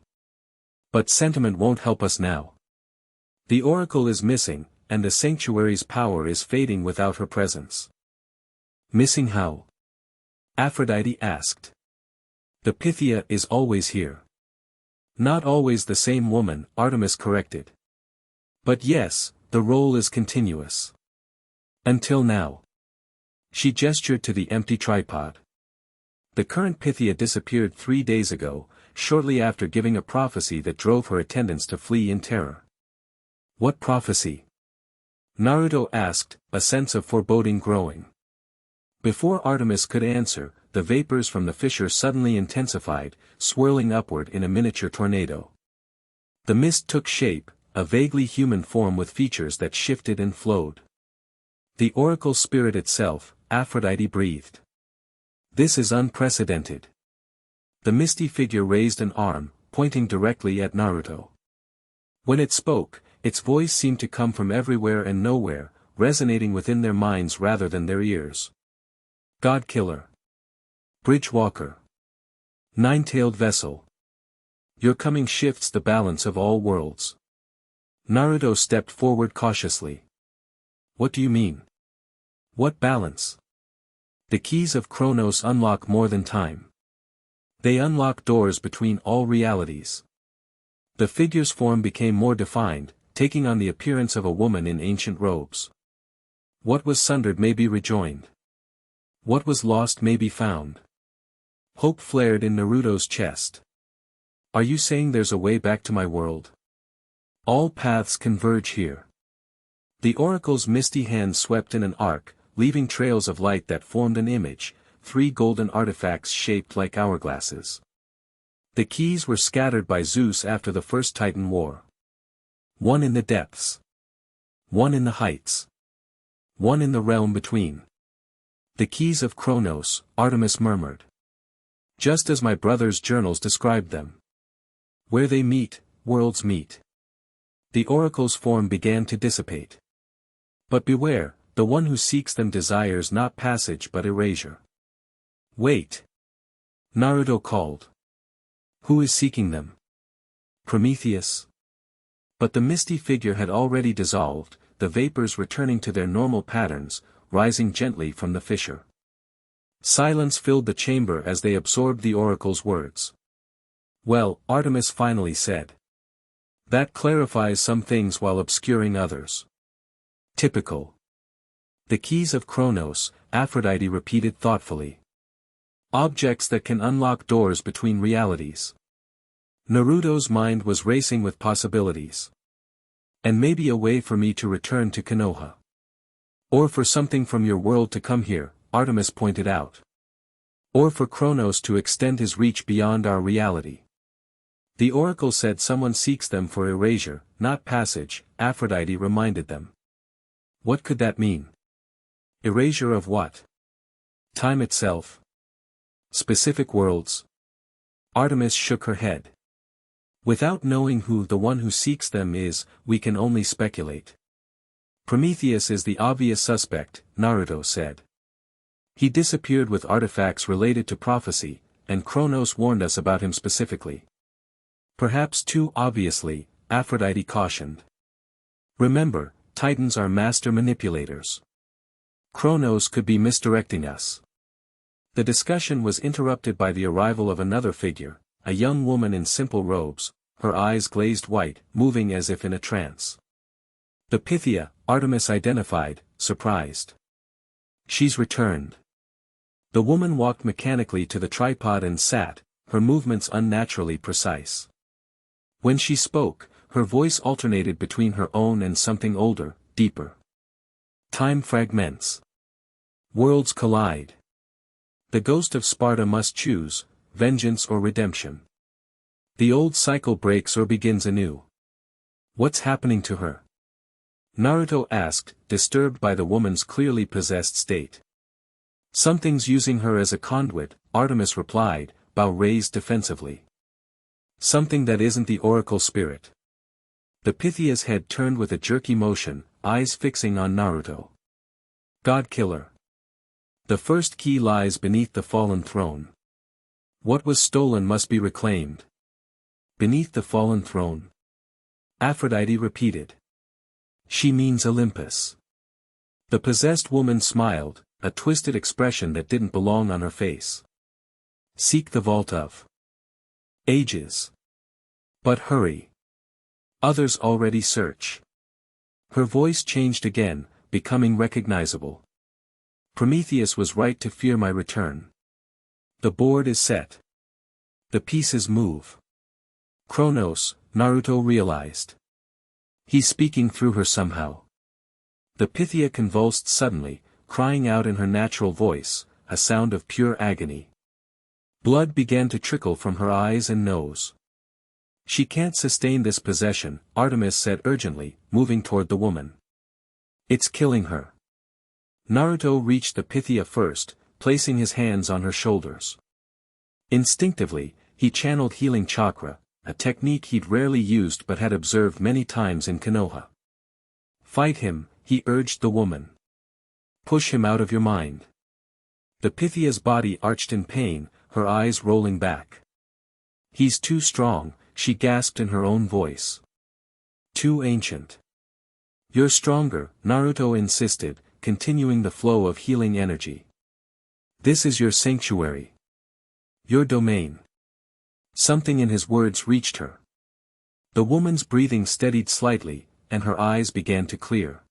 But sentiment won't help us now. The oracle is missing, and the sanctuary's power is fading without her presence. Missing how? Aphrodite asked. The Pythia is always here. Not always the same woman, Artemis corrected. But yes, the role is continuous. Until now. She gestured to the empty tripod. The current Pythia disappeared 3 days ago, shortly after giving a prophecy that drove her attendants to flee in terror. What prophecy? Naruto asked, a sense of foreboding growing. Before Artemis could answer, the vapors from the fissure suddenly intensified, swirling upward in a miniature tornado. The mist took shape, a vaguely human form with features that shifted and flowed. The oracle spirit itself, Aphrodite breathed. This is unprecedented. The misty figure raised an arm, pointing directly at Naruto. When it spoke, its voice seemed to come from everywhere and nowhere, resonating within their minds rather than their ears. God-killer. Bridge-walker. Nine-tailed vessel. Your coming shifts the balance of all worlds. Naruto stepped forward cautiously. What do you mean? What balance? The keys of Kronos unlock more than time. They unlock doors between all realities. The figure's form became more defined, taking on the appearance of a woman in ancient robes. What was sundered may be rejoined. What was lost may be found. Hope flared in Naruto's chest. Are you saying there's a way back to my world? All paths converge here. The oracle's misty hand swept in an arc, leaving trails of light that formed an image, 3 golden artifacts shaped like hourglasses. The keys were scattered by Zeus after the first Titan War. One in the depths. One in the heights. One in the realm between. The keys of Kronos, Artemis murmured. Just as my brother's journals described them. Where they meet, worlds meet. The oracle's form began to dissipate. But beware, the one who seeks them desires not passage but erasure. Wait. Naruto called. Who is seeking them? Prometheus? But the misty figure had already dissolved, the vapors returning to their normal patterns, rising gently from the fissure. Silence filled the chamber as they absorbed the oracle's words. Well, Artemis finally said. That clarifies some things while obscuring others. Typical. The keys of Kronos, Aphrodite repeated thoughtfully. Objects that can unlock doors between realities. Naruto's mind was racing with possibilities. And maybe a way for me to return to Konoha. Or for something from your world to come here, Artemis pointed out. Or for Kronos to extend his reach beyond our reality. The oracle said someone seeks them for erasure, not passage, Aphrodite reminded them. What could that mean? Erasure of what? Time itself? Specific worlds? Artemis shook her head. Without knowing who the one who seeks them is, we can only speculate. Prometheus is the obvious suspect, Naruto said. He disappeared with artifacts related to prophecy, and Kronos warned us about him specifically. Perhaps too obviously, Aphrodite cautioned. Remember, Titans are master manipulators. Kronos could be misdirecting us. The discussion was interrupted by the arrival of another figure, a young woman in simple robes, her eyes glazed white, moving as if in a trance. The Pythia, Artemis identified, surprised. She's returned. The woman walked mechanically to the tripod and sat, her movements unnaturally precise. When she spoke, her voice alternated between her own and something older, deeper. Time fragments. Worlds collide. The ghost of Sparta must choose, vengeance or redemption. The old cycle breaks or begins anew. What's happening to her? Naruto asked, disturbed by the woman's clearly possessed state. Something's using her as a conduit, Artemis replied, bow raised defensively. Something that isn't the oracle spirit. The Pythia's head turned with a jerky motion, eyes fixing on Naruto. God killer. The first key lies beneath the fallen throne. What was stolen must be reclaimed. Beneath the fallen throne. Aphrodite repeated. She means Olympus. The possessed woman smiled, a twisted expression that didn't belong on her face. Seek the vault of ages. But hurry. Others already search. Her voice changed again, becoming recognizable. Prometheus was right to fear my return. The board is set. The pieces move. Kronos, Naruto realized. He's speaking through her somehow. The Pythia convulsed suddenly, crying out in her natural voice, a sound of pure agony. Blood began to trickle from her eyes and nose. She can't sustain this possession, Artemis said urgently, moving toward the woman. It's killing her. Naruto reached the Pythia first, placing his hands on her shoulders. Instinctively, he channeled healing chakra, a technique he'd rarely used but had observed many times in Konoha. Fight him, he urged the woman. Push him out of your mind. The Pythia's body arched in pain, her eyes rolling back. He's too strong, she gasped in her own voice. Too ancient. You're stronger, Naruto insisted, continuing the flow of healing energy. This is your sanctuary. Your domain. Something in his words reached her. The woman's breathing steadied slightly, and her eyes began to clear.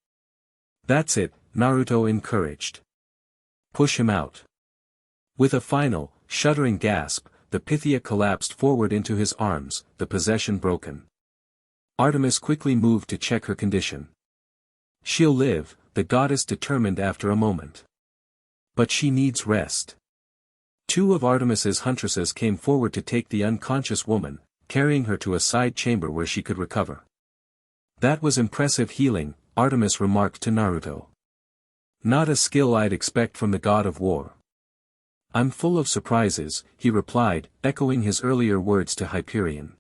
That's it, Naruto encouraged. Push him out. With a final, shuddering gasp, the Pythia collapsed forward into his arms, the possession broken. Artemis quickly moved to check her condition. She'll live, the goddess determined after a moment. But she needs rest. Two of Artemis's huntresses came forward to take the unconscious woman, carrying her to a side chamber where she could recover. That was impressive healing, Artemis remarked to Naruto. Not a skill I'd expect from the god of war. I'm full of surprises, he replied, echoing his earlier words to Hyperion.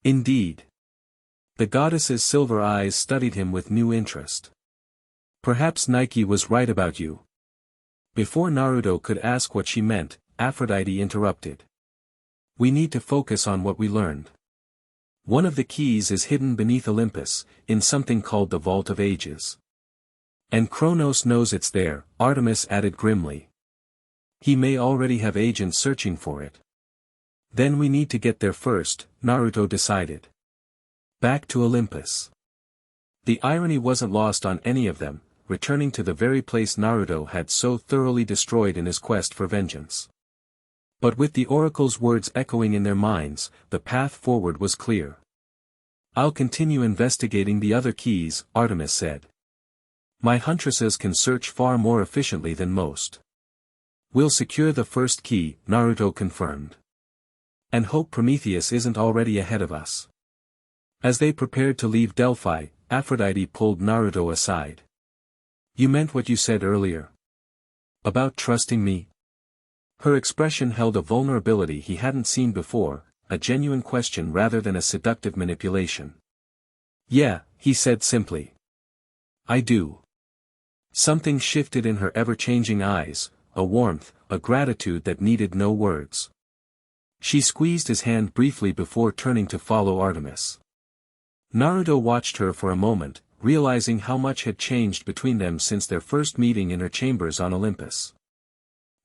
Indeed. The goddess's silver eyes studied him with new interest. Perhaps Nike was right about you. Before Naruto could ask what she meant, Aphrodite interrupted. We need to focus on what we learned. One of the keys is hidden beneath Olympus, in something called the Vault of Ages. And Kronos knows it's there, Artemis added grimly. He may already have agents searching for it. Then we need to get there first, Naruto decided. Back to Olympus. The irony wasn't lost on any of them, returning to the very place Naruto had so thoroughly destroyed in his quest for vengeance. But with the oracle's words echoing in their minds, the path forward was clear. "I'll continue investigating the other keys," Artemis said. "My huntresses can search far more efficiently than most." "We'll secure the first key," Naruto confirmed. "And hope Prometheus isn't already ahead of us." As they prepared to leave Delphi, Aphrodite pulled Naruto aside. "You meant what you said earlier? About trusting me?" Her expression held a vulnerability he hadn't seen before, a genuine question rather than a seductive manipulation. "Yeah," he said simply. "I do." Something shifted in her ever-changing eyes, a warmth, a gratitude that needed no words. She squeezed his hand briefly before turning to follow Artemis. Naruto watched her for a moment, realizing how much had changed between them since their first meeting in her chambers on Olympus.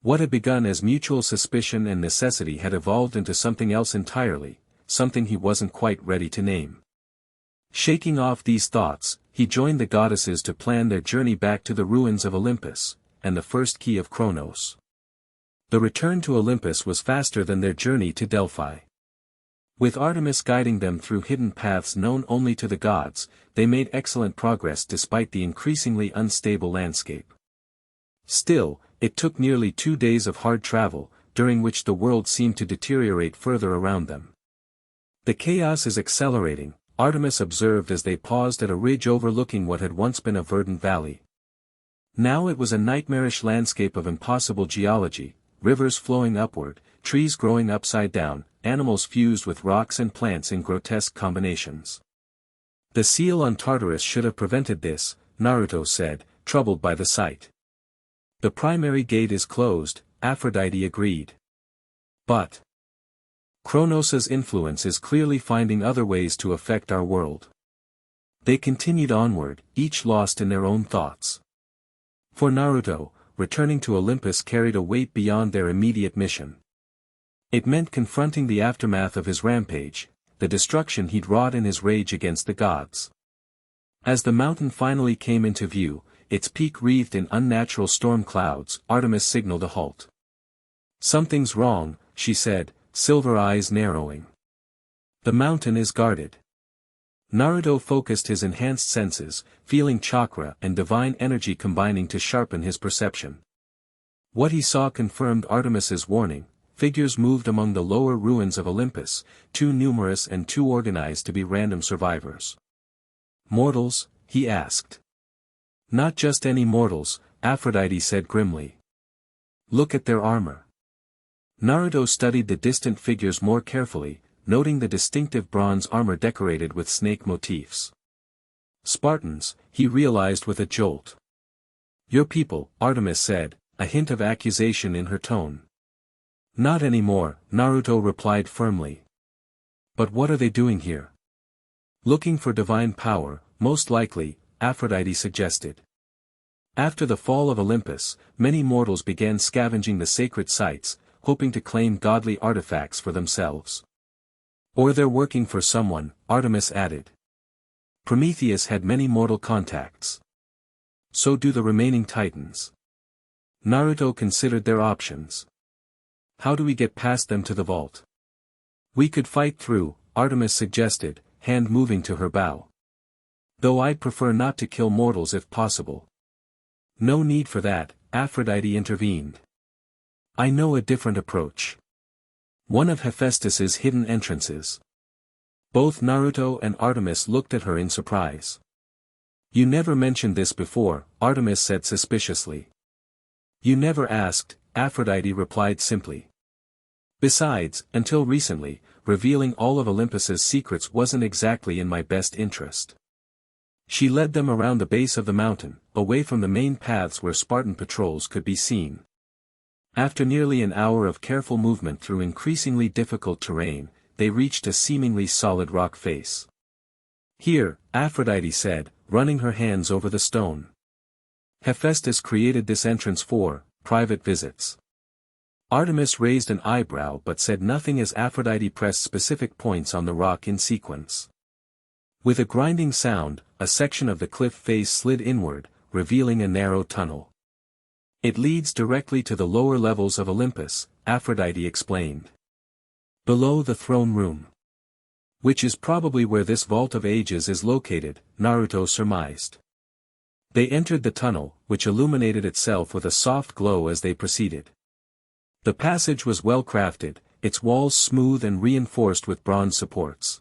What had begun as mutual suspicion and necessity had evolved into something else entirely, something he wasn't quite ready to name. Shaking off these thoughts, he joined the goddesses to plan their journey back to the ruins of Olympus, and the first key of Kronos. The return to Olympus was faster than their journey to Delphi. With Artemis guiding them through hidden paths known only to the gods, they made excellent progress despite the increasingly unstable landscape. Still, it took nearly 2 days of hard travel, during which the world seemed to deteriorate further around them. "The chaos is accelerating," Artemis observed as they paused at a ridge overlooking what had once been a verdant valley. Now it was a nightmarish landscape of impossible geology, rivers flowing upward, trees growing upside down, animals fused with rocks and plants in grotesque combinations. "The seal on Tartarus should have prevented this," Naruto said, troubled by the sight. "The primary gate is closed," Aphrodite agreed. "But Kronos' influence is clearly finding other ways to affect our world." They continued onward, each lost in their own thoughts. For Naruto, returning to Olympus carried a weight beyond their immediate mission. It meant confronting the aftermath of his rampage, the destruction he'd wrought in his rage against the gods. As the mountain finally came into view, its peak wreathed in unnatural storm clouds, Artemis signaled a halt. "Something's wrong," she said, silver eyes narrowing. "The mountain is guarded." Naruto focused his enhanced senses, feeling chakra and divine energy combining to sharpen his perception. What he saw confirmed Artemis's warning. Figures moved among the lower ruins of Olympus, too numerous and too organized to be random survivors. "Mortals?" he asked. "Not just any mortals," Aphrodite said grimly. "Look at their armor." Naruto studied the distant figures more carefully, noting the distinctive bronze armor decorated with snake motifs. "Spartans," he realized with a jolt. "Your people," Artemis said, a hint of accusation in her tone. "Not anymore," Naruto replied firmly. "But what are they doing here?" "Looking for divine power, most likely," Aphrodite suggested. After the fall of Olympus, many mortals began scavenging the sacred sites, hoping to claim godly artifacts for themselves. "Or they're working for someone," Artemis added. "Prometheus had many mortal contacts. So do the remaining titans." Naruto considered their options. "How do we get past them to the vault?" "We could fight through," Artemis suggested, hand moving to her bow. "Though I'd prefer not to kill mortals if possible." "No need for that," Aphrodite intervened. "I know a different approach. One of Hephaestus's hidden entrances." Both Naruto and Artemis looked at her in surprise. "You never mentioned this before," Artemis said suspiciously. "You never asked," Aphrodite replied simply. "Besides, until recently, revealing all of Olympus's secrets wasn't exactly in my best interest." She led them around the base of the mountain, away from the main paths where Spartan patrols could be seen. After nearly an hour of careful movement through increasingly difficult terrain, they reached a seemingly solid rock face. "Here," Aphrodite said, running her hands over the stone. "Hephaestus created this entrance for private visits." Artemis raised an eyebrow but said nothing as Aphrodite pressed specific points on the rock in sequence. With a grinding sound, a section of the cliff face slid inward, revealing a narrow tunnel. "It leads directly to the lower levels of Olympus," Aphrodite explained. Below the throne room. Which is probably where this Vault of Ages is located, Naruto surmised. They entered the tunnel, which illuminated itself with a soft glow as they proceeded. The passage was well crafted, its walls smooth and reinforced with bronze supports.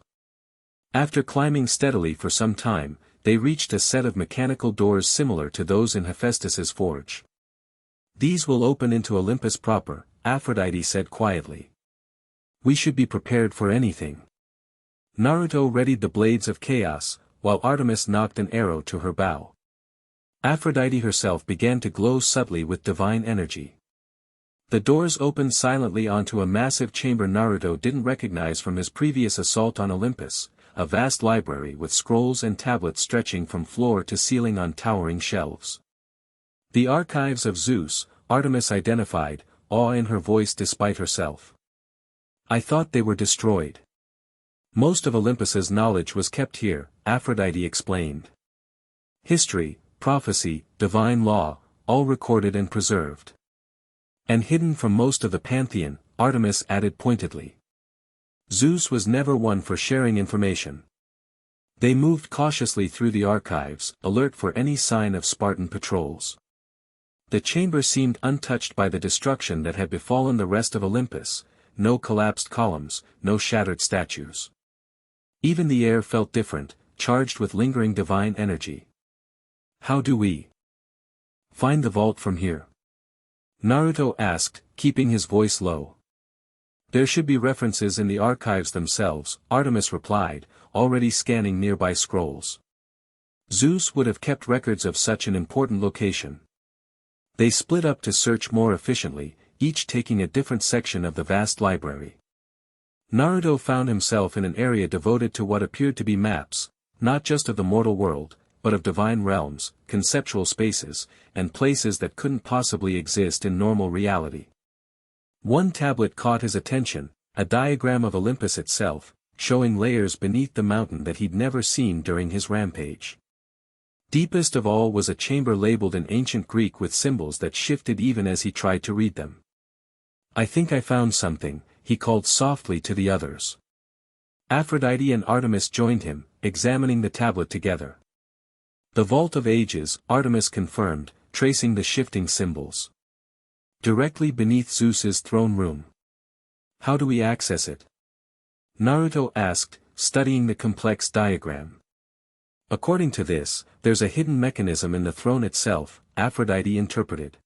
After climbing steadily for some time, they reached a set of mechanical doors similar to those in Hephaestus's forge. These will open into Olympus proper, Aphrodite said quietly. We should be prepared for anything. Naruto readied the blades of chaos, while Artemis knocked an arrow to her bow. Aphrodite herself began to glow subtly with divine energy. The doors opened silently onto a massive chamber Naruto didn't recognize from his previous assault on Olympus, a vast library with scrolls and tablets stretching from floor to ceiling on towering shelves. The archives of Zeus, Artemis identified, awe in her voice despite herself. I thought they were destroyed. Most of Olympus's knowledge was kept here, Aphrodite explained. History, prophecy, divine law, all recorded and preserved. And hidden from most of the pantheon, Artemis added pointedly. Zeus was never one for sharing information. They moved cautiously through the archives, alert for any sign of Spartan patrols. The chamber seemed untouched by the destruction that had befallen the rest of Olympus, no collapsed columns, no shattered statues. Even the air felt different, charged with lingering divine energy. How do we find the vault from here? Naruto asked, keeping his voice low. There should be references in the archives themselves, Artemis replied, already scanning nearby scrolls. Zeus would have kept records of such an important location. They split up to search more efficiently, each taking a different section of the vast library. Naruto found himself in an area devoted to what appeared to be maps, not just of the mortal world, but of divine realms, conceptual spaces, and places that couldn't possibly exist in normal reality. One tablet caught his attention, a diagram of Olympus itself, showing layers beneath the mountain that he'd never seen during his rampage. Deepest of all was a chamber labeled in ancient Greek with symbols that shifted even as he tried to read them. I think I found something, he called softly to the others. Aphrodite and Artemis joined him, examining the tablet together. The Vault of Ages, Artemis confirmed, tracing the shifting symbols. Directly beneath Zeus's throne room. How do we access it? Naruto asked, studying the complex diagram. According to this, there's a hidden mechanism in the throne itself, Aphrodite interpreted.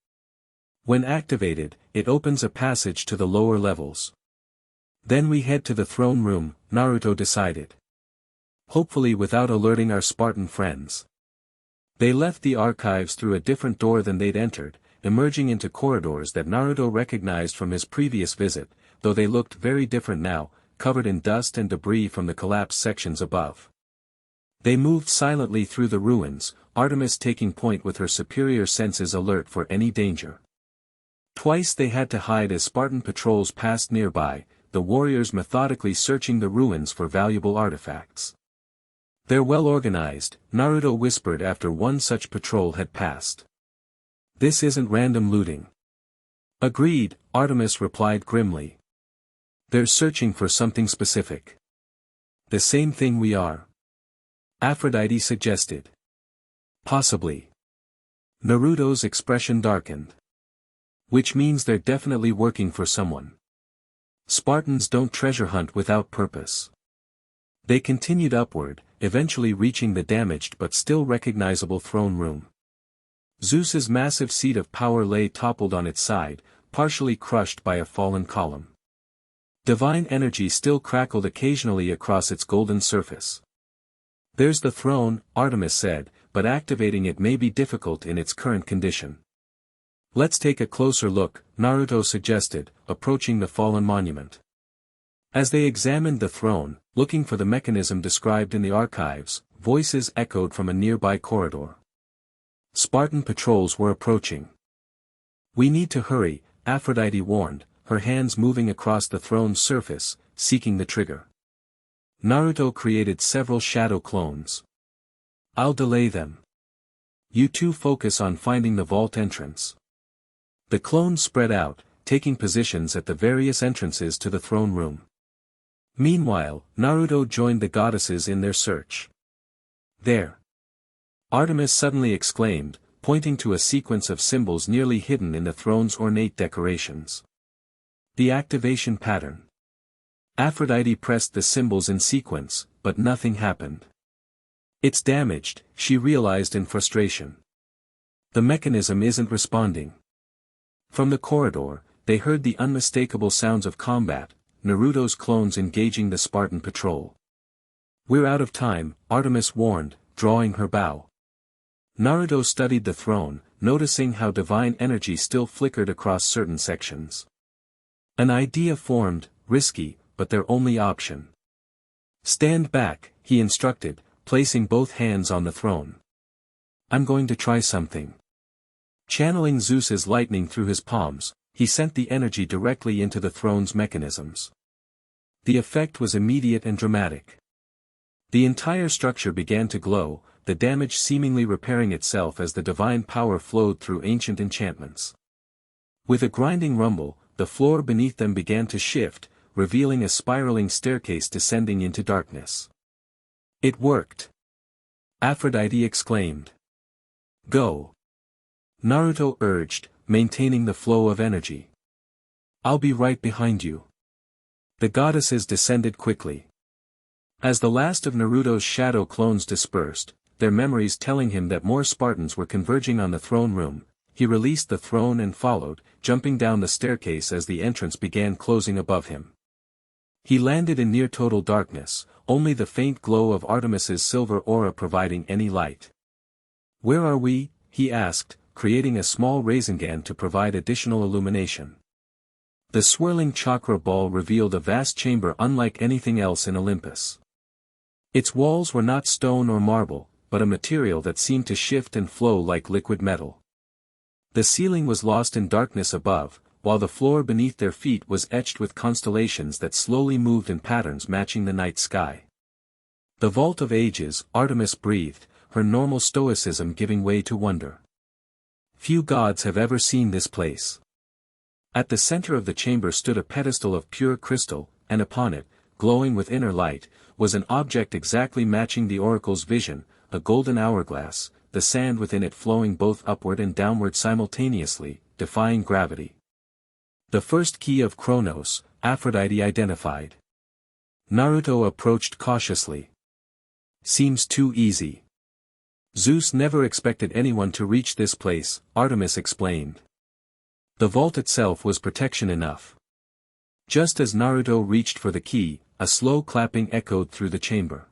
When activated, it opens a passage to the lower levels. Then we head to the throne room, Naruto decided. Hopefully without alerting our Spartan friends. They left the archives through a different door than they'd entered, emerging into corridors that Naruto recognized from his previous visit, though they looked very different now, covered in dust and debris from the collapsed sections above. They moved silently through the ruins, Artemis taking point with her superior senses alert for any danger. Twice they had to hide as Spartan patrols passed nearby, the warriors methodically searching the ruins for valuable artifacts. They're well organized, Naruto whispered after one such patrol had passed. This isn't random looting. Agreed, Artemis replied grimly. They're searching for something specific. The same thing we are. Aphrodite suggested. Possibly. Naruto's expression darkened. Which means they're definitely working for someone. Spartans don't treasure hunt without purpose. They continued upward, eventually reaching the damaged but still recognizable throne room. Zeus's massive seat of power lay toppled on its side, partially crushed by a fallen column. Divine energy still crackled occasionally across its golden surface. There's the throne, Artemis said, but activating it may be difficult in its current condition. Let's take a closer look, Naruto suggested, approaching the fallen monument. As they examined the throne, looking for the mechanism described in the archives, voices echoed from a nearby corridor. Spartan patrols were approaching. We need to hurry, Aphrodite warned, her hands moving across the throne's surface, seeking the trigger. Naruto created several shadow clones. I'll delay them. You two focus on finding the vault entrance. The clones spread out, taking positions at the various entrances to the throne room. Meanwhile, Naruto joined the goddesses in their search. "There!" Artemis suddenly exclaimed, pointing to a sequence of symbols nearly hidden in the throne's ornate decorations. The activation pattern. Aphrodite pressed the symbols in sequence, but nothing happened. "It's damaged," she realized in frustration. "The mechanism isn't responding." From the corridor, they heard the unmistakable sounds of combat, Naruto's clones engaging the Spartan patrol. "We're out of time," Artemis warned, drawing her bow. Naruto studied the throne, noticing how divine energy still flickered across certain sections. An idea formed, risky, but their only option. "Stand back," he instructed, placing both hands on the throne. "I'm going to try something." Channeling Zeus's lightning through his palms, he sent the energy directly into the throne's mechanisms. The effect was immediate and dramatic. The entire structure began to glow, the damage seemingly repairing itself as the divine power flowed through ancient enchantments. With a grinding rumble, the floor beneath them began to shift, revealing a spiraling staircase descending into darkness. "It worked!" Aphrodite exclaimed. "Go!" Naruto urged, maintaining the flow of energy. "I'll be right behind you." The goddesses descended quickly. As the last of Naruto's shadow clones dispersed, their memories telling him that more Spartans were converging on the throne room, he released the throne and followed, jumping down the staircase as the entrance began closing above him. He landed in near total darkness, only the faint glow of Artemis's silver aura providing any light. "Where are we?" he asked, creating a small Rasengan to provide additional illumination. The swirling chakra ball revealed a vast chamber unlike anything else in Olympus. Its walls were not stone or marble, but a material that seemed to shift and flow like liquid metal. The ceiling was lost in darkness above, while the floor beneath their feet was etched with constellations that slowly moved in patterns matching the night sky. "The Vault of Ages," Artemis breathed, her normal stoicism giving way to wonder. "Few gods have ever seen this place." At the center of the chamber stood a pedestal of pure crystal, and upon it, glowing with inner light, was an object exactly matching the oracle's vision, a golden hourglass, the sand within it flowing both upward and downward simultaneously, defying gravity. The first key of Chronos, Aphrodite identified. Naruto approached cautiously. "Seems too easy." "Zeus never expected anyone to reach this place," Artemis explained. The vault itself was protection enough. Just as Naruto reached for the key, a slow clapping echoed through the chamber.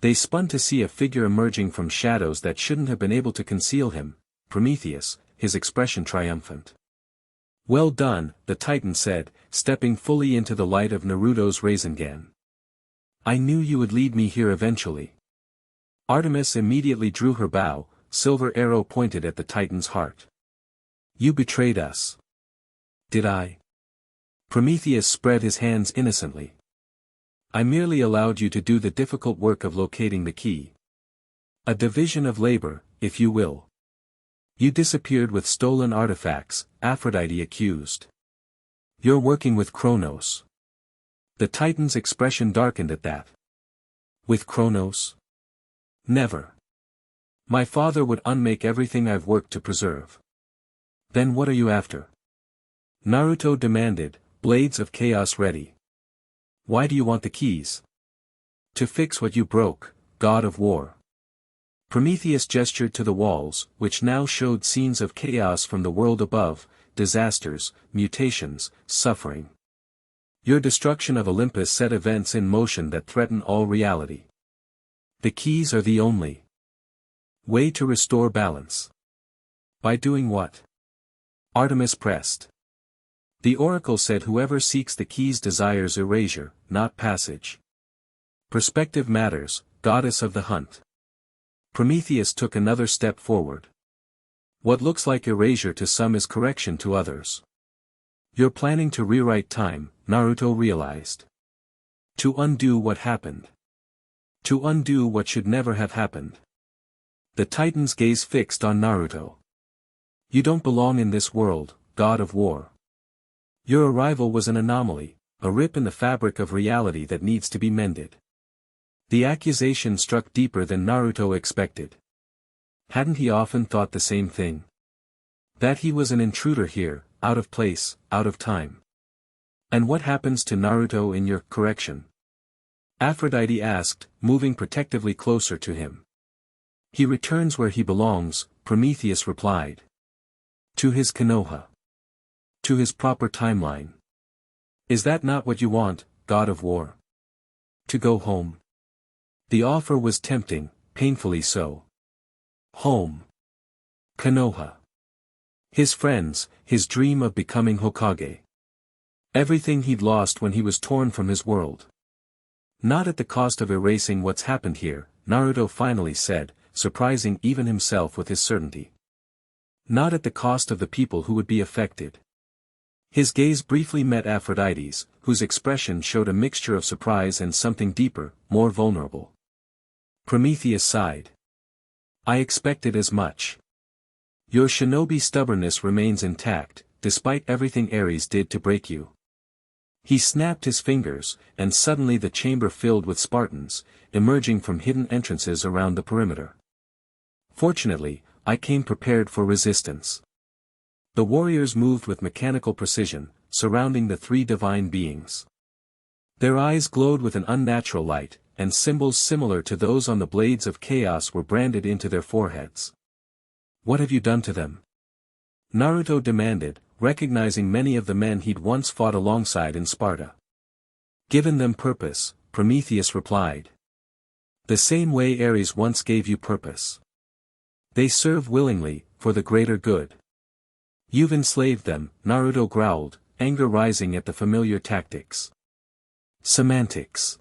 They spun to see a figure emerging from shadows that shouldn't have been able to conceal him, Prometheus, his expression triumphant. "Well done," the Titan said, stepping fully into the light of Naruto's Rasengan. "I knew you would lead me here eventually." Artemis immediately drew her bow, silver arrow pointed at the Titan's heart. "You betrayed us." "Did I?" Prometheus spread his hands innocently. "I merely allowed you to do the difficult work of locating the key. A division of labor, if you will." "You disappeared with stolen artifacts," Aphrodite accused. "You're working with Chronos." The Titan's expression darkened at that. "With Chronos? Never. My father would unmake everything I've worked to preserve." "Then what are you after?" Naruto demanded, blades of chaos ready. "Why do you want the keys?" "To fix what you broke, god of war." Prometheus gestured to the walls, which now showed scenes of chaos from the world above, disasters, mutations, suffering. "Your destruction of Olympus set events in motion that threaten all reality. The keys are the only way to restore balance." "By doing what?" Artemis pressed. "The oracle said whoever seeks the keys desires erasure, not passage. Perspective matters, goddess of the hunt." Prometheus took another step forward. "What looks like erasure to some is correction to others. You're planning to rewrite time," Naruto realized. "To undo what happened. To undo what should never have happened." The Titan's gaze fixed on Naruto. "You don't belong in this world, god of war." Your arrival was an anomaly, a rip in the fabric of reality that needs to be mended. The accusation struck deeper than Naruto expected. Hadn't he often thought the same thing? That he was an intruder here, out of place, out of time. And what happens to Naruto in your correction? Aphrodite asked, moving protectively closer to him. He returns where he belongs, Prometheus replied. To his Konoha. To his proper timeline. Is that not what you want, God of War? To go home? The offer was tempting, painfully so. Home. Konoha. His friends, his dream of becoming Hokage. Everything he'd lost when he was torn from his world. Not at the cost of erasing what's happened here, Naruto finally said, surprising even himself with his certainty. Not at the cost of the people who would be affected. His gaze briefly met Aphrodite's, whose expression showed a mixture of surprise and something deeper, more vulnerable. Prometheus sighed. I expected as much. Your shinobi stubbornness remains intact, despite everything Ares did to break you. He snapped his fingers, and suddenly the chamber filled with Spartans, emerging from hidden entrances around the perimeter. Fortunately, I came prepared for resistance. The warriors moved with mechanical precision, surrounding the three divine beings. Their eyes glowed with an unnatural light, and symbols similar to those on the blades of chaos were branded into their foreheads. What have you done to them? Naruto demanded, recognizing many of the men he'd once fought alongside in Sparta. Given them purpose, Prometheus replied. The same way Ares once gave you purpose. They serve willingly, for the greater good. You've enslaved them, Naruto growled, anger rising at the familiar tactics. Semantics.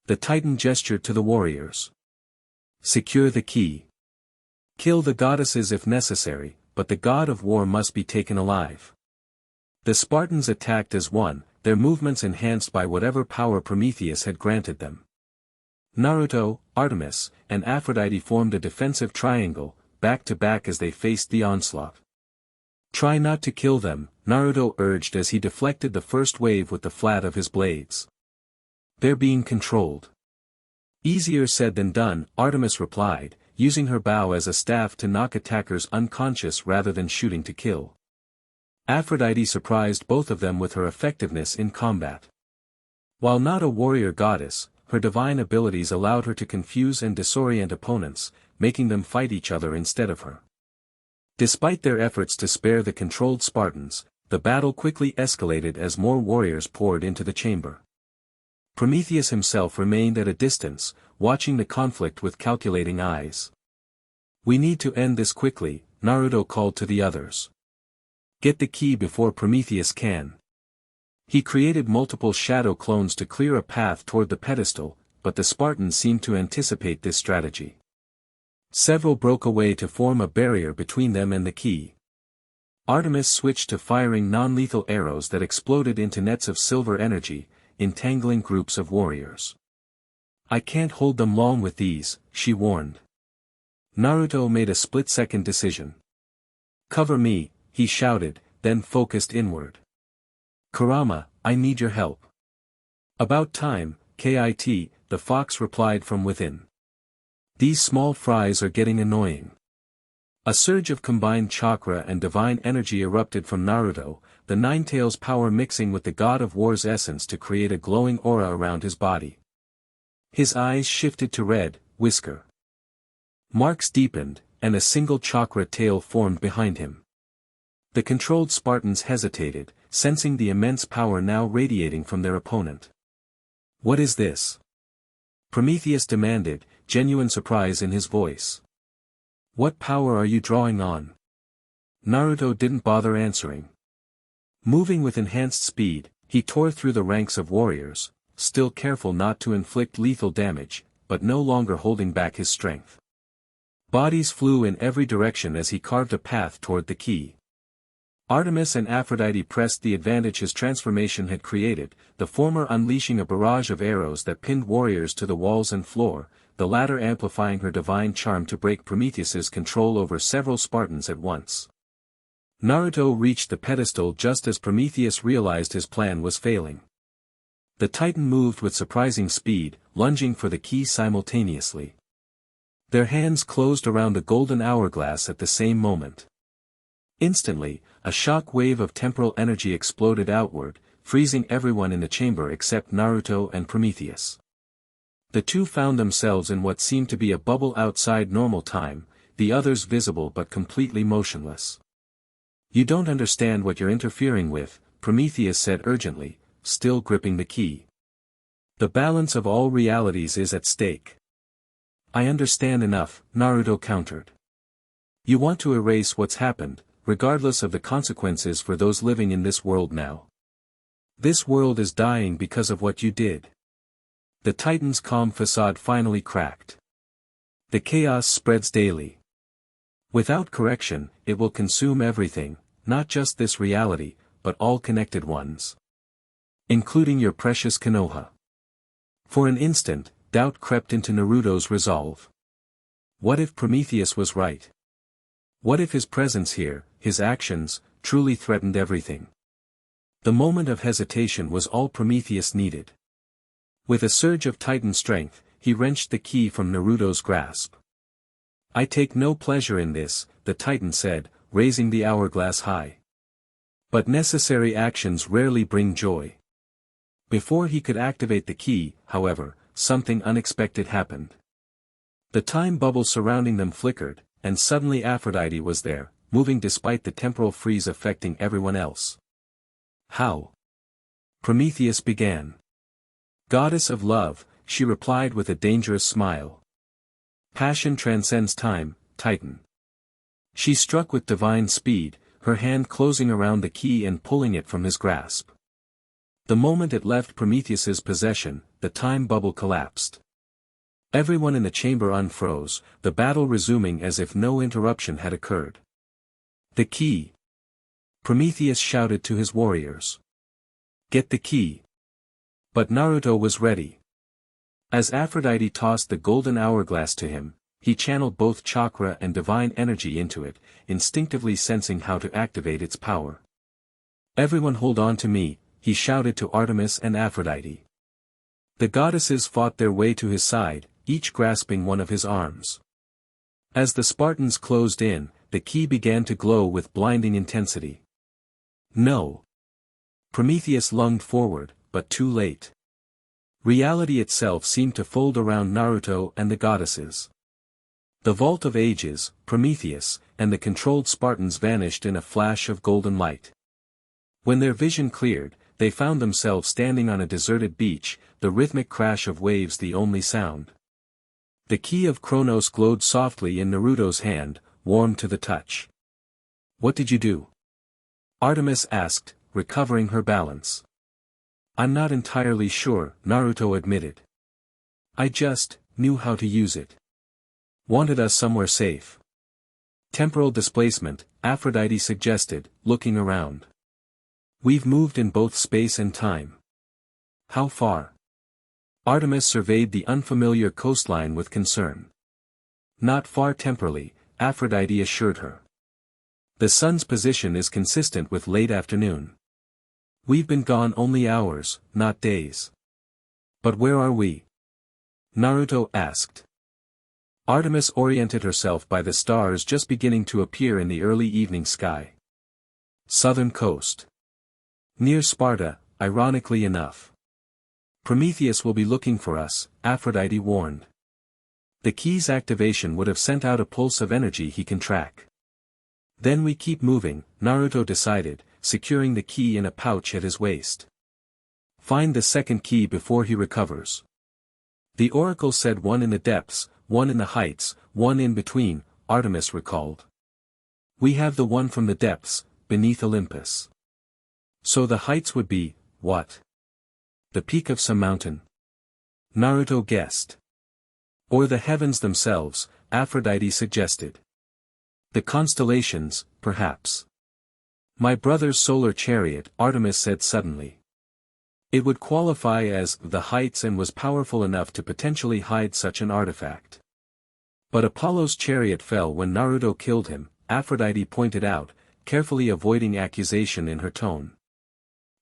The Titan gestured to the warriors. Secure the key. Kill the goddesses if necessary, but the god of war must be taken alive. The Spartans attacked as one, their movements enhanced by whatever power Prometheus had granted them. Naruto, Artemis, and Aphrodite formed a defensive triangle, back to back as they faced the onslaught. Try not to kill them, Naruto urged as he deflected the first wave with the flat of his blades. They're being controlled. Easier said than done, Artemis replied, using her bow as a staff to knock attackers unconscious rather than shooting to kill. Aphrodite surprised both of them with her effectiveness in combat. While not a warrior goddess, her divine abilities allowed her to confuse and disorient opponents, making them fight each other instead of her. Despite their efforts to spare the controlled Spartans, the battle quickly escalated as more warriors poured into the chamber. Prometheus himself remained at a distance, watching the conflict with calculating eyes. We need to end this quickly, Naruto called to the others. Get the key before Prometheus can. He created multiple shadow clones to clear a path toward the pedestal, but the Spartans seemed to anticipate this strategy. Several broke away to form a barrier between them and the key. Artemis switched to firing non-lethal arrows that exploded into nets of silver energy, entangling groups of warriors. I can't hold them long with these, she warned. Naruto made a split-second decision. Cover me, he shouted, then focused inward. Kurama, I need your help. About time, Kit, the fox replied from within. These small fries are getting annoying. A surge of combined chakra and divine energy erupted from Naruto, the Ninetales power mixing with the god of war's essence to create a glowing aura around his body. His eyes shifted to red, whisker marks deepened, and a single chakra tail formed behind him. The controlled Spartans hesitated, sensing the immense power now radiating from their opponent. What is this? Prometheus demanded, genuine surprise in his voice. What power are you drawing on? Naruto didn't bother answering. Moving with enhanced speed, he tore through the ranks of warriors, still careful not to inflict lethal damage, but no longer holding back his strength. Bodies flew in every direction as he carved a path toward the key. Artemis and Aphrodite pressed the advantage his transformation had created, the former unleashing a barrage of arrows that pinned warriors to the walls and floor, the latter amplifying her divine charm to break Prometheus's control over several Spartans at once. Naruto reached the pedestal just as Prometheus realized his plan was failing. The Titan moved with surprising speed, lunging for the key simultaneously. Their hands closed around the golden hourglass at the same moment. Instantly, a shock wave of temporal energy exploded outward, freezing everyone in the chamber except Naruto and Prometheus. The two found themselves in what seemed to be a bubble outside normal time, the others visible but completely motionless. "You don't understand what you're interfering with," Prometheus said urgently, still gripping the key. "The balance of all realities is at stake." "I understand enough," Naruto countered. "You want to erase what's happened, regardless of the consequences for those living in this world now. This world is dying because of what you did." The Titan's calm facade finally cracked. "The chaos spreads daily. Without correction, it will consume everything, not just this reality, but all connected ones. Including your precious Konoha." For an instant, doubt crept into Naruto's resolve. What if Prometheus was right? What if his presence here, his actions, truly threatened everything? The moment of hesitation was all Prometheus needed. With a surge of Titan strength, he wrenched the key from Naruto's grasp. "I take no pleasure in this," the Titan said, raising the hourglass high. "But necessary actions rarely bring joy." Before he could activate the key, however, something unexpected happened. The time bubble surrounding them flickered, and suddenly Aphrodite was there, moving despite the temporal freeze affecting everyone else. "How?" Prometheus began. "Goddess of love," she replied with a dangerous smile. "Passion transcends time, Titan." She struck with divine speed, her hand closing around the key and pulling it from his grasp. The moment it left Prometheus's possession, the time bubble collapsed. Everyone in the chamber unfroze, the battle resuming as if no interruption had occurred. "The key!" Prometheus shouted to his warriors. "Get the key!" But Naruto was ready. As Aphrodite tossed the golden hourglass to him, he channeled both chakra and divine energy into it, instinctively sensing how to activate its power. "Everyone hold on to me," he shouted to Artemis and Aphrodite. The goddesses fought their way to his side, each grasping one of his arms. As the Spartans closed in, the key began to glow with blinding intensity. "No!" Prometheus lunged forward, but too late. Reality itself seemed to fold around Naruto and the goddesses. The vault of ages, Prometheus, and the controlled Spartans vanished in a flash of golden light. When their vision cleared, they found themselves standing on a deserted beach, the rhythmic crash of waves the only sound. The key of Chronos glowed softly in Naruto's hand, warm to the touch. "What did you do?" Artemis asked, recovering her balance. "I'm not entirely sure," Naruto admitted. "I just knew how to use it. Wanted us somewhere safe." "Temporal displacement," Aphrodite suggested, looking around. "We've moved in both space and time." "How far?" Artemis surveyed the unfamiliar coastline with concern. "Not far temporally," Aphrodite assured her. "The sun's position is consistent with late afternoon. We've been gone only hours, not days." "But where are we?" Naruto asked. Artemis oriented herself by the stars just beginning to appear in the early evening sky. "Southern coast. Near Sparta, ironically enough." "Prometheus will be looking for us," Aphrodite warned. "The key's activation would have sent out a pulse of energy he can track." "Then we keep moving," Naruto decided, securing the key in a pouch at his waist. "Find the second key before he recovers." "The oracle said one in the depths, one in the heights, one in between," Artemis recalled. "We have the one from the depths, beneath Olympus." "So the heights would be, what? The peak of some mountain?" Naruto guessed. "Or the heavens themselves," Aphrodite suggested. "The constellations, perhaps." "My brother's solar chariot," Artemis said suddenly. "It would qualify as the heights and was powerful enough to potentially hide such an artifact." "But Apollo's chariot fell when Naruto killed him," Aphrodite pointed out, carefully avoiding accusation in her tone.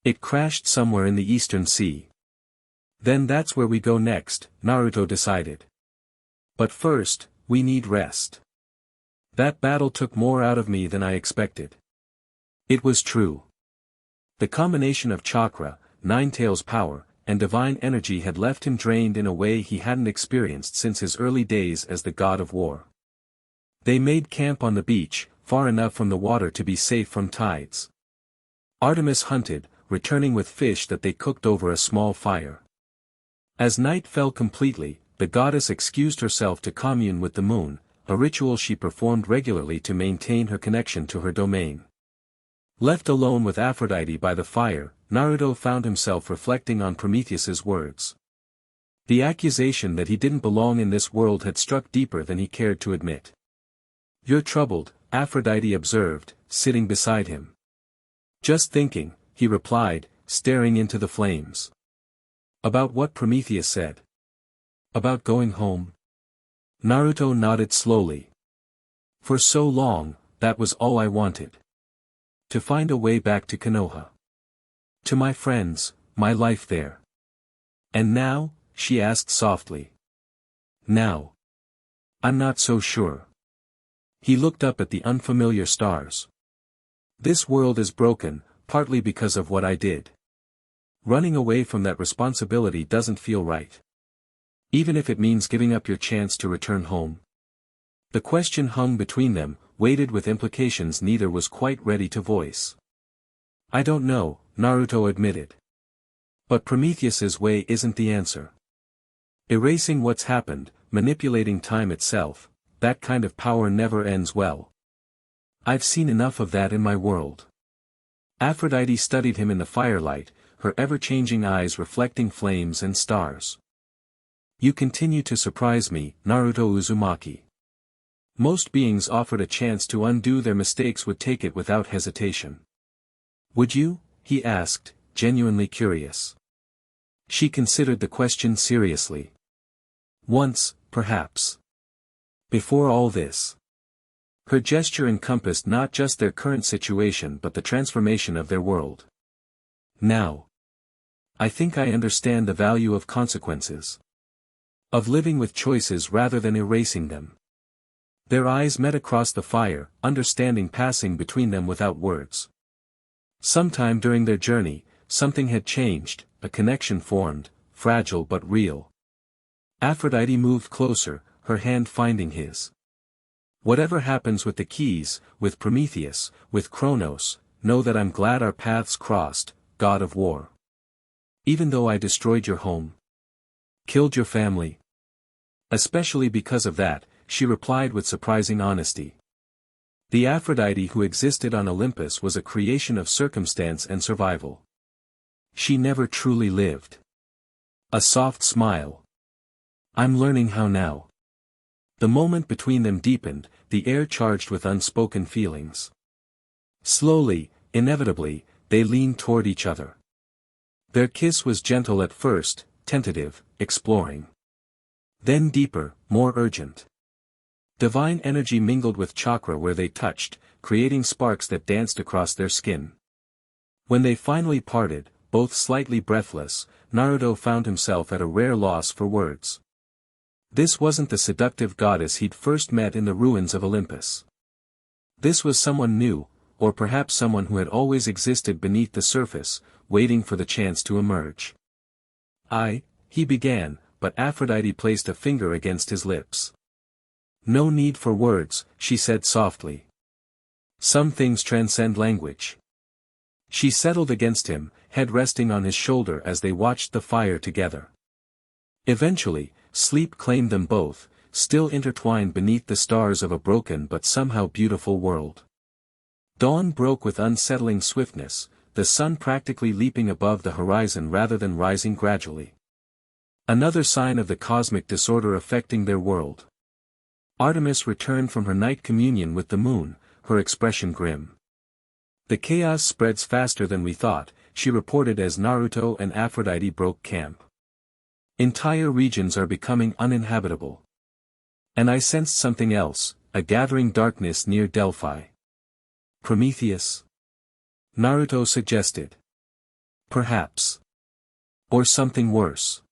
It crashed somewhere in the Eastern Sea. Then that's where we go next, Naruto decided. But first, we need rest. That battle took more out of me than I expected. It was true. The combination of chakra, Nine-Tails power, and divine energy had left him drained in a way he hadn't experienced since his early days as the god of war. They made camp on the beach, far enough from the water to be safe from tides. Artemis hunted, returning with fish that they cooked over a small fire. As night fell completely, the goddess excused herself to commune with the moon, a ritual she performed regularly to maintain her connection to her domain. Left alone with Aphrodite by the fire, Naruto found himself reflecting on Prometheus's words. The accusation that he didn't belong in this world had struck deeper than he cared to admit. "You're troubled," Aphrodite observed, sitting beside him. "Just thinking," he replied, staring into the flames. "About what Prometheus said?" "About going home?" Naruto nodded slowly. "For so long, that was all I wanted. To find a way back to Konoha. To my friends, my life there." "And now?" she asked softly. "Now? I'm not so sure." He looked up at the unfamiliar stars. "This world is broken, partly because of what I did. Running away from that responsibility doesn't feel right. Even if it means giving up your chance to return home." The question hung between them, weighted with implications neither was quite ready to voice. "I don't know," Naruto admitted. "But Prometheus's way isn't the answer. Erasing what's happened, manipulating time itself, that kind of power never ends well. I've seen enough of that in my world." Aphrodite studied him in the firelight, her ever-changing eyes reflecting flames and stars. "You continue to surprise me, Naruto Uzumaki. Most beings offered a chance to undo their mistakes would take it without hesitation. Would you?" he asked, genuinely curious. She considered the question seriously. "Once, perhaps. Before all this." Her gesture encompassed not just their current situation but the transformation of their world. "Now. I think I understand the value of consequences. Of living with choices rather than erasing them." Their eyes met across the fire, understanding passing between them without words. Sometime during their journey, something had changed, a connection formed, fragile but real. Aphrodite moved closer, her hand finding his. "Whatever happens with the keys, with Prometheus, with Kronos, know that I'm glad our paths crossed, god of war. Even though I destroyed your home. Killed your family. Especially because of that," she replied with surprising honesty. The Aphrodite who existed on Olympus was a creation of circumstance and survival. She never truly lived. A soft smile. "I'm learning how now." The moment between them deepened, the air charged with unspoken feelings. Slowly, inevitably, they leaned toward each other. Their kiss was gentle at first, tentative, exploring. Then deeper, more urgent. Divine energy mingled with chakra where they touched, creating sparks that danced across their skin. When they finally parted, both slightly breathless, Naruto found himself at a rare loss for words. This wasn't the seductive goddess he'd first met in the ruins of Olympus. This was someone new, or perhaps someone who had always existed beneath the surface, waiting for the chance to emerge. He began, but Aphrodite placed a finger against his lips. "No need for words," she said softly. "Some things transcend language." She settled against him, head resting on his shoulder as they watched the fire together. Eventually, sleep claimed them both, still intertwined beneath the stars of a broken but somehow beautiful world. Dawn broke with unsettling swiftness, the sun practically leaping above the horizon rather than rising gradually. Another sign of the cosmic disorder affecting their world. Artemis returned from her night communion with the moon, her expression grim. "The chaos spreads faster than we thought," she reported as Naruto and Aphrodite broke camp. "Entire regions are becoming uninhabitable. And I sensed something else, a gathering darkness near Delphi." Prometheus? Naruto suggested. Perhaps. Or something worse.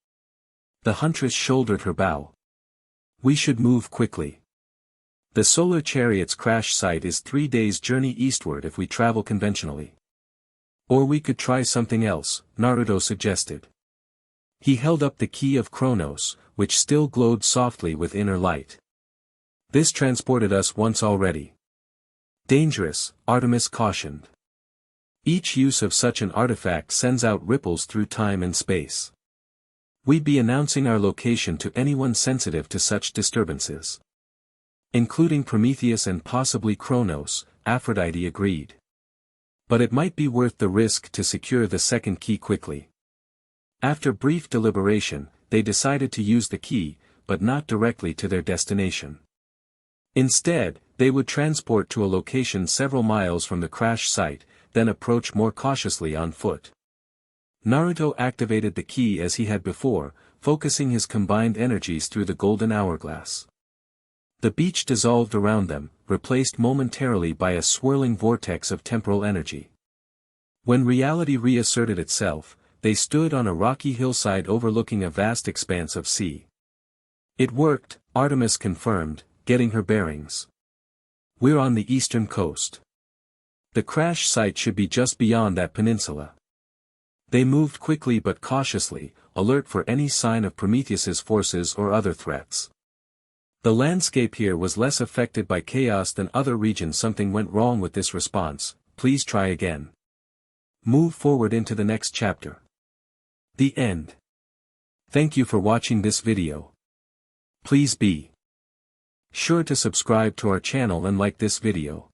The huntress shouldered her bow. We should move quickly. The solar chariot's crash site is 3 days' journey eastward if we travel conventionally. Or we could try something else, Naruto suggested. He held up the key of Chronos, which still glowed softly with inner light. This transported us once already. Dangerous, Artemis cautioned. Each use of such an artifact sends out ripples through time and space. We'd be announcing our location to anyone sensitive to such disturbances. Including Prometheus and possibly Chronos, Aphrodite agreed. But it might be worth the risk to secure the second key quickly. After brief deliberation, they decided to use the key, but not directly to their destination. Instead, they would transport to a location several miles from the crash site, then approach more cautiously on foot. Naruto activated the key as he had before, focusing his combined energies through the golden hourglass. The beach dissolved around them, replaced momentarily by a swirling vortex of temporal energy. When reality reasserted itself, they stood on a rocky hillside overlooking a vast expanse of sea. It worked, Artemis confirmed, getting her bearings. We're on the eastern coast. The crash site should be just beyond that peninsula. They moved quickly but cautiously, alert for any sign of Prometheus's forces or other threats. The landscape here was less affected by chaos than other regions. Something went wrong with this response, please try again. Move forward into the next chapter. The end. Thank you for watching this video. Please be sure to subscribe to our channel and like this video.